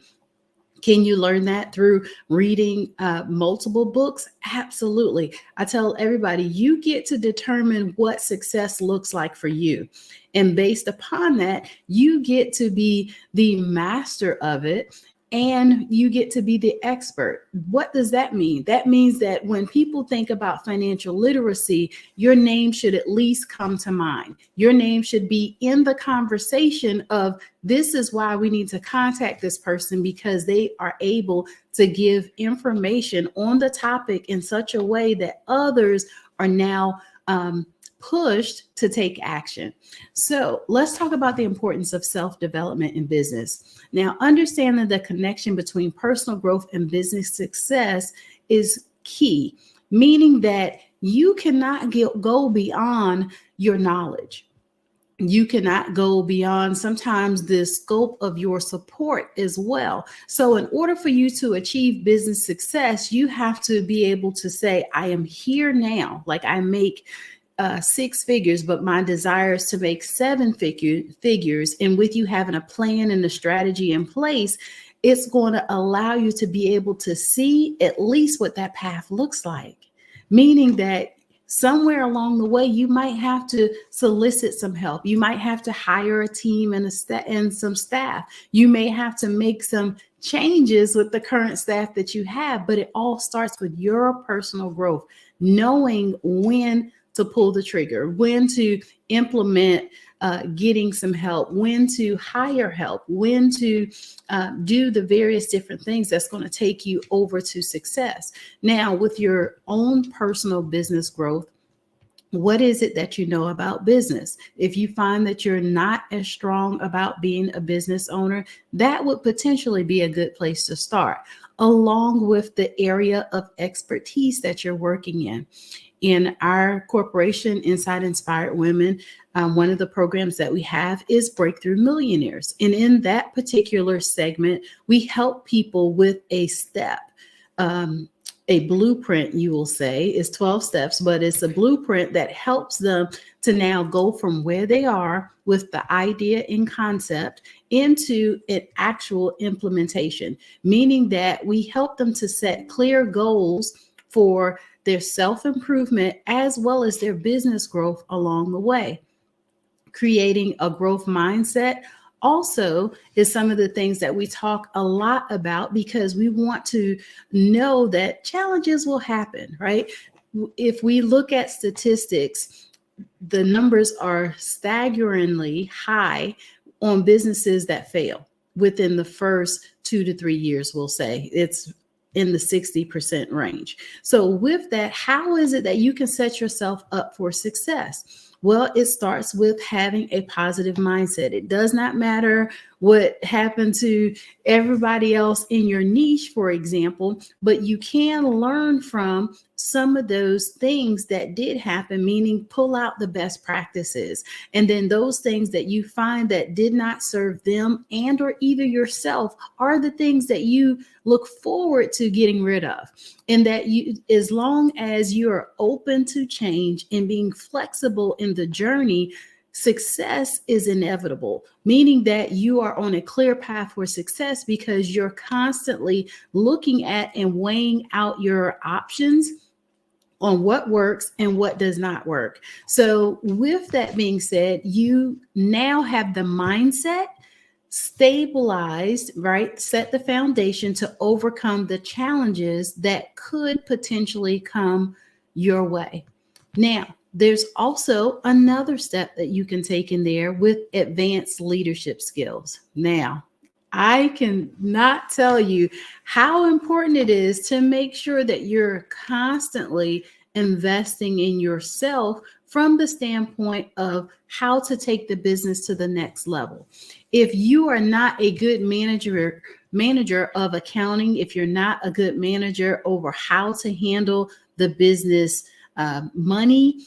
Can you learn that through reading multiple books? Absolutely. I tell everybody, you get to determine what success looks like for you. And based upon that, you get to be the master of it and you get to be the expert. What does that mean? That means that when people think about financial literacy, your name should at least come to mind. Your name should be in the conversation of this is why we need to contact this person because they are able to give information on the topic in such a way that others are now pushed to take action. So let's talk about the importance of self-development in business. Now, understanding the connection between personal growth and business success is key, meaning that you cannot go beyond your knowledge. You cannot go beyond sometimes the scope of your support as well. So in order for you to achieve business success, you have to be able to say, I am here now, like I make 6 figures, but my desire is to make 7 figures. And with you having a plan and a strategy in place, it's going to allow you to be able to see at least what that path looks like. Meaning that somewhere along the way, you might have to solicit some help. You might have to hire a team and some staff. You may have to make some changes with the current staff that you have, but it all starts with your personal growth, knowing when to pull the trigger, when to implement getting some help, when to hire help, when to do the various different things that's going to take you over to success. Now, with your own personal business growth, what is it that you know about business? If you find that you're not as strong about being a business owner, that would potentially be a good place to start, along with the area of expertise that you're working in. In our corporation, Inside Inspired Women, one of the programs that we have is Breakthrough Millionaires. And in that particular segment, we help people with a step, a blueprint, you will say, is 12 steps, but it's a blueprint that helps them to now go from where they are with the idea and concept into an actual implementation, meaning that we help them to set clear goals for their self-improvement as well as their business growth along the way. Creating a growth mindset also is some of the things that we talk a lot about because we want to know that challenges will happen, right? If we look at statistics, the numbers are staggeringly high on businesses that fail within the first 2 to 3 years, we'll say. It's in the 60% range. So with that, how is it that you can set yourself up for success? Well, it starts with having a positive mindset. It does not matter what happened to everybody else in your niche, for example, but you can learn from some of those things that did happen, meaning pull out the best practices. And then those things that you find that did not serve them and or either yourself are the things that you look forward to getting rid of. And that you, as long as you're open to change and being flexible in the journey, success is inevitable, meaning that you are on a clear path for success because you're constantly looking at and weighing out your options on what works and what does not work. So with that being said, you now have the mindset stabilized, right? Set the foundation to overcome the challenges that could potentially come your way. Now, there's also another step that you can take in there with advanced leadership skills. Now, I can not tell you how important it is to make sure that you're constantly investing in yourself from the standpoint of how to take the business to the next level. If you are not a good manager of accounting, if you're not a good manager over how to handle the business money,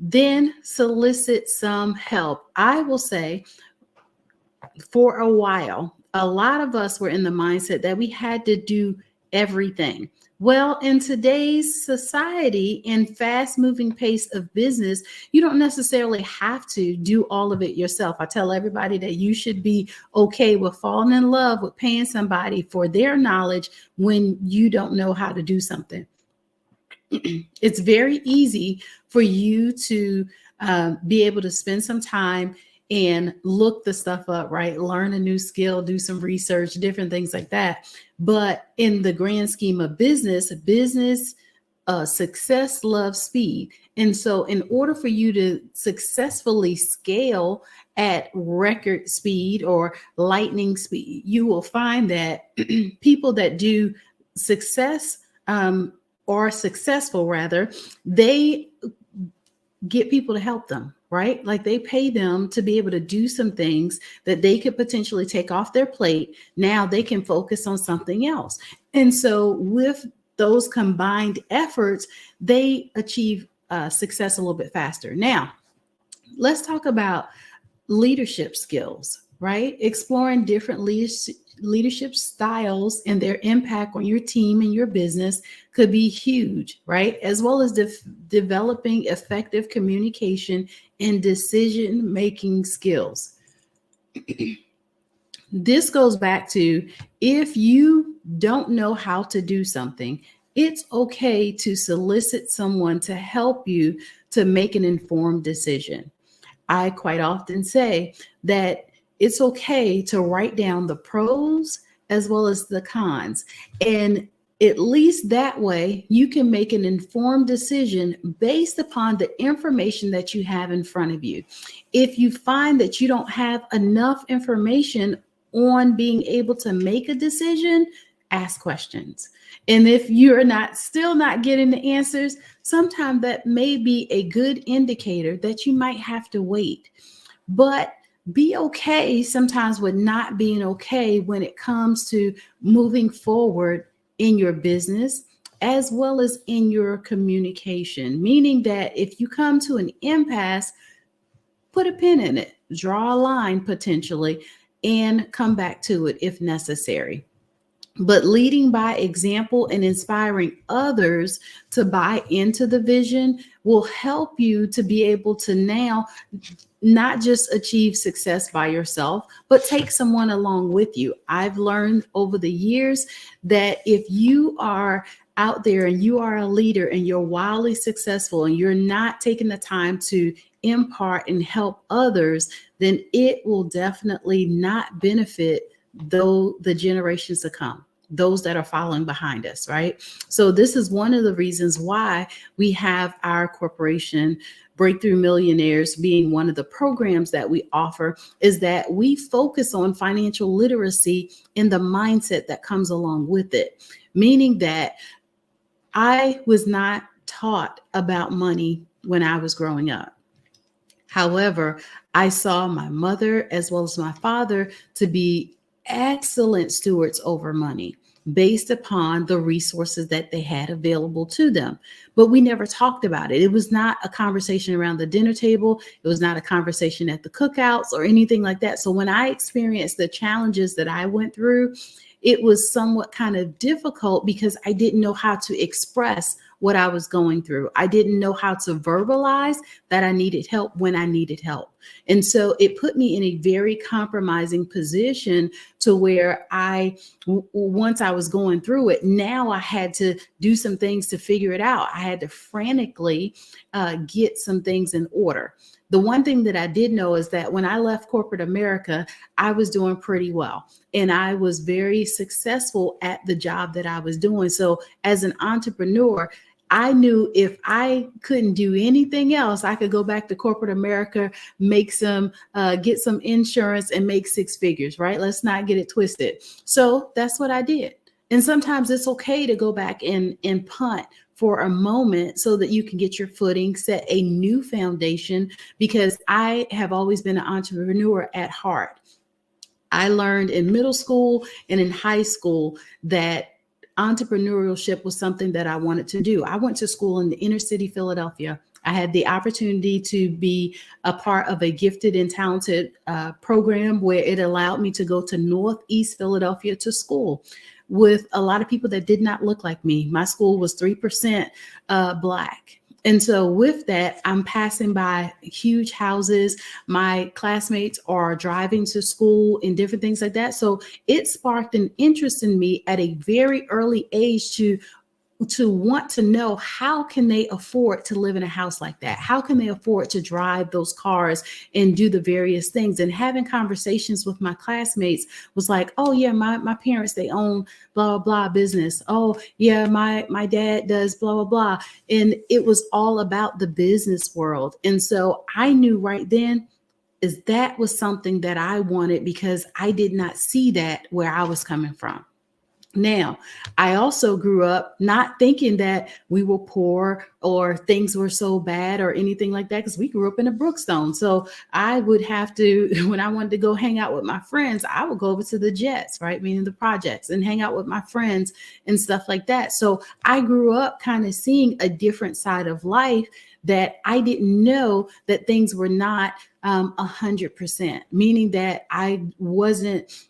then solicit some help. I will say for a while, a lot of us were in the mindset that we had to do everything. Well, in today's society and fast moving pace of business, you don't necessarily have to do all of it yourself. I tell everybody that you should be okay with falling in love with paying somebody for their knowledge when you don't know how to do something. It's very easy for you to be able to spend some time and look the stuff up, right? Learn a new skill, do some research, different things like that. But in the grand scheme of business, success loves speed. And so in order for you to successfully scale at record speed or lightning speed, you will find that people that do success or successful rather, they get people to help them, right? Like they pay them to be able to do some things that they could potentially take off their plate. Now they can focus on something else. And so with those combined efforts, they achieve success a little bit faster. Now, let's talk about leadership skills, right? Exploring different leadership styles and their impact on your team and your business could be huge, right? As well as developing effective communication and decision-making skills. This goes back to if you don't know how to do something, it's okay to solicit someone to help you to make an informed decision. I quite often say that it's okay to write down the pros as well as the cons. And at least that way, you can make an informed decision based upon the information that you have in front of you. If you find that you don't have enough information on being able to make a decision, ask questions. And if you're still not getting the answers, sometimes that may be a good indicator that you might have to wait. But be okay sometimes with not being okay when it comes to moving forward in your business as well as in your communication, meaning that if you come to an impasse, put a pin in it, draw a line potentially, and come back to it if necessary. But leading by example and inspiring others to buy into the vision will help you to be able to now not just achieve success by yourself, but take someone along with you. I've learned over the years that if you are out there and you are a leader and you're wildly successful and you're not taking the time to impart and help others, then it will definitely not benefit the generations to come, those that are following behind us, right? So this is one of the reasons why we have our corporation Breakthrough Millionaires being one of the programs that we offer, is that we focus on financial literacy in the mindset that comes along with it, meaning that I was not taught about money when I was growing up. However, I saw my mother as well as my father to be excellent stewards over money based upon the resources that they had available to them. But we never talked about it. It was not a conversation around the dinner table. It was not a conversation at the cookouts or anything like that. So when I experienced the challenges that I went through, it was somewhat kind of difficult because I didn't know how to express what I was going through. I didn't know how to verbalize that I needed help when I needed help. And so it put me in a very compromising position to where once I was going through it, now I had to do some things to figure it out. I had to frantically get some things in order. The one thing that I did know is that when I left corporate America, I was doing pretty well and I was very successful at the job that I was doing. So as an entrepreneur, I knew if I couldn't do anything else, I could go back to corporate America, make some, get some insurance and make six figures, right? Let's not get it twisted. So that's what I did. And sometimes it's okay to go back and punt for a moment so that you can get your footing, set a new foundation, because I have always been an entrepreneur at heart. I learned in middle school and in high school that entrepreneurship was something that I wanted to do. I went to school in the inner city, Philadelphia. I had the opportunity to be a part of a gifted and talented program where it allowed me to go to Northeast Philadelphia to school with a lot of people that did not look like me. My school was 3% Black. And so with that, I'm passing by huge houses. My classmates are driving to school and different things like that. So it sparked an interest in me at a very early age to want to know, how can they afford to live in a house like that? How can they afford to drive those cars and do the various things? And having conversations with my classmates was like, oh yeah, my parents, they own blah, blah, blah business. Oh yeah, my dad does blah, blah, blah. And it was all about the business world. And so I knew right then is that was something that I wanted, because I did not see that where I was coming from. Now, I also grew up not thinking that we were poor or things were so bad or anything like that, because we grew up in a Brookstone. So I would have to, when I wanted to go hang out with my friends, I would go over to the Jets, right? Meaning the projects, and hang out with my friends and stuff like that. So I grew up kind of seeing a different side of life that I didn't know that things were not 100%, meaning that I wasn't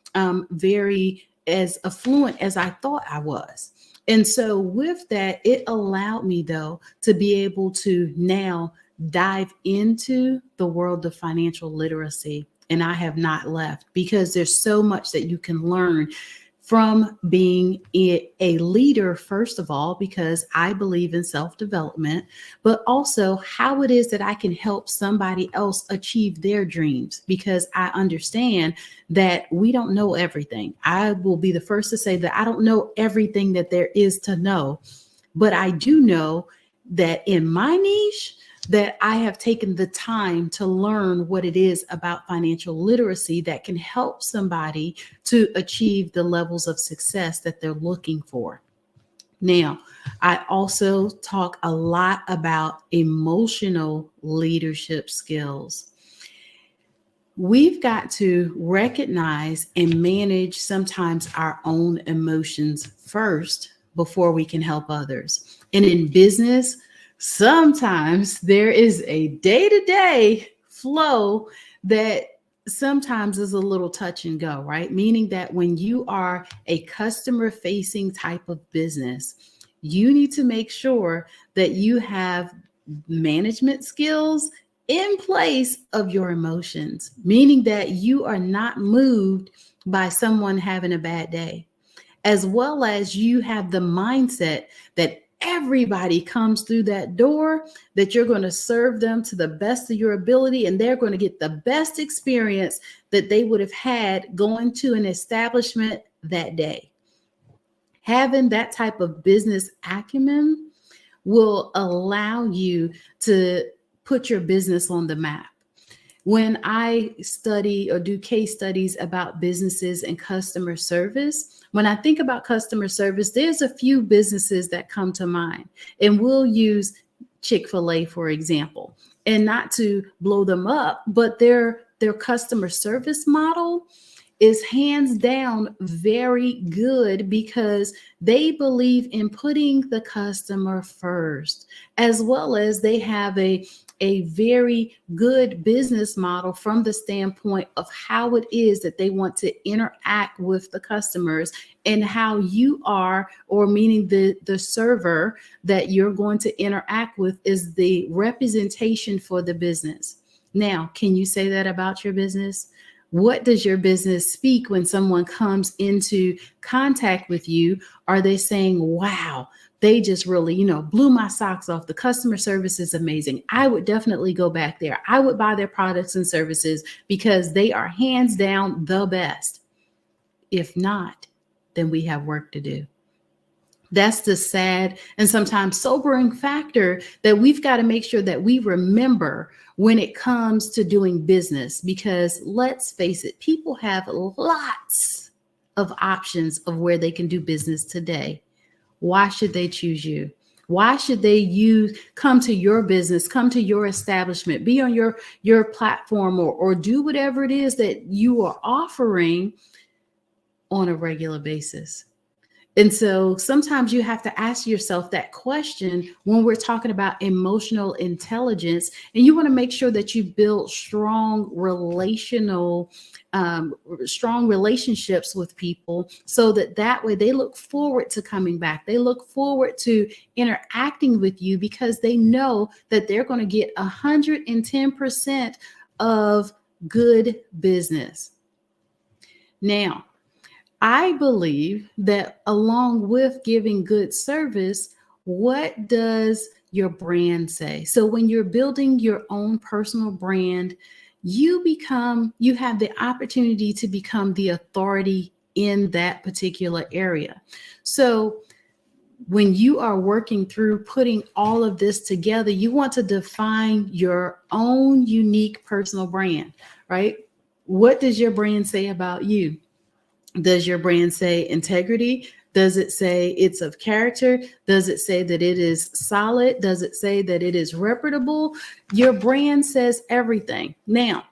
very as affluent as I thought I was. And so with that, it allowed me though to be able to now dive into the world of financial literacy. And I have not left, because there's so much that you can learn from being a leader, first of all, because I believe in self-development, but also how it is that I can help somebody else achieve their dreams, because I understand that we don't know everything. I will be the first to say that I don't know everything that there is to know, but I do know that in my niche, that I have taken the time to learn what it is about financial literacy that can help somebody to achieve the levels of success that they're looking for. Now, I also talk a lot about emotional leadership skills. We've got to recognize and manage sometimes our own emotions first before we can help others. And in business, sometimes there is a day-to-day flow that sometimes is a little touch and go, right? Meaning that when you are a customer-facing type of business, you need to make sure that you have management skills in place of your emotions, meaning that you are not moved by someone having a bad day, as well as you have the mindset that everybody comes through that door, that you're going to serve them to the best of your ability, and they're going to get the best experience that they would have had going to an establishment that day. Having that type of business acumen will allow you to put your business on the map. When I study or do case studies about businesses and customer service, when I think about customer service, there's a few businesses that come to mind. And we'll use Chick-fil-A, for example, and not to blow them up, but their customer service model is hands down very good because they believe in putting the customer first, as well as they have a very good business model from the standpoint of how it is that they want to interact with the customers and how you are, or meaning the server that you're going to interact with is the representation for the business. Now, can you say that about your business? What does your business speak when someone comes into contact with you? Are they saying, wow, they just really, blew my socks off. The customer service is amazing. I would definitely go back there. I would buy their products and services because they are hands down the best. If not, then we have work to do. That's the sad and sometimes sobering factor that we've got to make sure that we remember when it comes to doing business, because let's face it, people have lots of options of where they can do business today. Why should they choose you? Why should they come to your business, come to your establishment, be on your platform, or do whatever it is that you are offering on a regular basis? And so sometimes you have to ask yourself that question when we're talking about emotional intelligence, and you want to make sure that you build strong relationships with people so that way they look forward to coming back. They look forward to interacting with you because they know that they're going to get 110% of good business. Now, I believe that along with giving good service, what does your brand say? So when you're building your own personal brand, you have the opportunity to become the authority in that particular area. So when you are working through putting all of this together, you want to define your own unique personal brand, right? What does your brand say about you? Does your brand say integrity? Does it say it's of character? Does it say that it is solid? Does it say that it is reputable? Your brand says everything. Now,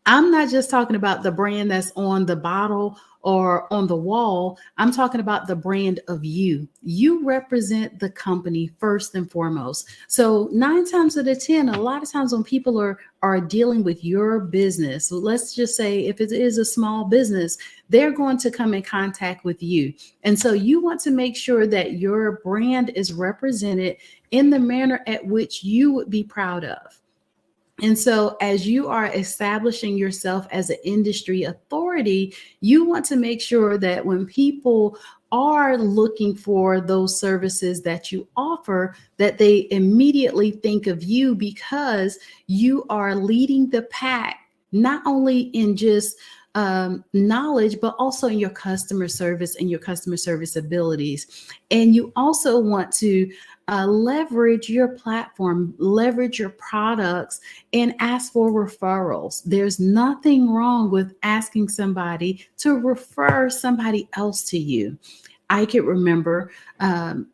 I'm not just talking about the brand that's on the bottle or on the wall. I'm talking about the brand of you. You represent the company first and foremost. So 9 times out of 10, a lot of times when people are dealing with your business, so let's just say if it is a small business, they're going to come in contact with you. And so you want to make sure that your brand is represented in the manner at which you would be proud of. And so as you are establishing yourself as an industry authority, you want to make sure that when people are looking for those services that you offer, that they immediately think of you because you are leading the pack, not only in just knowledge, but also in your customer service and your customer service abilities. And you also want to leverage your platform, leverage your products, and ask for referrals. There's nothing wrong with asking somebody to refer somebody else to you. I could remember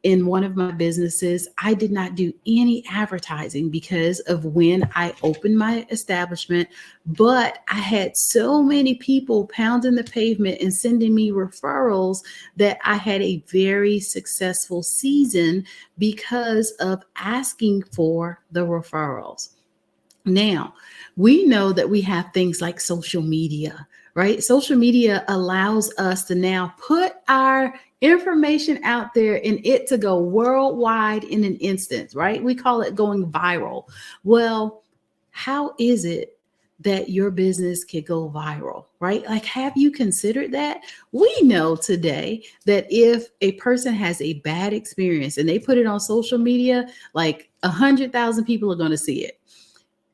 in one of my businesses, I did not do any advertising because of when I opened my establishment, but I had so many people pounding the pavement and sending me referrals that I had a very successful season because of asking for the referrals. Now, we know that we have things like social media, right? Social media allows us to now put our information out there and it to go worldwide in an instant, right? We call it going viral. Well, how is it that your business could go viral, right? Like, have you considered that? We know today that if a person has a bad experience and they put it on social media, like 100,000 people are going to see it.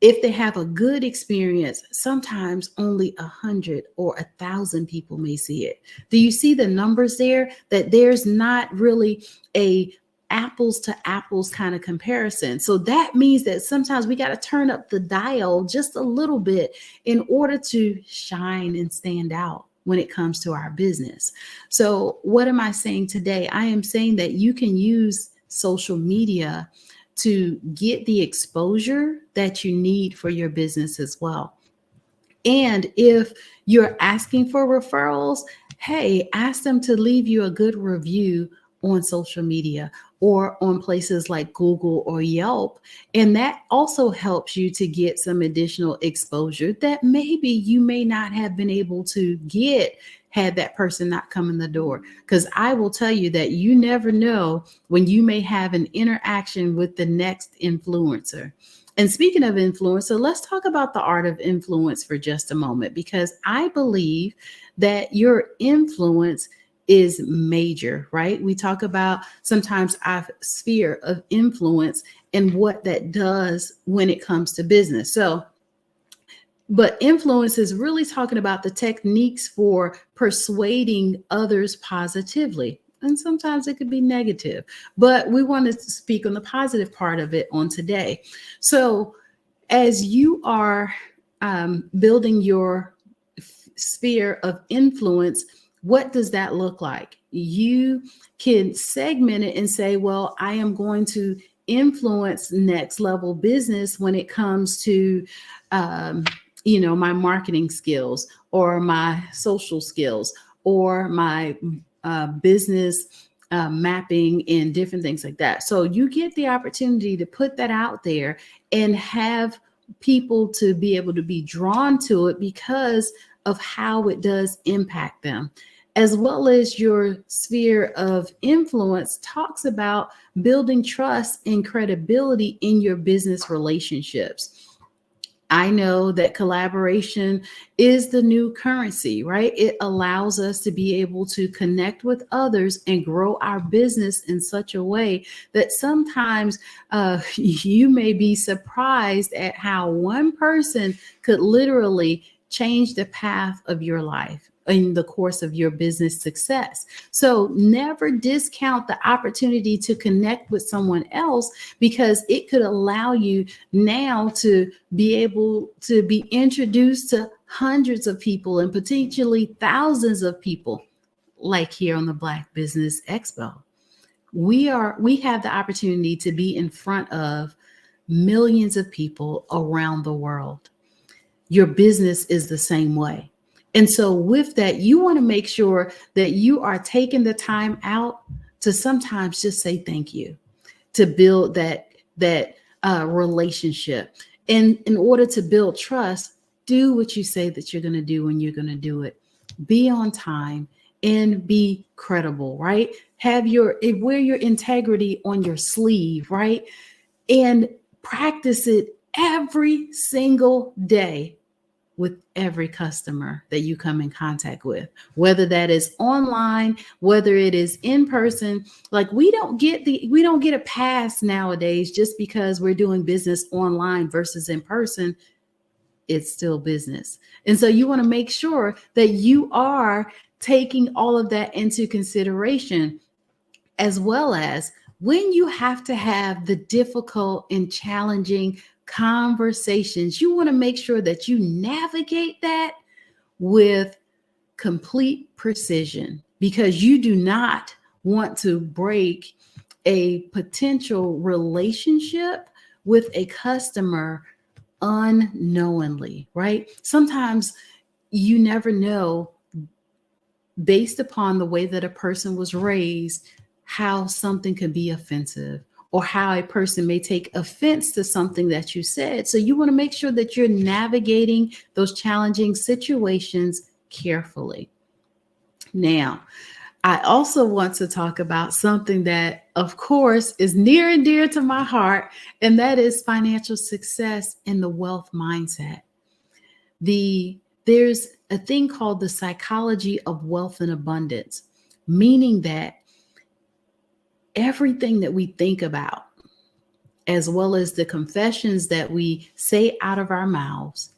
If they have a good experience, sometimes only 100 or 1,000 people may see it. Do you see the numbers there? That there's not really a apples to apples kind of comparison. So that means that sometimes we got to turn up the dial just a little bit in order to shine and stand out when it comes to our business. So what am I saying today? I am saying that you can use social media to get the exposure that you need for your business as well. And if you're asking for referrals, hey, ask them to leave you a good review on social media or on places like Google or Yelp. And that also helps you to get some additional exposure that maybe you may not have been able to get had that person not come in the door. Because I will tell you that you never know when you may have an interaction with the next influencer. And speaking of influencer, let's talk about the art of influence for just a moment, because I believe that your influence is major, right? We talk about sometimes our sphere of influence and what that does when it comes to business. But influence is really talking about the techniques for persuading others positively. And sometimes it could be negative, but we want to speak on the positive part of it on today. So as you are building your sphere of influence, what does that look like? You can segment it and say, well, I am going to influence next level business when it comes to, my marketing skills or my social skills or my business mapping and different things like that. So you get the opportunity to put that out there and have people to be able to be drawn to it because of how it does impact them. As well as your sphere of influence talks about building trust and credibility in your business relationships. I know that collaboration is the new currency, right? It allows us to be able to connect with others and grow our business in such a way that sometimes you may be surprised at how one person could literally change the path of your life in the course of your business success. So never discount the opportunity to connect with someone else, because it could allow you now to be able to be introduced to hundreds of people and potentially thousands of people, like here on the Black Business Expo. We have the opportunity to be in front of millions of people around the world. Your business is the same way. And so with that, you want to make sure that you are taking the time out to sometimes just say thank you, to build that relationship. And in order to build trust, do what you say that you're going to do when you're going to do it. Be on time and be credible, right? Wear your integrity on your sleeve, right? And practice it every single day with every customer that you come in contact with, whether that is online, whether it is in person. Like we don't get a pass nowadays just because we're doing business online versus in person. It's still business. And so you want to make sure that you are taking all of that into consideration, as well as when you have to have the difficult and challenging conversations, you want to make sure that you navigate that with complete precision, because you do not want to break a potential relationship with a customer unknowingly, right? Sometimes you never know, based upon the way that a person was raised, how something could be offensive, or how a person may take offense to something that you said. So you want to make sure that you're navigating those challenging situations carefully. Now, I also want to talk about something that, of course, is near and dear to my heart, and that is financial success and the wealth mindset. There's a thing called the psychology of wealth and abundance, meaning that everything that we think about, as well as the confessions that we say out of our mouths,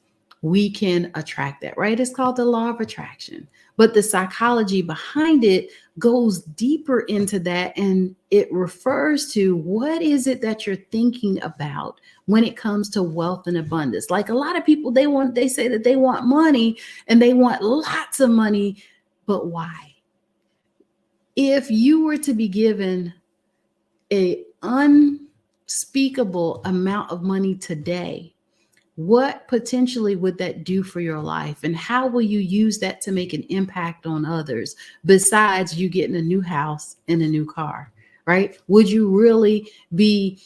we can attract that, right? It's called the law of attraction. But the psychology behind it goes deeper into that, and it refers to what is it that you're thinking about when it comes to wealth and abundance. Like a lot of people, they say that they want money and they want lots of money, but why? If you were to be given a unspeakable amount of money today, what potentially would that do for your life? And how will you use that to make an impact on others besides you getting a new house and a new car, right? Would you really be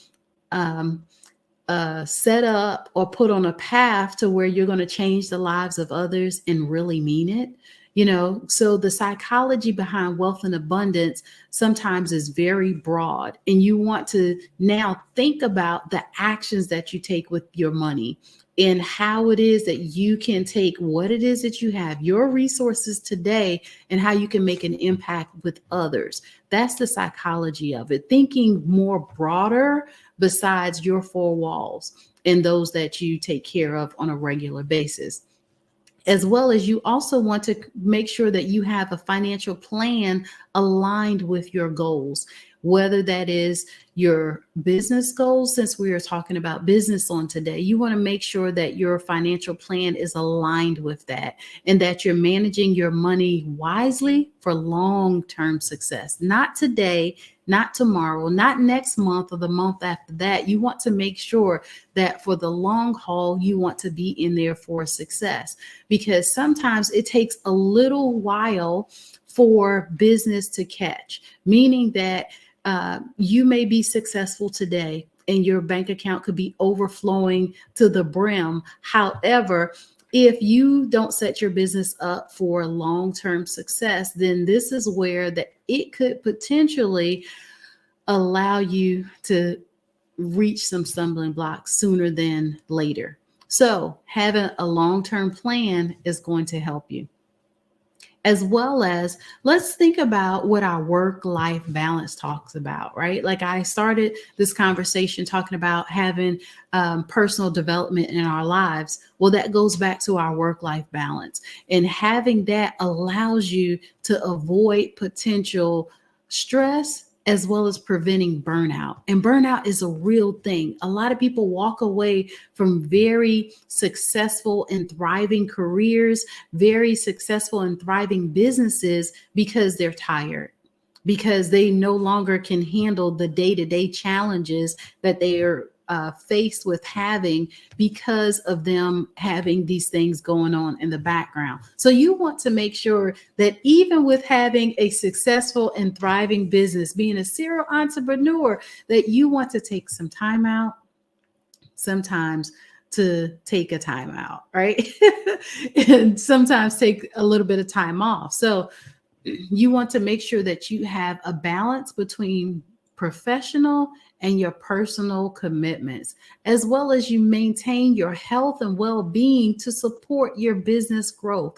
set up or put on a path to where you're going to change the lives of others and really mean it? You know, so the psychology behind wealth and abundance sometimes is very broad, and you want to now think about the actions that you take with your money and how it is that you can take what it is that you have, your resources today, and how you can make an impact with others. That's the psychology of it, thinking more broader besides your four walls and those that you take care of on a regular basis. As well as you also want to make sure that you have a financial plan aligned with your goals, whether that is your business goals. Since we are talking about business on today, you want to make sure that your financial plan is aligned with that and that you're managing your money wisely for long-term success. Not today, not tomorrow, not next month or the month after that. You want to make sure that for the long haul, you want to be in there for success, because sometimes it takes a little while for business to catch, meaning that you may be successful today and your bank account could be overflowing to the brim. However, if you don't set your business up for long-term success, then this is where that it could potentially allow you to reach some stumbling blocks sooner than later. So having a long-term plan is going to help you. As well as, let's think about what our work-life balance talks about, right? Like I started this conversation talking about having personal development in our lives. Well, that goes back to our work-life balance, and having that allows you to avoid potential stress as well as preventing burnout. And burnout is a real thing. A lot of people walk away from very successful and thriving careers, very successful and thriving businesses, because they're tired, because they no longer can handle the day-to-day challenges that they are faced with having because of them having these things going on in the background. So you want to make sure that even with having a successful and thriving business, being a serial entrepreneur, that you want to take some time out, sometimes to take a time out, right? And sometimes take a little bit of time off. So you want to make sure that you have a balance between professional and your personal commitments, as well as you maintain your health and well-being to support your business growth.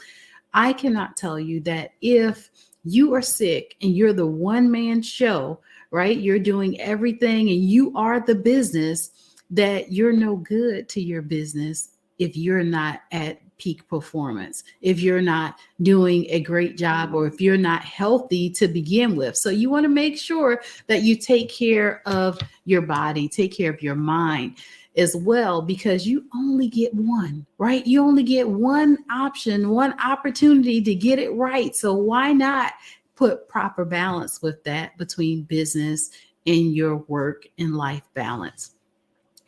I cannot tell you that if you are sick and you're the one-man show, right? You're doing everything and you are the business, that you're no good to your business if you're not at peak performance, if you're not doing a great job, or if you're not healthy to begin with. So you want to make sure that you take care of your body, take care of your mind as well, because you only get one, right? You only get one option, one opportunity to get it right. So why not put proper balance with that between business and your work and life balance?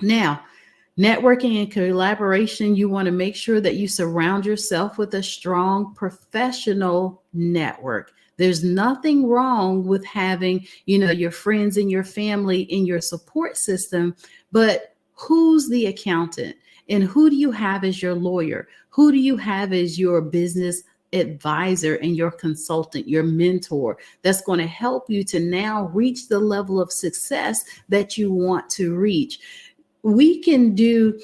Now, networking and collaboration, you want to make sure that you surround yourself with a strong professional network. There's nothing wrong with having, your friends and your family in your support system, but who's the accountant and who do you have as your lawyer? Who do you have as your business advisor and your consultant, your mentor, that's going to help you to now reach the level of success that you want to reach? We can do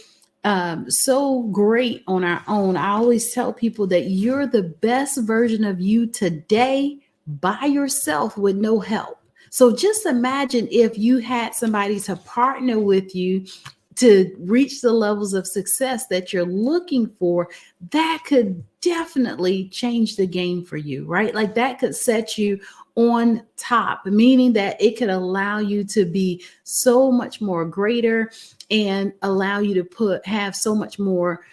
so great on our own. I always tell people that you're the best version of you today by yourself with no help. So just imagine if you had somebody to partner with you to reach the levels of success that you're looking for, that could definitely change the game for you, right? Like that could set you on top, meaning that it could allow you to be so much more greater and allow you to have so much more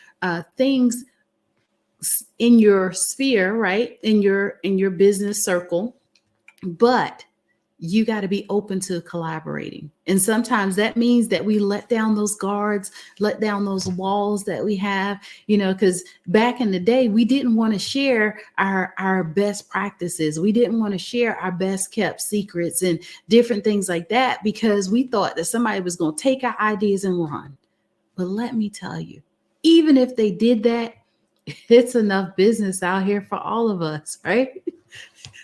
things in your sphere, right? In your business circle. But you got to be open to collaborating. And sometimes that means that we let down those guards, let down those walls that we have, because back in the day, we didn't want to share our best practices. We didn't want to share our best kept secrets and different things like that, because we thought that somebody was going to take our ideas and run. But let me tell you, even if they did that, it's enough business out here for all of us, right?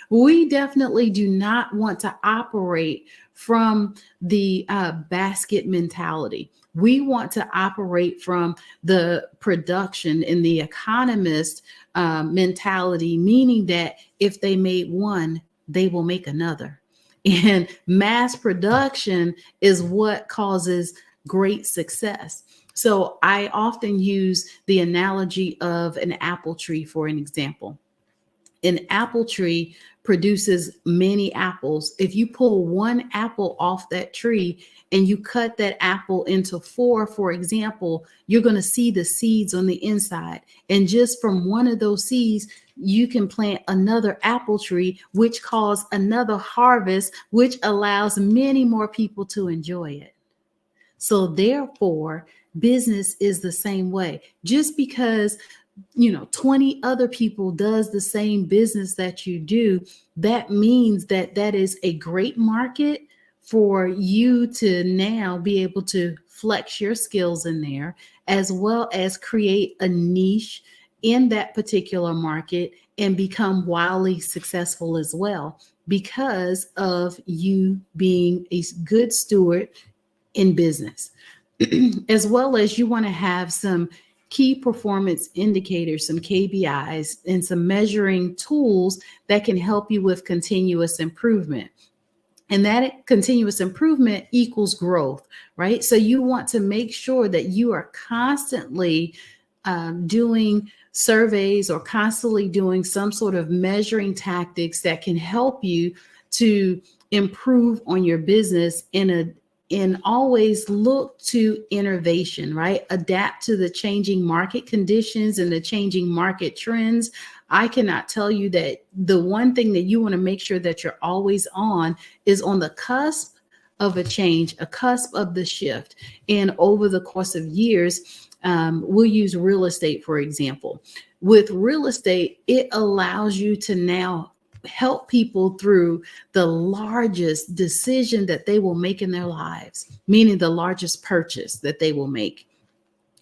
We definitely do not want to operate from the basket mentality. We want to operate from the production and the economist mentality, meaning that if they made one, they will make another. And mass production is what causes great success. So I often use the analogy of an apple tree for an example. An apple tree produces many apples. If you pull one apple off that tree and you cut that apple into 4, for example, you're going to see the seeds on the inside. And just from one of those seeds, you can plant another apple tree, which causes another harvest, which allows many more people to enjoy it. So therefore, business is the same way. Just because 20 other people does the same business that you do, that means that is a great market for you to now be able to flex your skills in there, as well as create a niche in that particular market and become wildly successful as well, because of you being a good steward in business. As well as you want to have some key performance indicators, some KPIs, and some measuring tools that can help you with continuous improvement. And that continuous improvement equals growth, right? So you want to make sure that you are constantly doing surveys or constantly doing some sort of measuring tactics that can help you to improve on your business and always look to innovation, right? Adapt to the changing market conditions and the changing market trends. I cannot tell you that the one thing that you want to make sure that you're always on is on the cusp of a change, a cusp of the shift. And over the course of years, we'll use real estate, for example. With real estate, it allows you to now help people through the largest decision that they will make in their lives, meaning the largest purchase that they will make.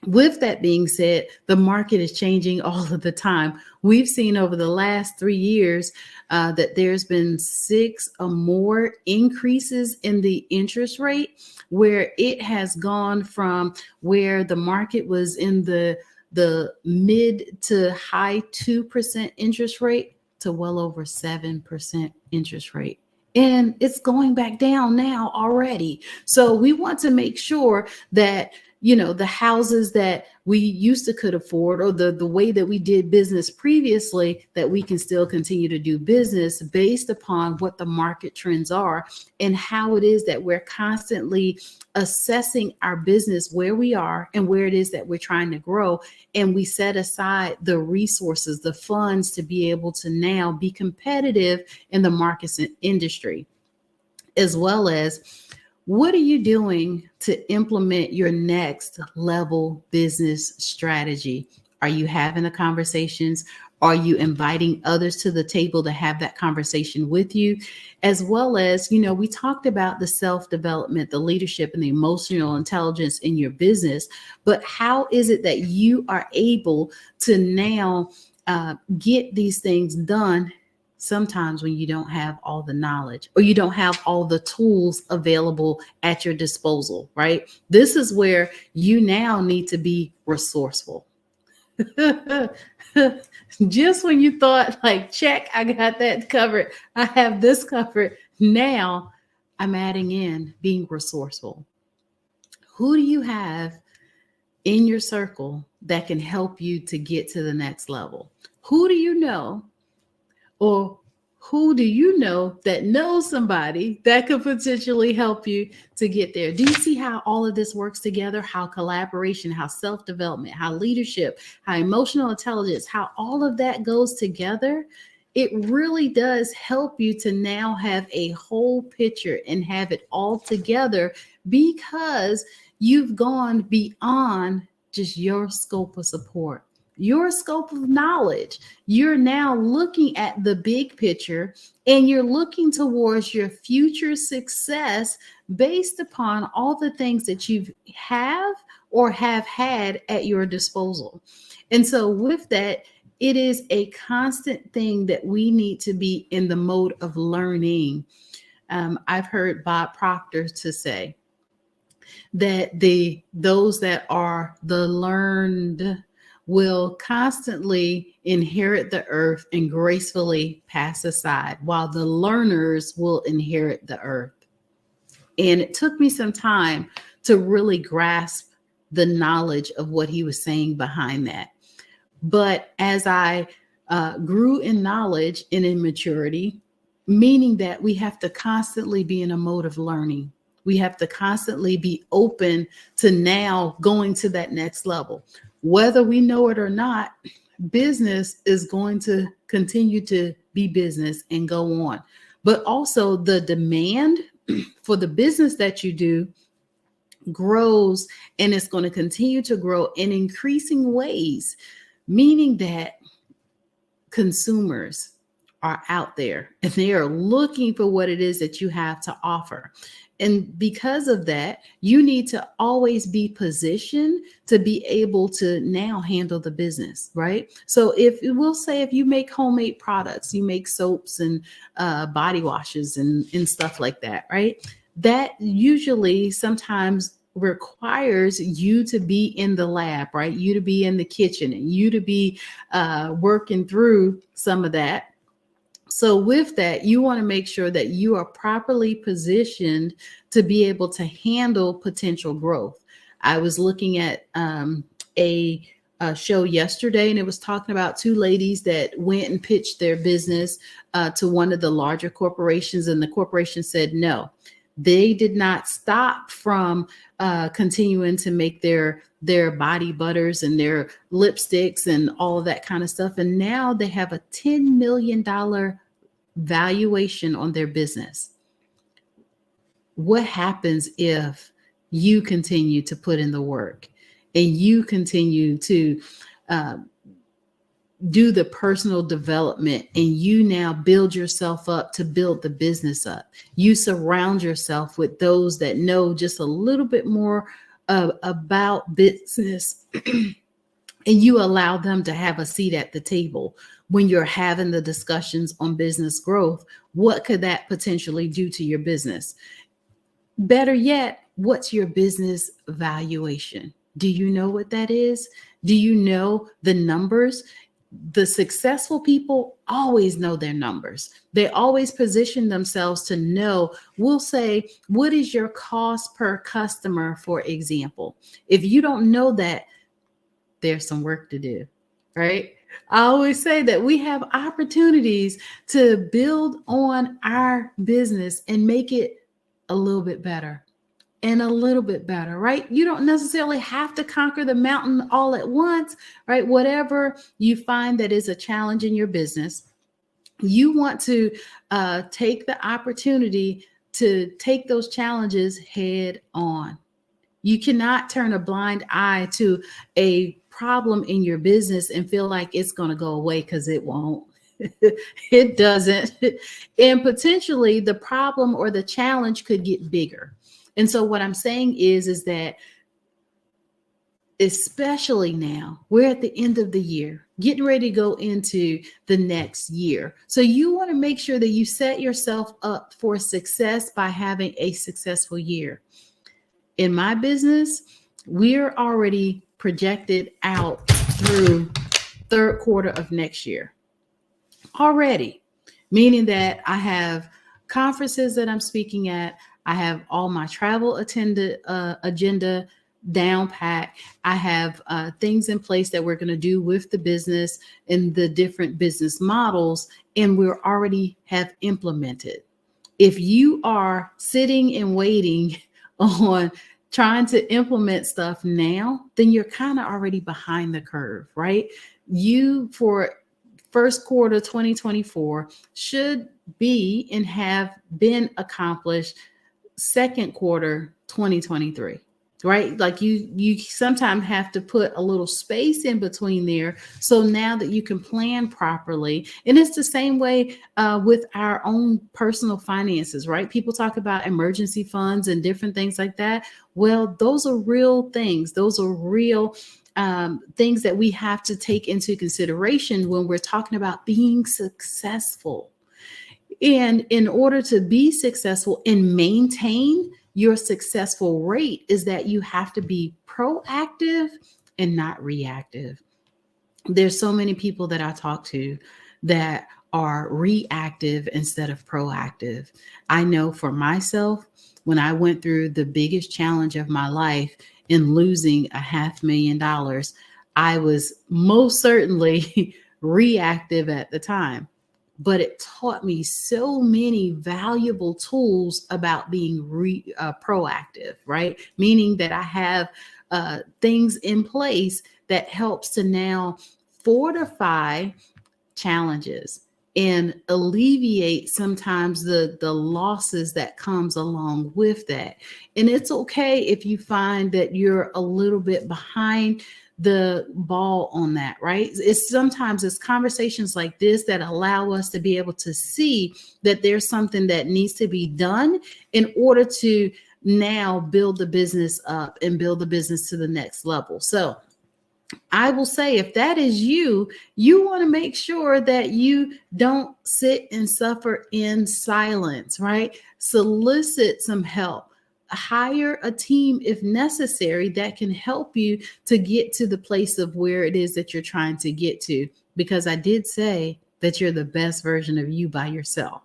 With that being said, the market is changing all of the time. We've seen over the last 3 years that there's been 6 or more increases in the interest rate, where it has gone from where the market was in the mid to high 2% interest rate to well over 7% interest rate. And it's going back down now already. So we want to make sure that, the houses that we used to could afford, or the way that we did business previously, that we can still continue to do business based upon what the market trends are and how it is that we're constantly assessing our business, where we are and where it is that we're trying to grow. And we set aside the resources, the funds to be able to now be competitive in the markets and industry, as well as what are you doing to implement your next level business strategy? Are you having the conversations? Are you inviting others to the table to have that conversation with you? As well as, we talked about the self-development, the leadership, and the emotional intelligence in your business. But how is it that you are able to now get these things done sometimes when you don't have all the knowledge or you don't have all the tools available at your disposal, right? This is where you now need to be resourceful. Just when you thought like, check, I got that covered, I have this covered, now I'm adding in being resourceful. Who do you have in your circle that can help you to get to the next level? Who do you know, or who do you know that knows somebody that could potentially help you to get there? Do you see how all of this works together? How collaboration, how self-development, how leadership, how emotional intelligence, how all of that goes together? It really does help you to now have a whole picture and have it all together, because you've gone beyond just your scope of support, your scope of knowledge. You're now looking at the big picture, and you're looking towards your future success based upon all the things that you have or have had at your disposal. And so with that, it is a constant thing that we need to be in the mode of learning. I've heard Bob Proctor to say that those that are the learned will constantly inherit the earth and gracefully pass aside, while the learners will inherit the earth. And it took me some time to really grasp the knowledge of what he was saying behind that. But as I grew in knowledge and in maturity, meaning that we have to constantly be in a mode of learning. We have to constantly be open to now going to that next level. Whether we know it or not, business is going to continue to be business and go on. But also the demand for the business that you do grows, and it's going to continue to grow in increasing ways, meaning that consumers are out there and they are looking for what it is that you have to offer. And because of that, you need to always be positioned to be able to now handle the business, right? So if we'll say, if you make homemade products, you make soaps and body washes and stuff like that, right? That usually sometimes requires you to be in the lab, right? You to be in the kitchen and you to be working through some of that. So with that, you want to make sure that you are properly positioned to be able to handle potential growth. I was looking at a show yesterday, and it was talking about two ladies that went and pitched their business to one of the larger corporations, and the corporation said no. They did not stop from continuing to make their body butters and their lipsticks and all of that kind of stuff. And now they have a $10 million valuation on their business. What happens if you continue to put in the work and you continue to do the personal development, and you now build yourself up to build the business up? You surround yourself with those that know just a little bit more about business and you allow them to have a seat at the table when you're having the discussions on business growth. What could that potentially do to your business? Better yet, what's your business valuation? Do you know what that is? Do you know the numbers? The successful people always know their numbers. They always position themselves to know. We'll say, what is your cost per customer, for example? If you don't know that, there's some work to do, right? I always say that we have opportunities to build on our business and make it a little bit better and a little bit better, right? You don't necessarily have to conquer the mountain all at once, right? Whatever you find that is a challenge in your business, you want to take the opportunity to take those challenges head on. You cannot turn a blind eye to a problem in your business and feel like it's going to go away, because it won't. It doesn't. And potentially the problem or the challenge could get bigger. And so what I'm saying is that especially now, we're at the end of the year, getting ready to go into the next year. So you want to make sure that you set yourself up for success by having a successful year. In my business, we're already projected out through third quarter of next year already, meaning that I have conferences that I'm speaking at. I have all my travel agenda down pat. I have things in place that we're going to do with the business and the different business models, and we're already have implemented. If you are sitting and waiting on trying to implement stuff now, then you're kind of already behind the curve, right? You, for first quarter 2024, should be and have been accomplished second quarter 2023. Right? Like you sometimes have to put a little space in between there. So now that you can plan properly. And it's the same way with our own personal finances, right? People talk about emergency funds and different things like that. Well, those are real things. Those are real things that we have to take into consideration when we're talking about being successful. And in order to be successful and maintain your successful rate, is that you have to be proactive and not reactive. There's so many people that I talk to that are reactive instead of proactive. I know for myself, when I went through the biggest challenge of my life in losing $500,000, I was most certainly reactive at the time. But it taught me so many valuable tools about being proactive, right? Meaning that I have things in place that helps to now fortify challenges and alleviate sometimes the losses that comes along with that. And it's okay if you find that you're a little bit behind the ball on that, right? It's conversations like this that allow us to be able to see that there's something that needs to be done in order to now build the business up and build the business to the next level. So I will say, if that is you, you want to make sure that you don't sit and suffer in silence, right? Solicit some help. Hire a team if necessary that can help you to get to the place of where it is that you're trying to get to. Because I did say that you're the best version of you by yourself.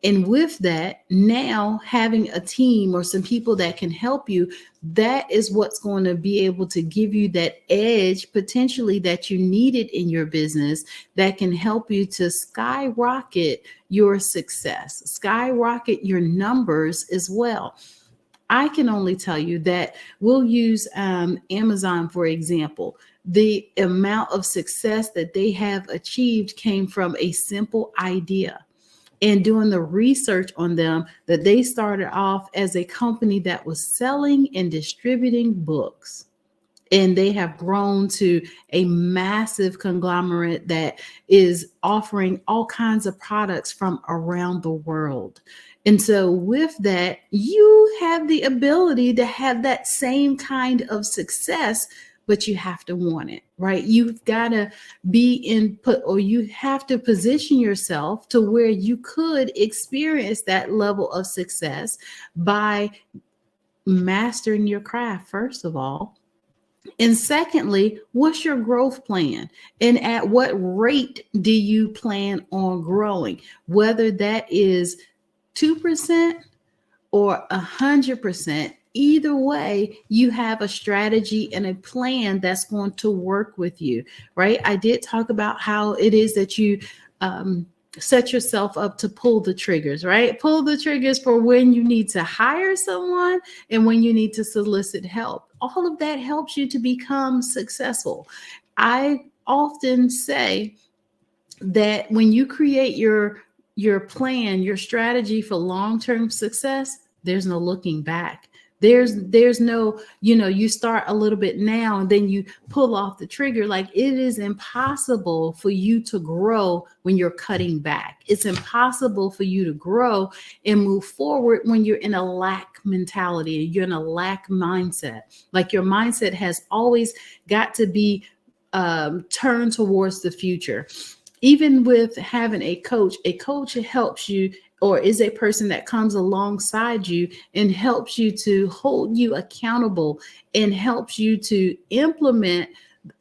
And with that, now having a team or some people that can help you, that is what's going to be able to give you that edge potentially that you needed in your business that can help you to skyrocket your success, skyrocket your numbers as well. I can only tell you that we'll use Amazon, for example. The amount of success that they have achieved came from a simple idea. And doing the research on them, that they started off as a company that was selling and distributing books. And they have grown to a massive conglomerate that is offering all kinds of products from around the world. And so with that, you have the ability to have that same kind of success, but you have to want it, right? You've got to be input, or you have to position yourself to where you could experience that level of success by mastering your craft, first of all. And secondly, what's your growth plan? And at what rate do you plan on growing? Whether that is 2% or 100%, either way, you have a strategy and a plan that's going to work with you, right? I did talk about how it is that you set yourself up to pull the triggers, right? Pull the triggers for when you need to hire someone and when you need to solicit help. All of that helps you to become successful. I often say that when you create your plan, your strategy for long-term success, there's no looking back. There's no, you start a little bit now and then you pull off the trigger. Like, it is impossible for you to grow when you're cutting back. It's impossible for you to grow and move forward when you're in a lack mentality, you're in a lack mindset. Like, your mindset has always got to be turned towards the future. Even with having a coach helps you, or is a person that comes alongside you and helps you to hold you accountable and helps you to implement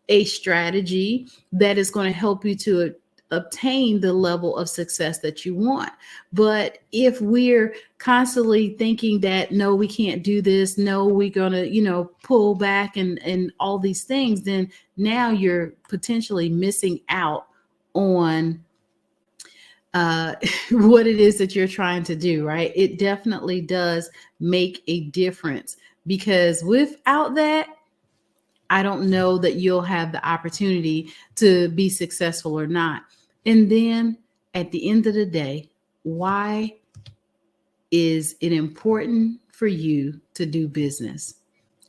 a strategy that is going to help you to obtain the level of success that you want. But if we're constantly thinking that, no, we can't do this, no, we're going to, pull back and all these things, then now you're potentially missing out on what it is that you're trying to do, right? It definitely does make a difference, because without that, I don't know that you'll have the opportunity to be successful or not. And then at the end of the day, why is it important for you to do business?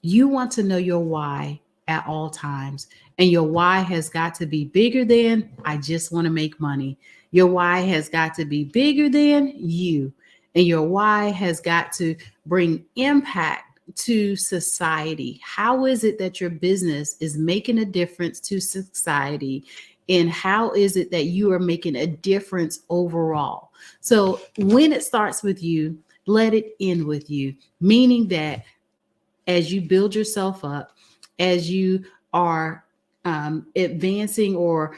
You want to know your why at all times. And your why has got to be bigger than, I just want to make money. Your why has got to be bigger than you. And your why has got to bring impact to society. How is it that your business is making a difference to society? And how is it that you are making a difference overall? So when it starts with you, let it end with you, meaning that as you build yourself up, as you are advancing or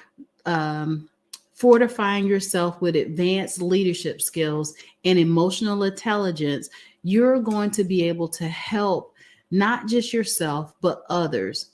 fortifying yourself with advanced leadership skills and emotional intelligence, you're going to be able to help not just yourself, but others.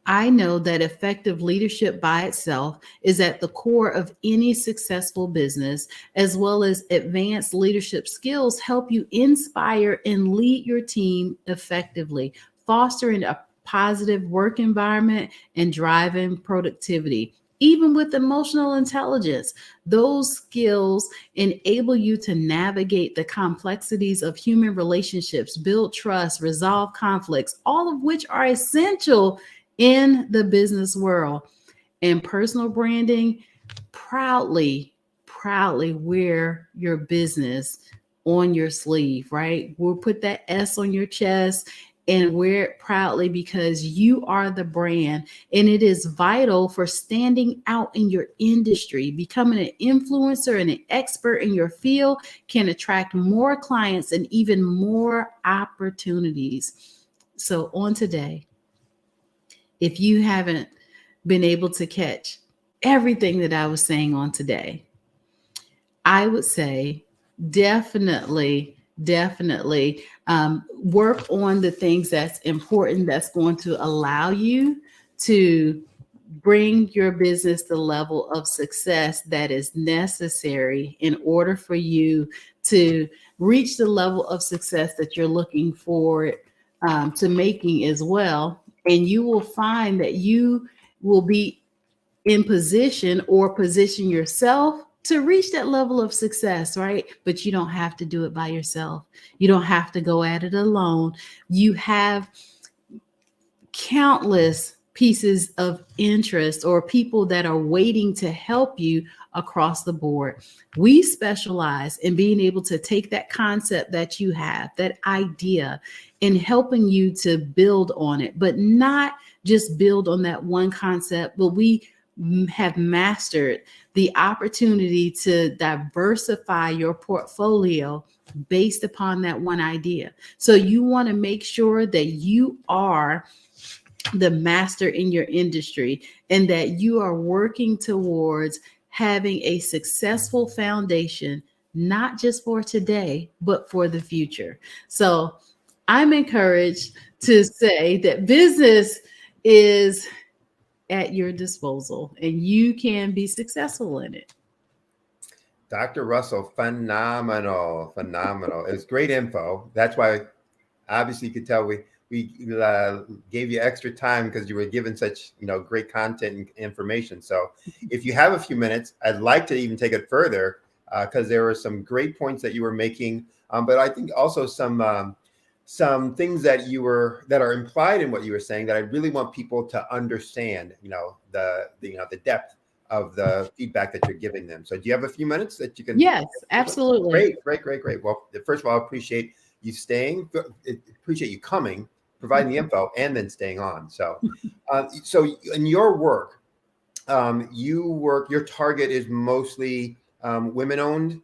I know that effective leadership by itself is at the core of any successful business, as well as advanced leadership skills help you inspire and lead your team effectively, fostering a positive work environment and driving productivity. Even with emotional intelligence, those skills enable you to navigate the complexities of human relationships, build trust, resolve conflicts, all of which are essential in the business world. And personal branding, proudly wear your business on your sleeve, right? We'll put that S on your chest and wear it proudly, because you are the brand, and it is vital for standing out in your industry. Becoming an influencer and an expert in your field can attract more clients and even more opportunities. So on today, if you haven't been able to catch everything that I was saying on today, I would say definitely work on the things that's important, that's going to allow you to bring your business the level of success that is necessary in order for you to reach the level of success that you're looking forward to making as well. And you will find that you will be in position or position yourself to reach that level of success, right? But you don't have to do it by yourself. You don't have to go at it alone. You have countless pieces of interest or people that are waiting to help you across the board. We specialize in being able to take that concept that you have, that idea, and helping you to build on it, but not just build on that one concept, but we have mastered the opportunity to diversify your portfolio based upon that one idea. So you want to make sure that you are the master in your industry and that you are working towards having a successful foundation, not just for today, but for the future. So I'm encouraged to say that business is at your disposal and you can be successful in it. Dr. Russell, phenomenal. It's great info. That's why obviously you could tell we gave you extra time because you were given such great content and information. So if you have a few minutes, I'd like to even take it further because there were some great points that you were making, but I think also some things that are implied in what you were saying that I really want people to understand, the depth of the feedback that you're giving them. So do you have a few minutes that you can? Yes, absolutely. Great. Well, first of all, I appreciate you staying, appreciate you coming, providing the info, and then staying on. So, so in your work, your target is mostly women-owned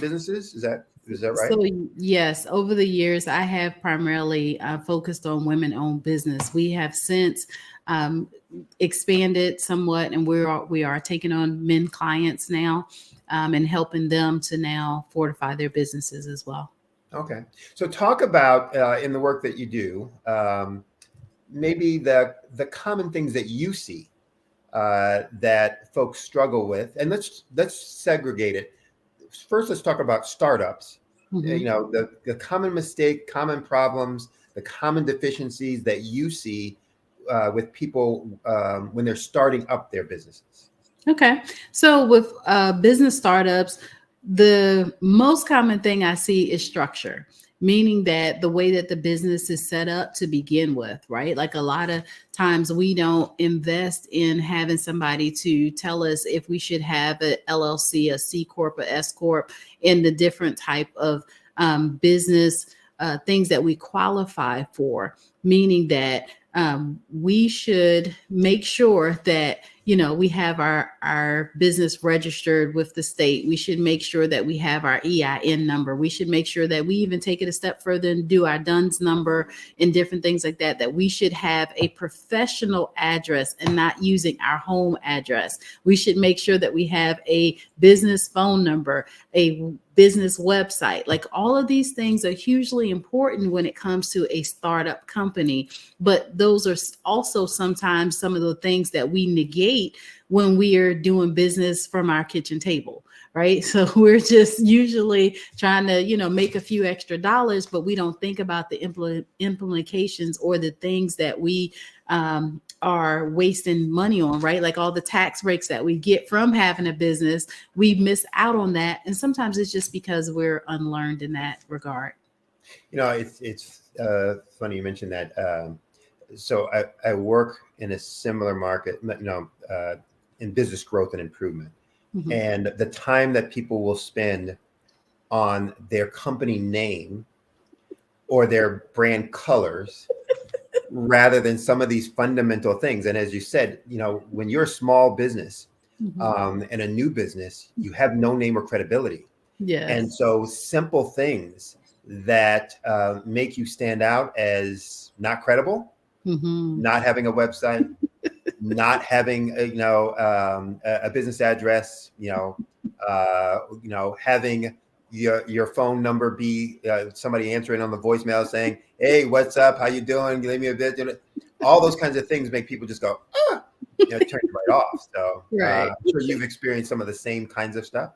businesses. Is that right? So yes, over the years, I have primarily focused on women-owned business. We have since expanded somewhat, and we are taking on men clients now, and helping them to now fortify their businesses as well. Okay. So talk about in the work that you do, maybe the common things that you see that folks struggle with, and let's segregate it. First, let's talk about startups. You know, the common mistake, common problems, the common deficiencies that you see with people when they're starting up their businesses. Okay. So with business startups, the most common thing I see is structure, meaning that the way that the business is set up to begin with, right? Like a lot of times we don't invest in having somebody to tell us if we should have a LLC, a C Corp, a S Corp, and the different type of business things that we qualify for, meaning that we should make sure that, you know, we have our business registered with the state. We should make sure that we have our EIN number. We should make sure that we even take it a step further and do our DUNS number and different things like that, that we should have a professional address and not using our home address. We should make sure that we have a business phone number, a business website. Like all of these things are hugely important when it comes to a startup company, but those are also sometimes some of the things that we negate when we are doing business from our kitchen table, right? So we're just usually trying to, you know, make a few extra dollars, but we don't think about the implications or the things that we are wasting money on, right? Like all the tax breaks that we get from having a business, we miss out on that. And sometimes it's just because we're unlearned in that regard. You know, it's funny you mentioned that. So I work in a similar market, you know, in business growth and improvement. And the time that people will spend on their company name or their brand colors rather than some of these fundamental things. And as you said, you know, when you're a small business and a new business, you have no name or credibility. Yes. And so simple things that make you stand out as not credible, not having a website, not having a business address, having your phone number be somebody answering on the voicemail saying, "Hey, what's up? How you doing? Leave me a bit." All those kinds of things make people just go, turn it right off. So Right. I'm sure you've experienced some of the same kinds of stuff.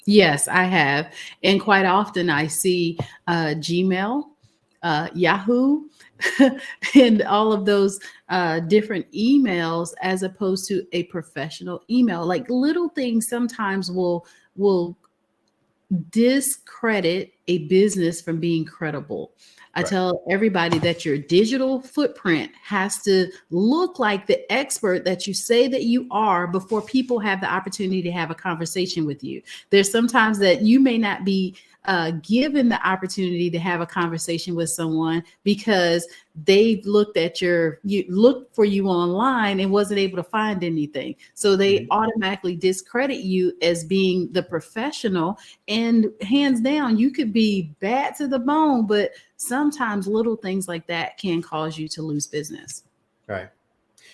Yes, I have. And quite often I see Gmail, Yahoo, and all of those different emails as opposed to a professional email. Like little things sometimes will discredit a business from being credible. I tell everybody that your digital footprint has to look like the expert that you say that you are before people have the opportunity to have a conversation with you. There's sometimes that you may not be given the opportunity to have a conversation with someone because they looked for you online and wasn't able to find anything. So they automatically discredit you as being the professional. And hands down, you could be bad to the bone, but sometimes little things like that can cause you to lose business. Right.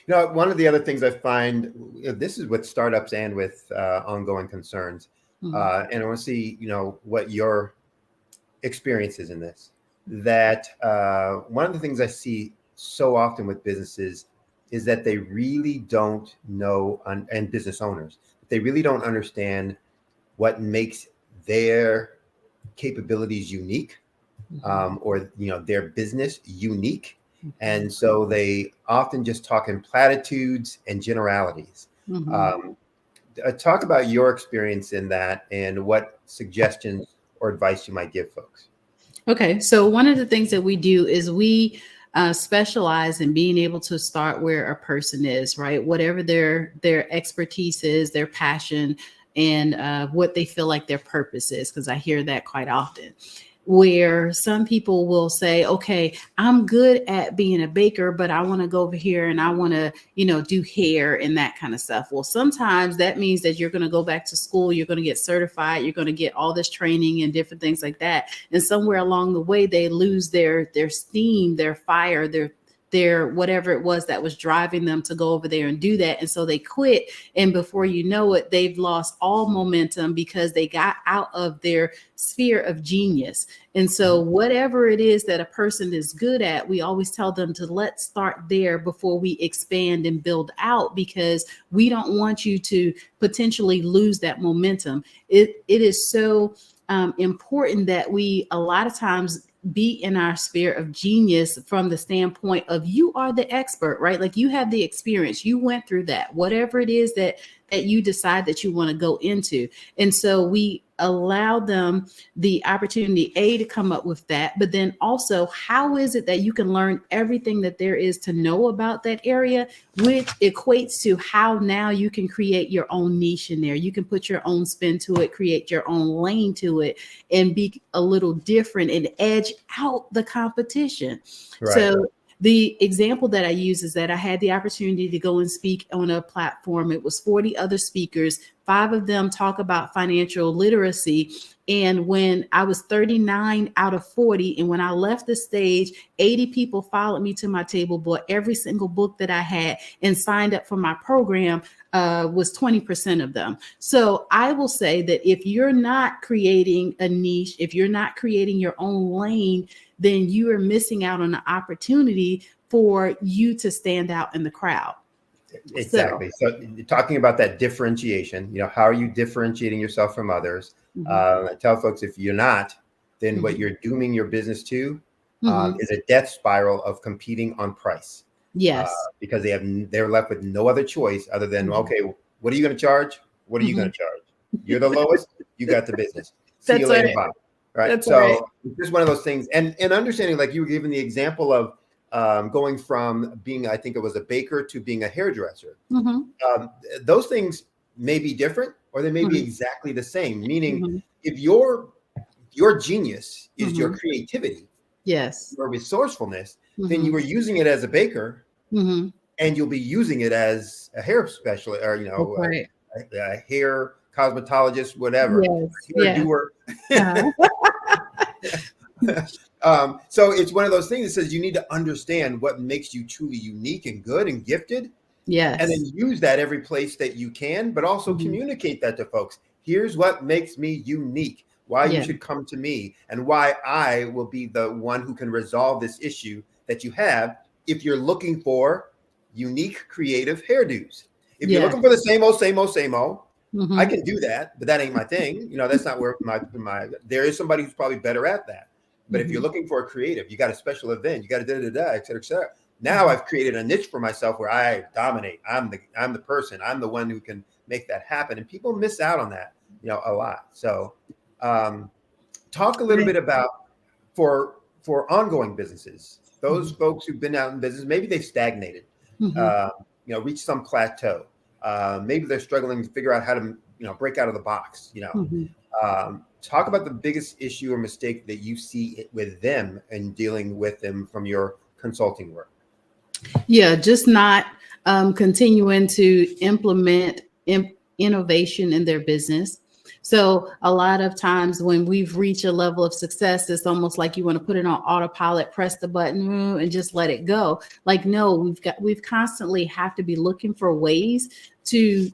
You know, one of the other things I find, this is with startups and with ongoing concerns, and I want to see, what your experience is in this, that one of the things I see so often with businesses is that they really don't know, and business owners, they really don't understand what makes their capabilities unique, or, their business unique. And so they often just talk in platitudes and generalities. Talk about your experience in that and what suggestions or advice you might give folks. Okay, so one of the things that we do is we specialize in being able to start where a person is, right? Whatever their expertise is, their passion, and what they feel like their purpose is, because I hear that quite often. Where some people will say, okay, I'm good at being a baker, but I want to go over here and I want to, do hair and that kind of stuff. Well, sometimes that means that you're going to go back to school, you're going to get certified, you're going to get all this training and different things like that. And somewhere along the way, they lose their steam, their fire, their their whatever it was that was driving them to go over there and do that. And so they quit. And before you know it, they've lost all momentum because they got out of their sphere of genius. And so whatever it is that a person is good at, we always tell them to let's start there before we expand and build out, because we don't want you to potentially lose that momentum. It is so important that we a lot of times be in our sphere of genius from the standpoint of you are the expert, right? Like you have the experience, you went through that, whatever it is that you decide that you want to go into. And so we allow them the opportunity, to come up with that, but then also how is it that you can learn everything that there is to know about that area, which equates to how now you can create your own niche in there. You can put your own spin to it, create your own lane to it, and be a little different and edge out the competition. Right. So the example that I use is that I had the opportunity to go and speak on a platform. It was 40 other speakers. 5 of them talk about financial literacy. And when I was 39 out of 40, and when I left the stage, 80 people followed me to my table, bought every single book that I had, and signed up for my program, was 20% of them. So I will say that if you're not creating a niche, if you're not creating your own lane, then you are missing out on the opportunity for you to stand out in the crowd. Exactly. So talking about that differentiation, how are you differentiating yourself from others? I tell folks, if you're not, then what you're dooming your business to is a death spiral of competing on price. Yes. Because they're left with no other choice other than, okay, what are you going to charge? What are you going to charge? You're the lowest, you got the business. See you later, bye. Right. That's so right. it's just one of those things. And understanding, like you were giving the example of going from being, I think it was a baker, to being a hairdresser. Those things may be different, or they may be exactly the same. Meaning, if your genius is your creativity, yes, your resourcefulness, then you are using it as a baker, and you'll be using it as a hair specialist, or a hair cosmetologist, whatever. Yes. Doer. So it's one of those things that says you need to understand what makes you truly unique and good and gifted. Yes. And then use that every place that you can, but also communicate that to folks. Here's what makes me unique, why you should come to me, and why I will be the one who can resolve this issue that you have if you're looking for unique, creative hairdos. If you're looking for the same old, I can do that, but that ain't my thing. That's not where my there is somebody who's probably better at that. But if you're looking for a creative, you got a special event, you got a et cetera, et cetera. Now I've created a niche for myself where I dominate. I'm the person. I'm the one who can make that happen. And people miss out on that, a lot. So talk a little bit about for ongoing businesses, those folks who've been out in business, maybe they've stagnated, reached some plateau. Maybe they're struggling to figure out how to, break out of the box, talk about the biggest issue or mistake that you see with them and dealing with them from your consulting work. Yeah, just not continuing to implement innovation in their business. So a lot of times when we've reached a level of success, it's almost like you want to put it on autopilot, press the button and just let it go. Like, no, we've constantly have to be looking for ways to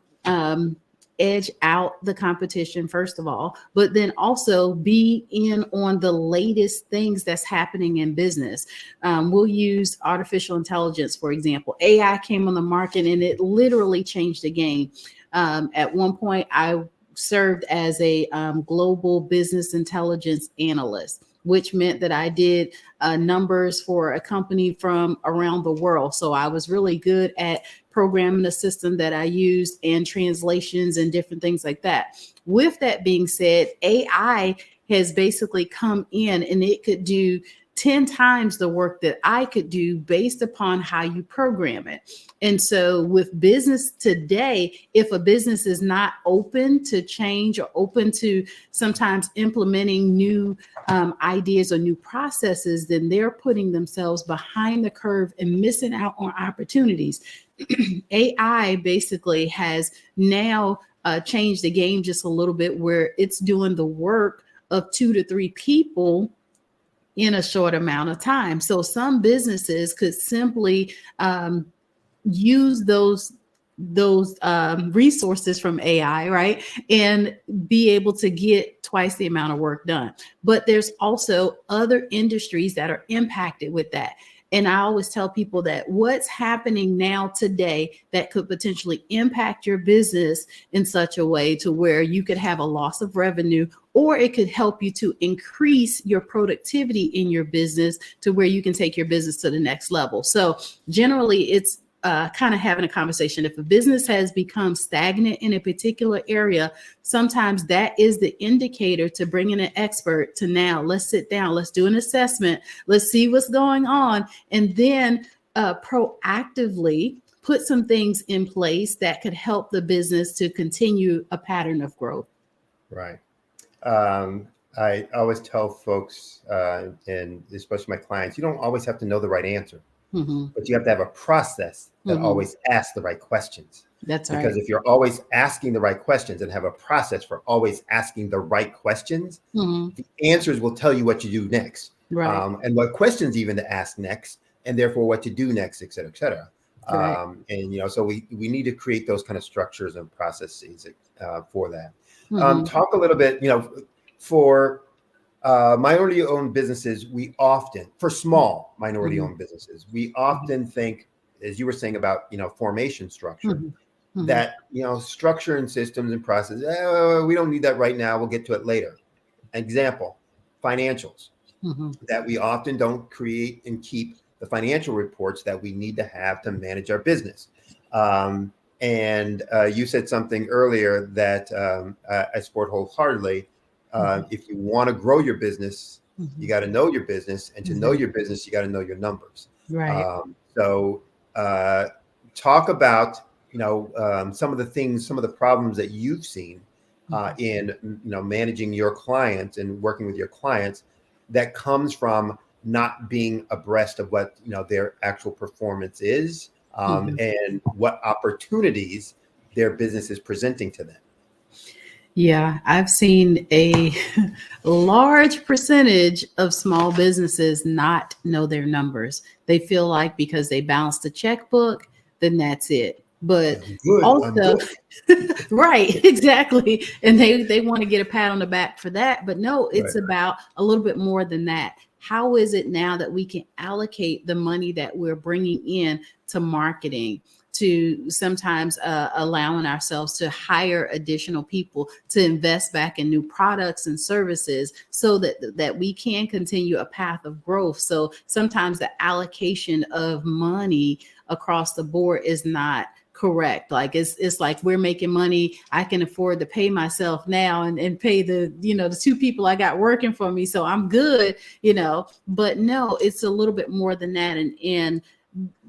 edge out the competition, first of all, but then also be in on the latest things that's happening in business. We'll use artificial intelligence, for example. AI came on the market and it literally changed the game. At one point, I served as a global business intelligence analyst, which meant that I did numbers for a company from around the world. So I was really good at programming the system that I used and translations and different things like that. With that being said, AI has basically come in and it could do 10 times the work that I could do based upon how you program it. And so with business today, if a business is not open to change or open to sometimes implementing new ideas or new processes, then they're putting themselves behind the curve and missing out on opportunities. AI basically has now changed the game just a little bit, where it's doing the work of 2 to 3 people in a short amount of time. So some businesses could simply use those resources from AI, right? And be able to get twice the amount of work done. But there's also other industries that are impacted with that. And I always tell people that what's happening now today that could potentially impact your business in such a way to where you could have a loss of revenue, or it could help you to increase your productivity in your business to where you can take your business to the next level. So generally it's kind of having a conversation. If a business has become stagnant in a particular area, sometimes that is the indicator to bring in an expert to now let's sit down, let's do an assessment, let's see what's going on, and then proactively put some things in place that could help the business to continue a pattern of growth. Right. I always tell folks, and especially my clients, you don't always have to know the right answer. Mm-hmm. But you have to have a process that Mm-hmm. always asks the right questions. That's Because right. if you're always asking the right questions and have a process for always asking the right questions, Mm-hmm. the answers will tell you what you do next. Right. And what questions even to ask next, and therefore what to do next, et cetera, et cetera. Right. And, so we need to create those kind of structures and processes for that. Mm-hmm. Talk a little bit, for minority-owned businesses, we often, for small minority-owned businesces, we often think, as you were saying about, formation structure, Mm-hmm. that, structure and systems and processes, we don't need that right now. We'll get to it later. Example, financials, Mm-hmm. that we often don't create and keep the financial reports that we need to have to manage our business. And you said something earlier that I support wholeheartedly. If you want to grow your business, you got to know your business, and to know your business, you got to know your numbers. Right. So talk about, some of the things, some of the problems that you've seen in, managing your clients and working with your clients that comes from not being abreast of what, their actual performance is, and what opportunities their business is presenting to them. Yeah, I've seen a large percentage of small businesses not know their numbers. They feel like because they balanced the checkbook, then that's it. But also, right, exactly. And they want to get a pat on the back for that. But no, it's about a little bit more than that. How is it now that we can allocate the money that we're bringing in to marketing, to sometimes allowing ourselves to hire additional people to invest back in new products and services so that we can continue a path of growth. So sometimes the allocation of money across the board is not correct. Like it's like we're making money. I can afford to pay myself now and pay the two people I got working for me. So I'm good, but no, it's a little bit more than that. And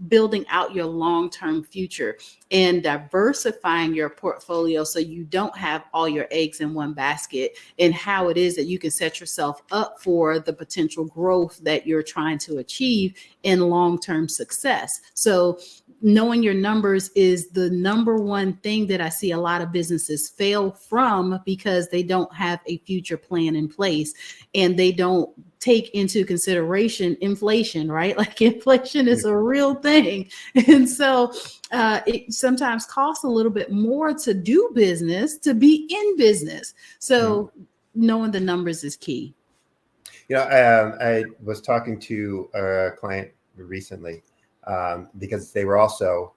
building out your long-term future and diversifying your portfolio so you don't have all your eggs in one basket, and how it is that you can set yourself up for the potential growth that you're trying to achieve in long-term success. So knowing your numbers is the number one thing that I see a lot of businesses fail from, because they don't have a future plan in place and they don't take into consideration inflation, right? Like inflation is a real thing. And so it sometimes costs a little bit more to do business, to be in business. So knowing the numbers is key. I was talking to a client recently because they were also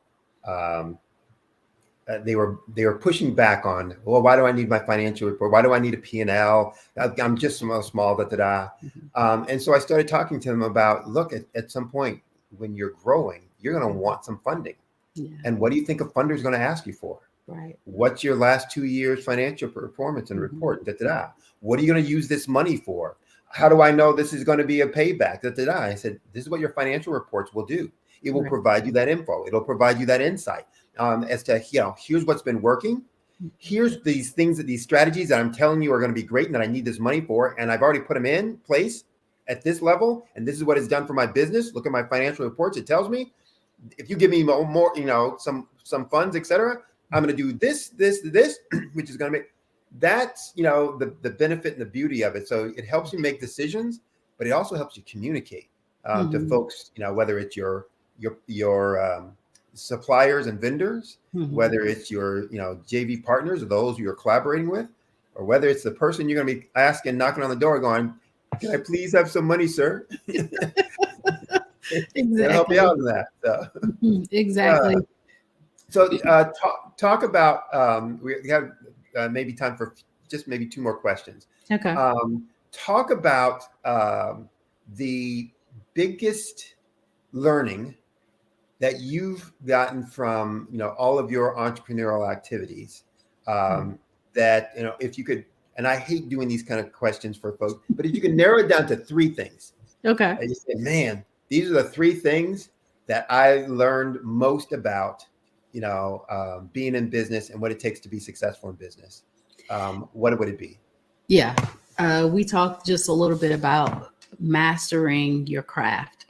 they were pushing back on, well, why do I need my financial report? Why do I need a P&L? I'm just small, and so I started talking to them about, look, at some point when you're growing, you're going to want some funding. Yeah. And what do you think a funder is going to ask you for? Right. What's your last 2 years financial performance and report? What are you going to use this money for? How do I know this is going to be a payback? I said, this is what your financial reports will do. It will provide you that info. It'll provide you that insight as to, here's what's been working. Here's these things, these strategies that I'm telling you are going to be great and that I need this money for. And I've already put them in place at this level. And this is what it's done for my business. Look at my financial reports. It tells me if you give me more, some funds, et cetera, I'm going to do this, which is going to make that's, the benefit and the beauty of it. So it helps you make decisions but it also helps you communicate to folks, whether it's your suppliers and vendors, whether it's your, JV partners or those you're collaborating with, or whether it's the person you're going to be asking, knocking on the door going, can I please have some money, sir? Exactly. Help you out in that. So. Exactly. Talk about, we have maybe time for just maybe 2 more questions. Okay. Talk about the biggest learning that you've gotten from, all of your entrepreneurial activities, that, if you could, and I hate doing these kind of questions for folks, but if you can narrow it down to 3 things. Okay. And you say, man, these are the 3 things that I learned most about, being in business and what it takes to be successful in business. What would it be? Yeah. We talked just a little bit about mastering your craft.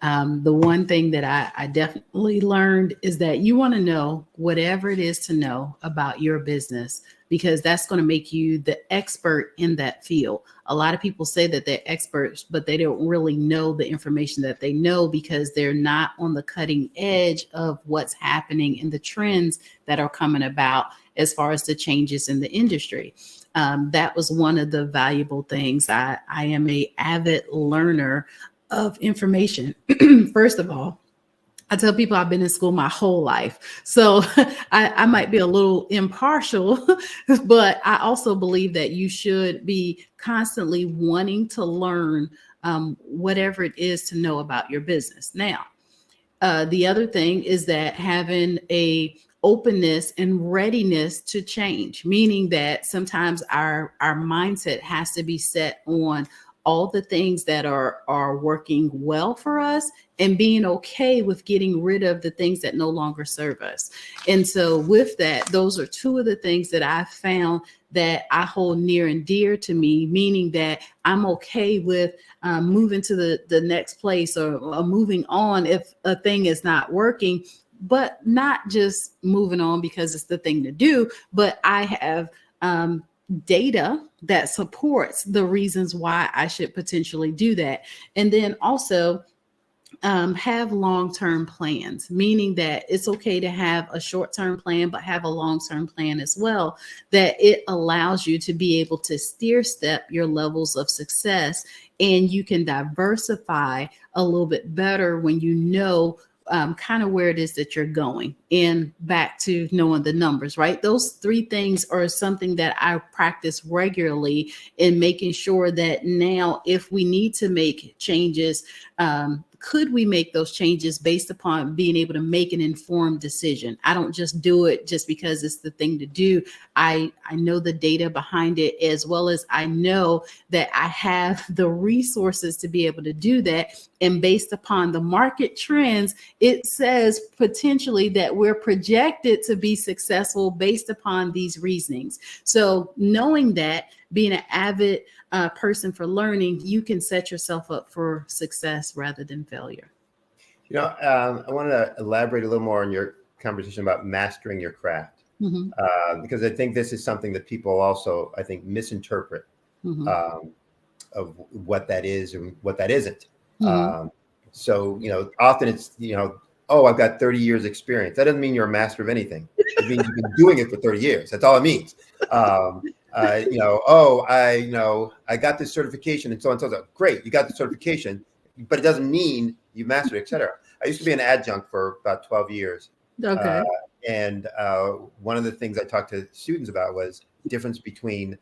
The one thing that I definitely learned is that you want to know whatever it is to know about your business, because that's going to make you the expert in that field. A lot of people say that they're experts, but they don't really know the information that they know because they're not on the cutting edge of what's happening in the trends that are coming about as far as the changes in the industry. That was one of the valuable things. I am an avid learner of information. First of all, I tell people I've been in school my whole life. So I might be a little impartial, but I also believe that you should be constantly wanting to learn whatever it is to know about your business. Now, the other thing is that having a openness and readiness to change, meaning that sometimes our mindset has to be set on all the things that are working well for us and being okay with getting rid of the things that no longer serve us. And so with that, those are 2 of the things that I found that I hold near and dear to me, meaning that I'm okay with moving to the next place or moving on if a thing is not working, but not just moving on because it's the thing to do, but I have data that supports the reasons why I should potentially do that. And then also have long-term plans, meaning that it's okay to have a short-term plan, but have a long-term plan as well, that it allows you to be able to steer step your levels of success, and you can diversify a little bit better when you know kind of where it is that you're going. And back to knowing the numbers, right? Those 3 things are something that I practice regularly in making sure that now if we need to make changes, could we make those changes based upon being able to make an informed decision? I don't just do it just because it's the thing to do. I know the data behind it, as well as I know that I have the resources to be able to do that. And based upon the market trends, it says potentially that we're projected to be successful based upon these reasonings. So knowing that, being an avid person for learning, you can set yourself up for success rather than failure. I want to elaborate a little more on your conversation about mastering your craft, because I think this is something that people also, I think, misinterpret of what that is and what that isn't. So, often it's, oh, I've got 30 years experience. That doesn't mean you're a master of anything. It means you've been doing it for 30 years. That's all it means. I got this certification and so on and so on. Great, you got the certification, but it doesn't mean you mastered it, et cetera. I used to be an adjunct for about 12 years. Okay. And one of the things I talked to students about was the difference between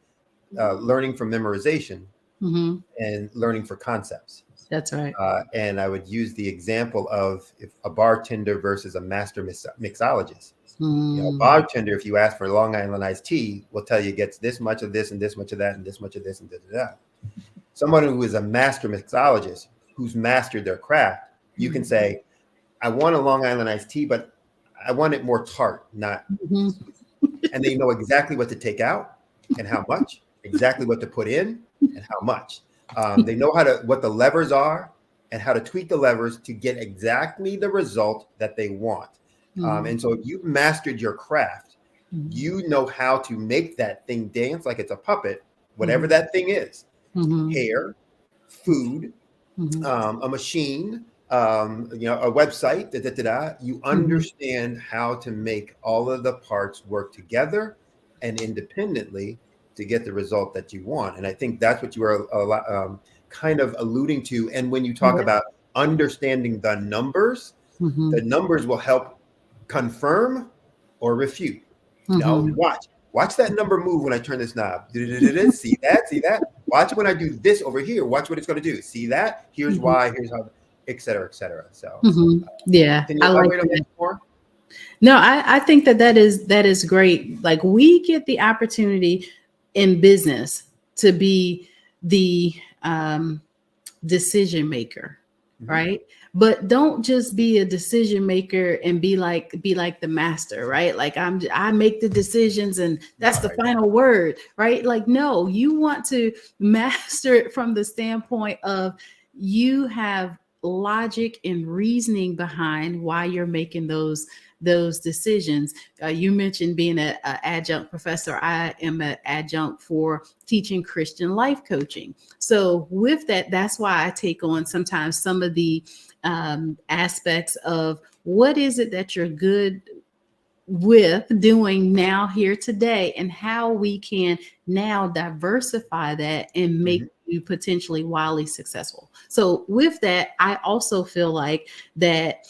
learning from memorization and learning for concepts. That's right. And I would use the example of if a bartender versus a master mixologist. A bartender, if you ask for Long Island iced tea, will tell you gets this much of this and this much of that and this much of this and that. Someone who is a master mixologist who's mastered their craft, you can say, I want a Long Island iced tea, but I want it more tart, not. And they know exactly what to take out and how much, exactly what to put in and how much. They know what the levers are and how to tweak the levers to get exactly the result that they want. And so if you've mastered your craft, you know how to make that thing dance like it's a puppet, whatever that thing is. Hair, food, a machine, a website, you understand how to make all of the parts work together and independently to get the result that you want. And I think that's what you are kind of alluding to. And when you talk about understanding the numbers will help confirm or refute. Watch that number move when I turn this knob. See that? Watch when I do this over here. Watch what it's going to do. See that? Here's why, here's how, et cetera, et cetera. So yeah, can you elaborate on that more? No, I think that is great. Like, we get the opportunity in business to be the decision maker, right? But don't just be a decision maker and be like the master, right? Like, I make the decisions and that's the final word, right? Like, no, you want to master it from the standpoint of you have logic and reasoning behind why you're making those decisions. You mentioned being an adjunct professor. I am an adjunct for teaching Christian life coaching. So with that, that's why I take on sometimes some of the aspects of what is it that you're good with doing now here today, and how we can now diversify that and make you potentially wildly successful. So with that, I also feel like that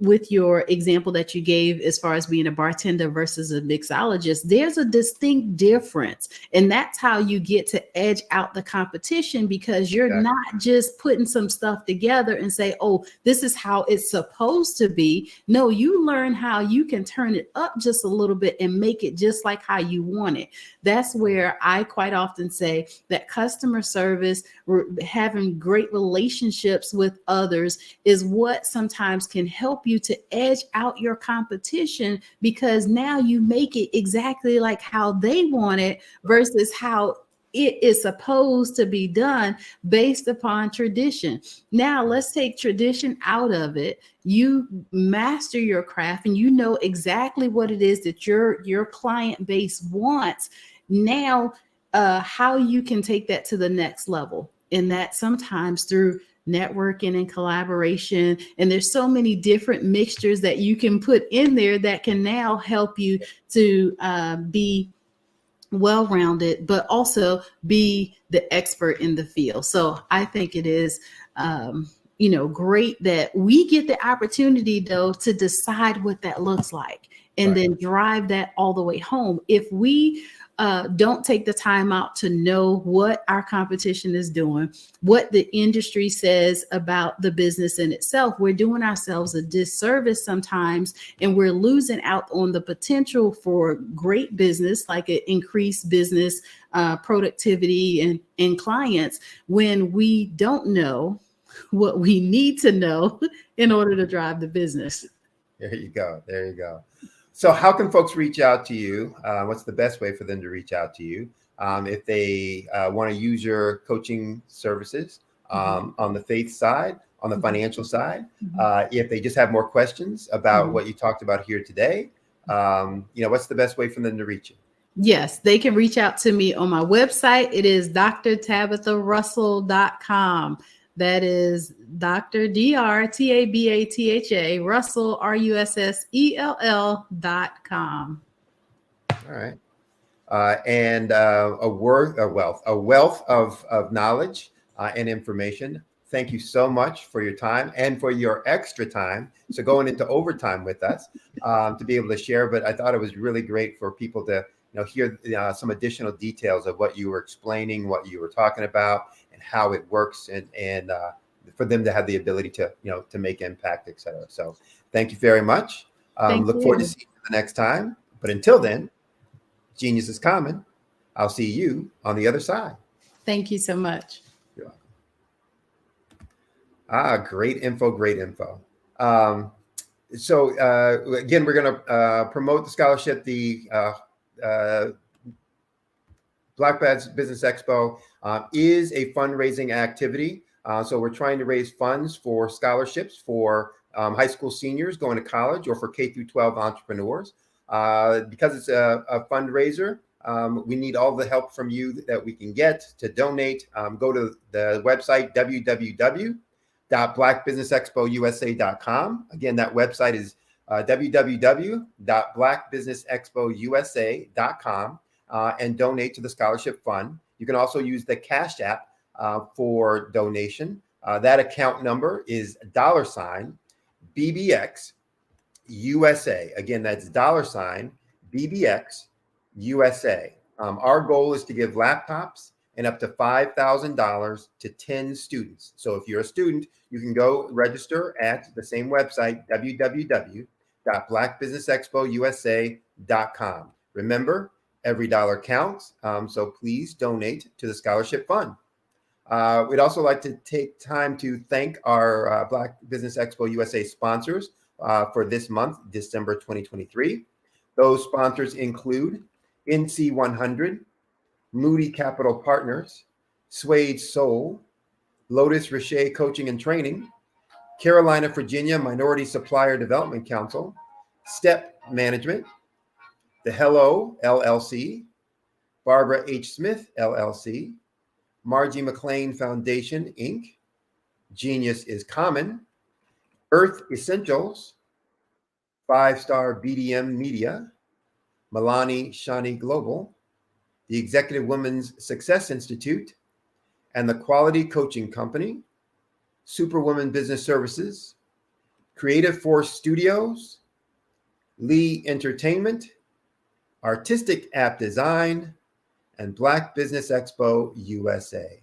with your example that you gave as far as being a bartender versus a mixologist, there's a distinct difference. And that's how you get to edge out the competition, because you're not just putting some stuff together and say, oh, this is how it's supposed to be. No, you learn how you can turn it up just a little bit and make it just like how you want it. That's where I quite often say that customer service, having great relationships with others, is what sometimes can help you to edge out your competition, because now you make it exactly like how they want it versus how it is supposed to be done based upon tradition. Now let's take tradition out of it. You master your craft and you know exactly what it is that your client base wants. Now, how you can take that to the next level. And that sometimes through networking and collaboration. And there's so many different mixtures that you can put in there that can now help you to be well-rounded, but also be the expert in the field. So I think it is, great that we get the opportunity, though, to decide what that looks like and then drive that all the way home. If we don't take the time out to know what our competition is doing, what the industry says about the business in itself, we're doing ourselves a disservice sometimes, and we're losing out on the potential for great business, like an increased business productivity and clients, when we don't know what we need to know in order to drive the business. There you go. There you go. So how can folks reach out to you? What's the best way for them to reach out to you if they want to use your coaching services on the faith side, on the financial side? If they just have more questions about what you talked about here today, what's the best way for them to reach you? Yes, they can reach out to me on my website. It is drtabitharussell.com. That is Dr. DrTabatha Russell RUSSELL.com. All right. And a wealth of knowledge and information. Thank you so much for your time and for your extra time. So going into overtime with us to be able to share. But I thought it was really great for people to hear some additional details of what you were explaining, what you were talking about, and how it works, and for them to have the ability to make impact, et cetera. So thank you very much. Look forward to seeing you the next time. But until then, genius is common. I'll see you on the other side. Thank you so much. You're welcome. Great info. So again, we're going to promote the scholarship, the Black Business Expo is a fundraising activity. So we're trying to raise funds for scholarships for high school seniors going to college, or for K through 12 entrepreneurs. Because it's a fundraiser, We need all the help from you that we can get to donate. Go to the website, www.blackbusinessexpousa.com. Again, that website is www.blackbusinessexpousa.com and donate to the Scholarship Fund. You can also use the Cash App for donation. That account number is $BBX USA. Again, that's $BBX USA. Our goal is to give laptops and up to $5,000 to 10 students. So if you're a student, you can go register at the same website, www.blackbusinessexpousa.com. Remember, every dollar counts, so please donate to the Scholarship Fund. We'd also like to take time to thank our Black Business Expo USA sponsors for this month, December 2023. Those sponsors include NC 100, Moody Capital Partners, Suede Soul, Lotus Richer Coaching and Training, Carolina, Virginia Minority Supplier Development Council, Step Management, The Hello LLC, Barbara H. Smith LLC, Margie McLean Foundation, Inc., Genius is Common, Earth Essentials, 5-Star BDM Media, Milani Shani Global, the Executive Women's Success Institute, and the Quality Coaching Company, Superwoman Business Services, Creative Force Studios, Lee Entertainment, Artistic App Design, and Black Business Expo USA.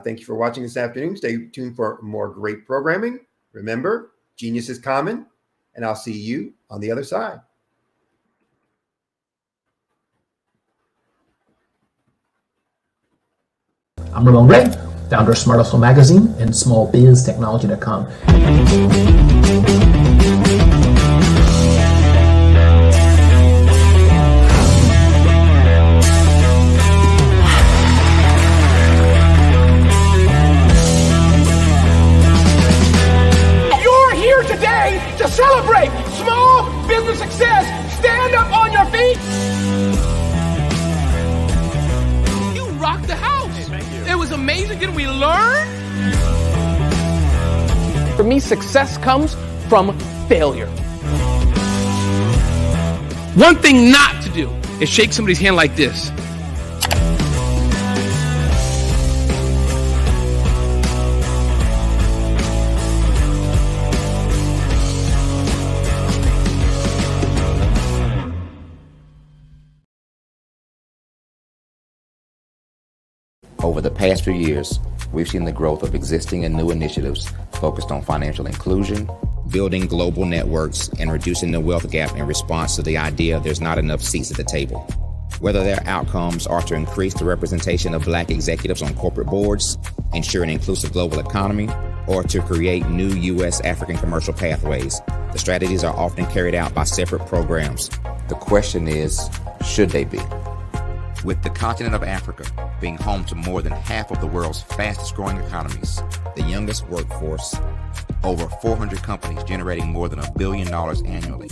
Thank you for watching this afternoon. Stay tuned for more great programming. Remember, genius is common, and I'll see you on the other side. I'm Ramon Gray, founder of Smart Hustle Magazine and smallbiztechnology.com. You're here today to celebrate small business success. Stand up on your feet. You rocked the house. It was amazing. Didn't we learn? For me, success comes from failure. One thing not to do is shake somebody's hand like this. Over the past few years, we've seen the growth of existing and new initiatives focused on financial inclusion, building global networks, and reducing the wealth gap in response to the idea there's not enough seats at the table. Whether their outcomes are to increase the representation of Black executives on corporate boards, ensure an inclusive global economy, or to create new U.S. African commercial pathways, the strategies are often carried out by separate programs. The question is, should they be? With the continent of Africa being home to more than half of the world's fastest growing economies, the youngest workforce, over 400 companies generating more than $1 billion annually,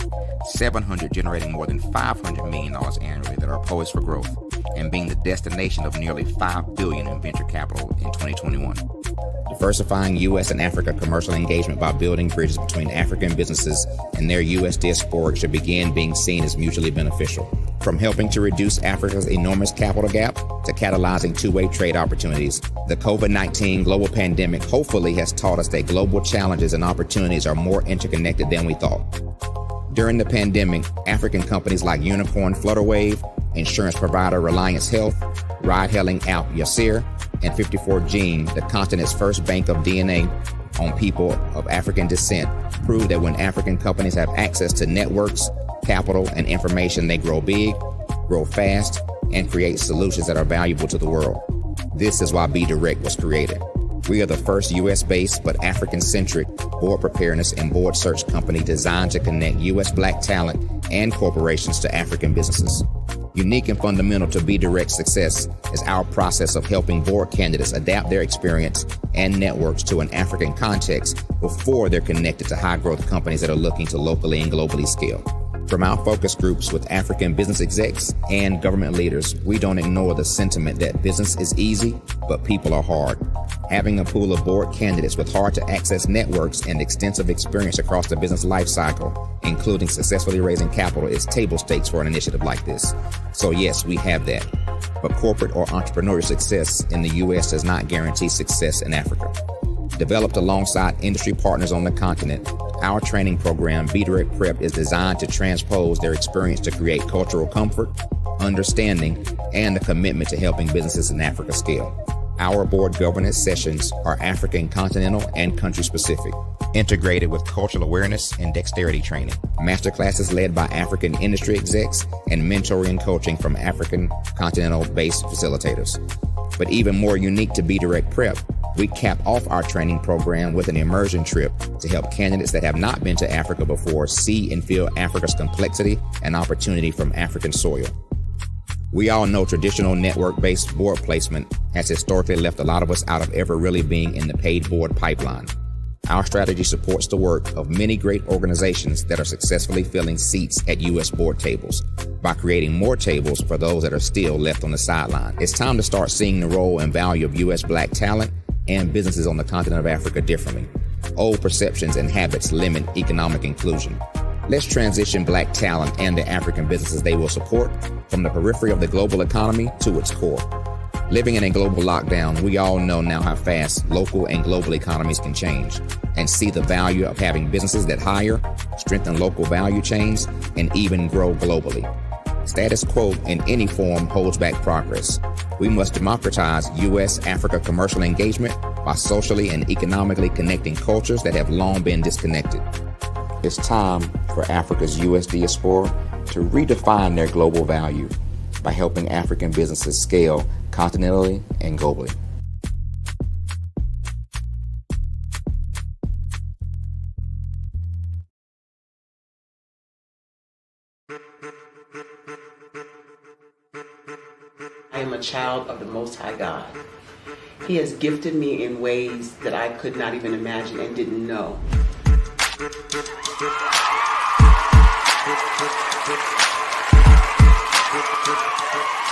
700 generating more than $500 million annually that are poised for growth, and being the destination of nearly $5 billion in venture capital in 2021. Diversifying U.S. and Africa commercial engagement by building bridges between African businesses and their U.S. diaspora should begin being seen as mutually beneficial. From helping to reduce Africa's enormous capital gap to catalyzing two-way trade opportunities, the COVID-19 global pandemic hopefully has taught us that global challenges and opportunities are more interconnected than we thought. During the pandemic, African companies like Unicorn Flutterwave, insurance provider Reliance Health, ride-hailing app Yasir, and 54Gene, the continent's first bank of DNA on people of African descent, proved that when African companies have access to networks, capital, and information, they grow big, grow fast, and create solutions that are valuable to the world. This is why Be Direct was created. We are the first U.S.-based but African-centric board preparedness and board search company designed to connect U.S. Black talent and corporations to African businesses. Unique and fundamental to Be Direct's success is our process of helping board candidates adapt their experience and networks to an African context before they're connected to high-growth companies that are looking to locally and globally scale. From our focus groups with African business execs and government leaders, we don't ignore the sentiment that business is easy, but people are hard. Having a pool of board candidates with hard-to-access networks and extensive experience across the business life cycle, including successfully raising capital, is table stakes for an initiative like this. So yes, we have that. But corporate or entrepreneurial success in the U.S. does not guarantee success in Africa. Developed alongside industry partners on the continent, our training program, Be Direct Prep, is designed to transpose their experience to create cultural comfort, understanding, and a commitment to helping businesses in Africa scale. Our board governance sessions are African continental and country specific, integrated with cultural awareness and dexterity training, masterclasses led by African industry execs, and mentoring and coaching from African continental-based facilitators. But even more unique to Be Direct Prep, we cap off our training program with an immersion trip to help candidates that have not been to Africa before see and feel Africa's complexity and opportunity from African soil. We all know traditional network-based board placement has historically left a lot of us out of ever really being in the paid board pipeline. Our strategy supports the work of many great organizations that are successfully filling seats at U.S. board tables by creating more tables for those that are still left on the sideline. It's time to start seeing the role and value of U.S. Black talent and businesses on the continent of Africa differently. Old perceptions and habits limit economic inclusion. Let's transition Black talent and the African businesses they will support from the periphery of the global economy to its core. Living in a global lockdown, we all know now how fast local and global economies can change, and see the value of having businesses that hire, strengthen local value chains, and even grow globally. Status quo in any form holds back progress. We must democratize U.S.-Africa commercial engagement by socially and economically connecting cultures that have long been disconnected. It's time for Africa's U.S. diaspora to redefine their global value by helping African businesses scale continentally and globally. I am a child of the Most High God. He has gifted me in ways that I could not even imagine and didn't know.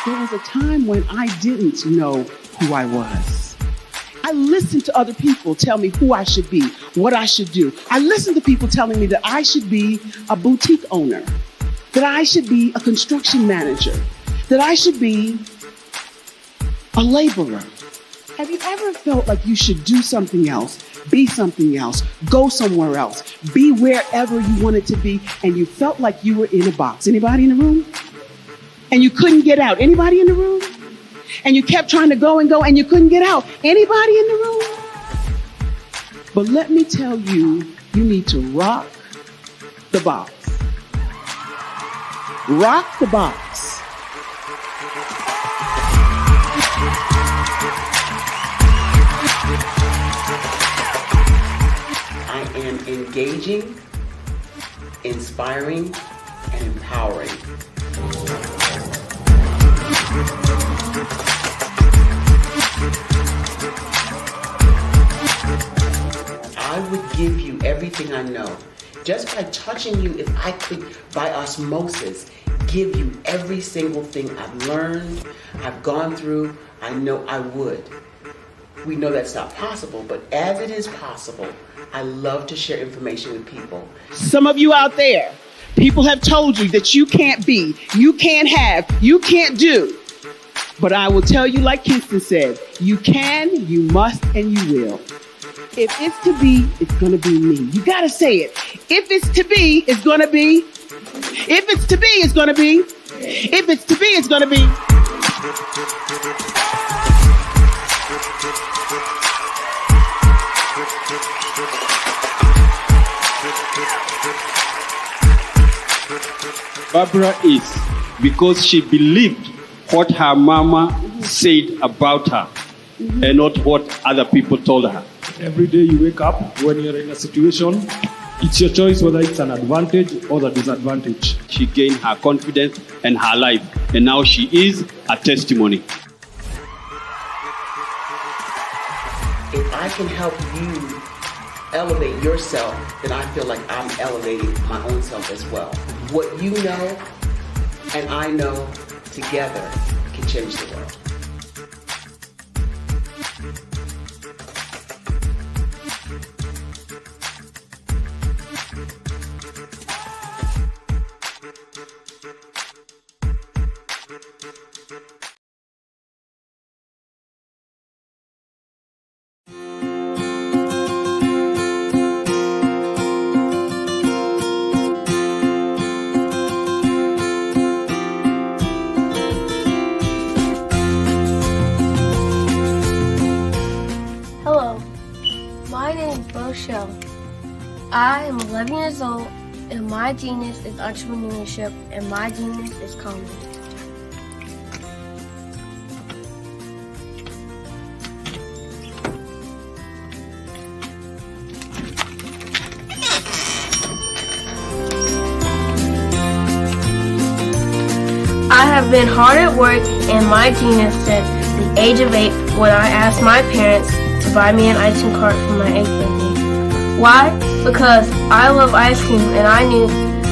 There was a time when I didn't know who I was. I listened to other people tell me who I should be, what I should do. I listened to people telling me that I should be a boutique owner, that I should be a construction manager, that I should be a laborer. Have you ever felt like you should do something else, be something else, go somewhere else, be wherever you wanted to be, and you felt like you were in a box? Anybody in the room? And you couldn't get out? Anybody in the room? And you kept trying to go and you couldn't get out? Anybody in the room? But let me tell you, you need to rock the box. Rock the box. I am engaging, inspiring, and empowering. I would give you everything I know. Just by touching you, if I could, by osmosis, give you every single thing I've learned, I've gone through, I know I would. We know that's not possible, but as it is possible, I love to share information with people. Some of you out there, people have told you that you can't be, you can't have, you can't do. But I will tell you, like Kinston said, you can, you must, and you will. If it's to be, it's going to be me. You got to say it. If it's to be, it's going to be. If it's to be, it's going to be. If it's to be, it's going to be. Barbara is because she believed what her mama said about her and not what other people told her. Every day you wake up, when you're in a situation, it's your choice whether it's an advantage or the disadvantage. She gained her confidence and her life, and now she is a testimony. If I can help you elevate yourself, then I feel like I'm elevating my own self as well. What you know and I know together can change the world. I am 11 years old, and my genius is entrepreneurship, and my genius is comedy. I have been hard at work, and my genius since the age of 8 when I asked my parents to buy me an ice cream cart for my 8th birthday. Why? Because I love ice cream, and I knew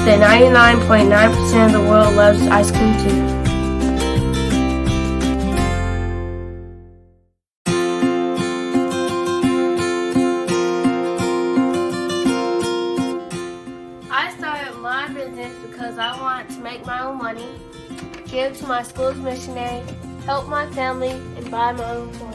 that 99.9% of the world loves ice cream too. I started my business because I wanted to make my own money, give to my school's missionary, help my family, and buy my own toys.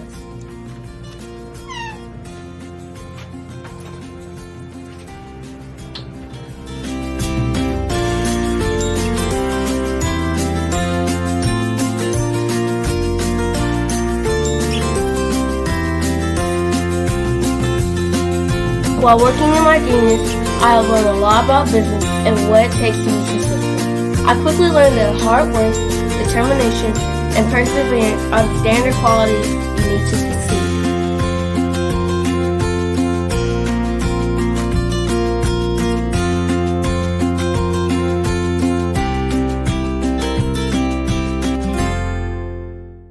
While working in my genius, I have learned a lot about business and what it takes to be successful. I quickly learned that hard work, determination, and perseverance are the standard qualities you need to succeed.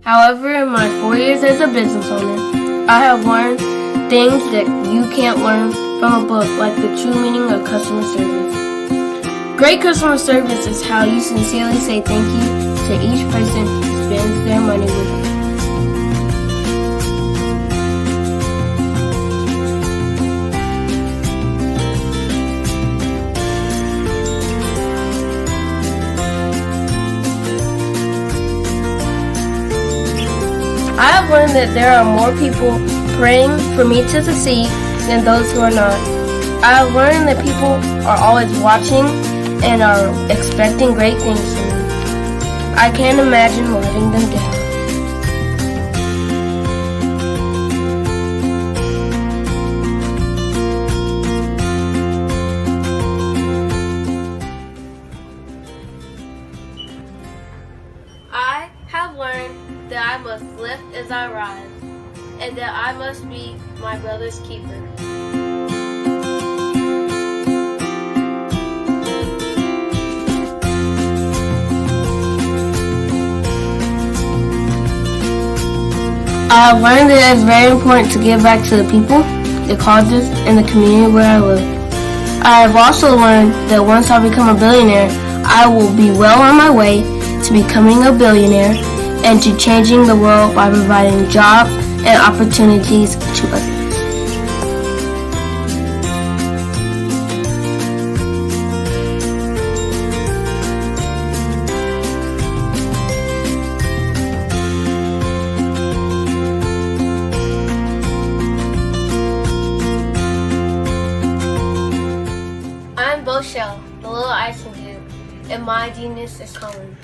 However, in my 4 years as a business owner, I have learned things that you can't learn from a book, like the true meaning of customer service. Great customer service is how you sincerely say thank you to each person who spends their money with you. I have learned that there are more people praying for me to succeed than those who are not. I have learned that people are always watching and are expecting great things from me. I can't imagine letting them down. I have learned that I must lift as I rise, and that I must be my brother's keeper. I have learned that it is very important to give back to the people, the causes, and the community where I live. I have also learned that once I become a billionaire, I will be well on my way to becoming a billionaire and to changing the world by providing jobs and opportunities to others. I'm Boshell, the little ice cream dude, and my genius is coming.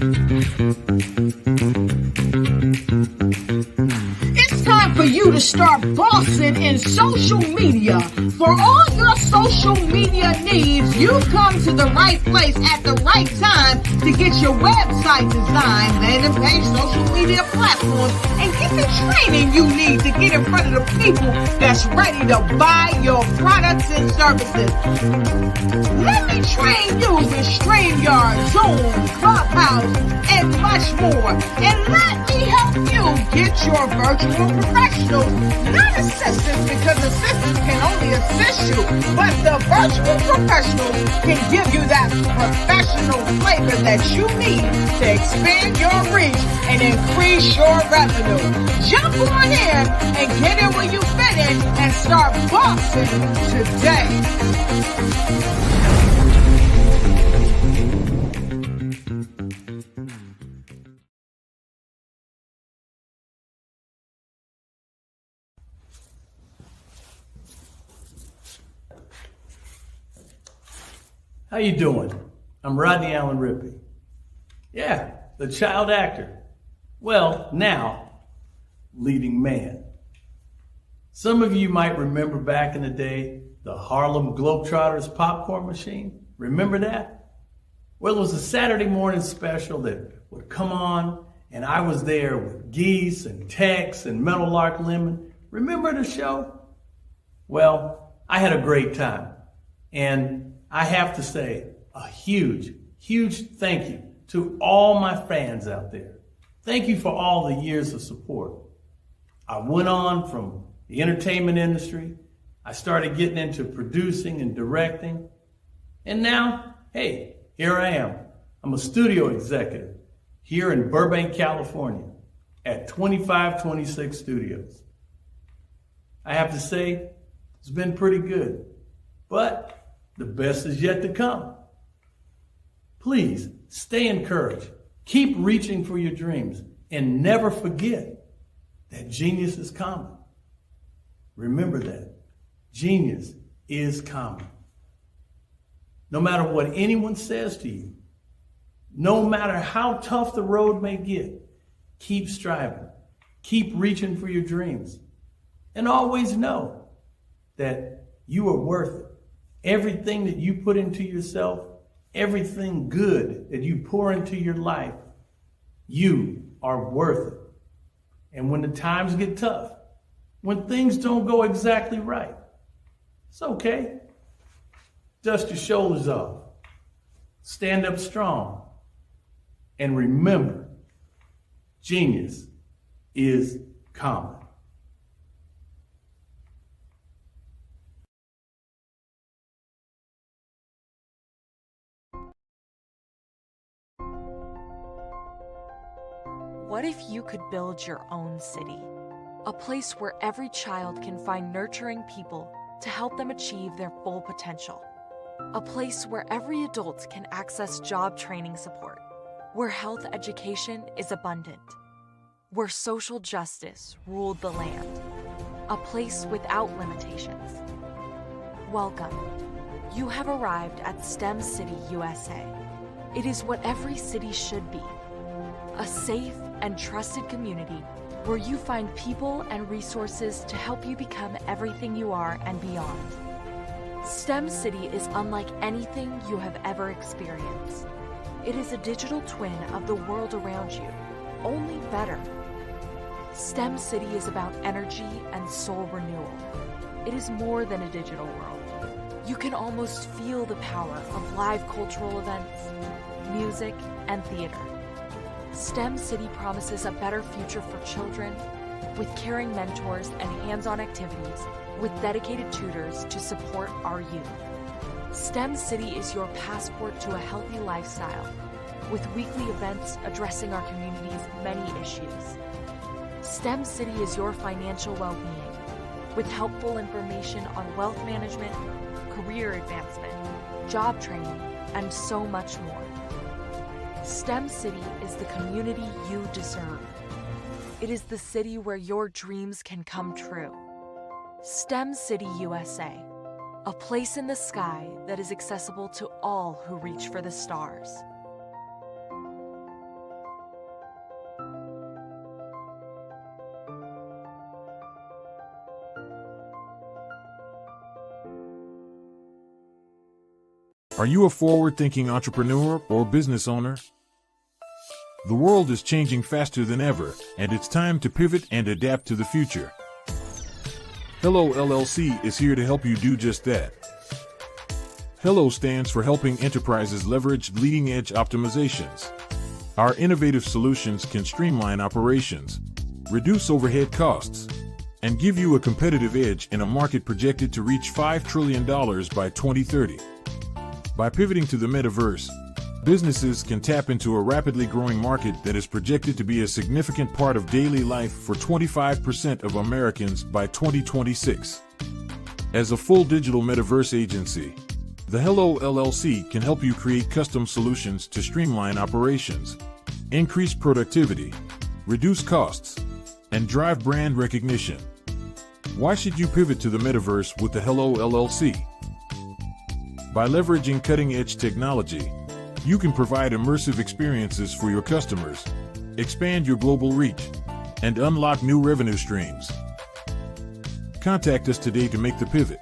It's time for you to start bossing in social media. For all your social media needs, you've come to the right place at the right time to get your website designed, landing page, social media platforms, and get the training you need to get in front of the people that's ready to buy your products and services. Let me train you with StreamYard, Zoom, Clubhouse, and much more. And let me help you get your virtual professionals, not assistants, because assistants can only assist you, but the virtual professionals can give you that professional flavor that you need to expand your reach and increase your revenue. Jump on in and get in where you fit in and start bossing today. How you doing? I'm Rodney Allen Rippey. Yeah, the child actor. Well, now, leading man. Some of you might remember back in the day, the Harlem Globetrotters popcorn machine. Remember that? Well, it was a Saturday morning special that would come on, and I was there with Geese and Tex and Meadowlark Lemon. Remember the show? Well, I had a great time. And I have to say a huge, huge thank you to all my fans out there. Thank you for all the years of support. I went on from the entertainment industry. I started getting into producing and directing. And now, hey, here I am. I'm a studio executive here in Burbank, California at 2526 Studios. I have to say, it's been pretty good, but the best is yet to come. Please stay encouraged. Keep reaching for your dreams and never forget that genius is common. Remember that. Genius is common. No matter what anyone says to you, no matter how tough the road may get, keep striving. Keep reaching for your dreams. And always know that you are worth it. Everything that you put into yourself, everything good that you pour into your life, you are worth it. And when the times get tough, when things don't go exactly right, it's okay. Dust your shoulders off. Stand up strong. And remember, genius is common. What if you could build your own city? A place where every child can find nurturing people to help them achieve their full potential. A place where every adult can access job training support. Where health education is abundant. Where social justice ruled the land. A place without limitations. Welcome. You have arrived at STEM City USA. It is what every city should be. A safe and trusted community where you find people and resources to help you become everything you are and beyond. STEM City is unlike anything you have ever experienced. It is a digital twin of the world around you, only better. STEM City is about energy and soul renewal. It is more than a digital world. You can almost feel the power of live cultural events, music, and theater. STEM City promises a better future for children with caring mentors and hands-on activities with dedicated tutors to support our youth. STEM City is your passport to a healthy lifestyle with weekly events addressing our community's many issues. STEM City is your financial well-being with helpful information on wealth management, career advancement, job training, and so much more. STEM City is the community you deserve. It is the city where your dreams can come true. STEM City USA, a place in the sky that is accessible to all who reach for the stars. Are you a forward-thinking entrepreneur or business owner? The world is changing faster than ever, and it's time to pivot and adapt to the future. Hello LLC is here to help you do just that. Hello stands for helping enterprises leverage leading-edge optimizations. Our innovative solutions can streamline operations, reduce overhead costs, and give you a competitive edge in a market projected to reach $5 trillion by 2030. By pivoting to the metaverse, businesses can tap into a rapidly growing market that is projected to be a significant part of daily life for 25% of Americans by 2026. As a full digital metaverse agency, the Hello LLC can help you create custom solutions to streamline operations, increase productivity, reduce costs, and drive brand recognition. Why should you pivot to the metaverse with the Hello LLC? By leveraging cutting-edge technology, you can provide immersive experiences for your customers, expand your global reach, and unlock new revenue streams. Contact us today to make the pivot.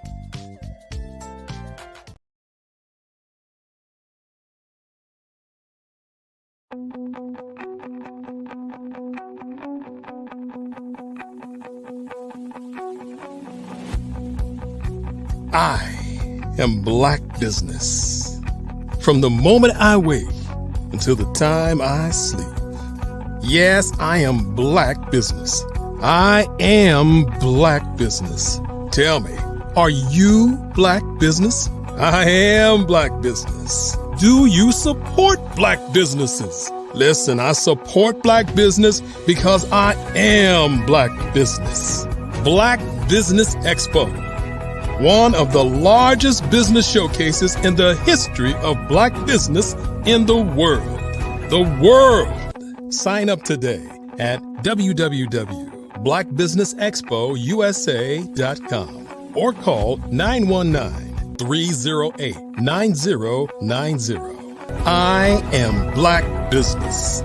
I am Black Business. From the moment I wake until the time I sleep. Yes, I am Black Business. I am Black Business. Tell me, are you Black Business? I am Black Business. Do you support Black businesses? Listen, I support Black business because I am Black Business. Black Business Expo, one of the largest business showcases in the history of Black business in the world. The world! Sign up today at www.blackbusinessexpousa.com or call 919-308-9090. I am Black Business.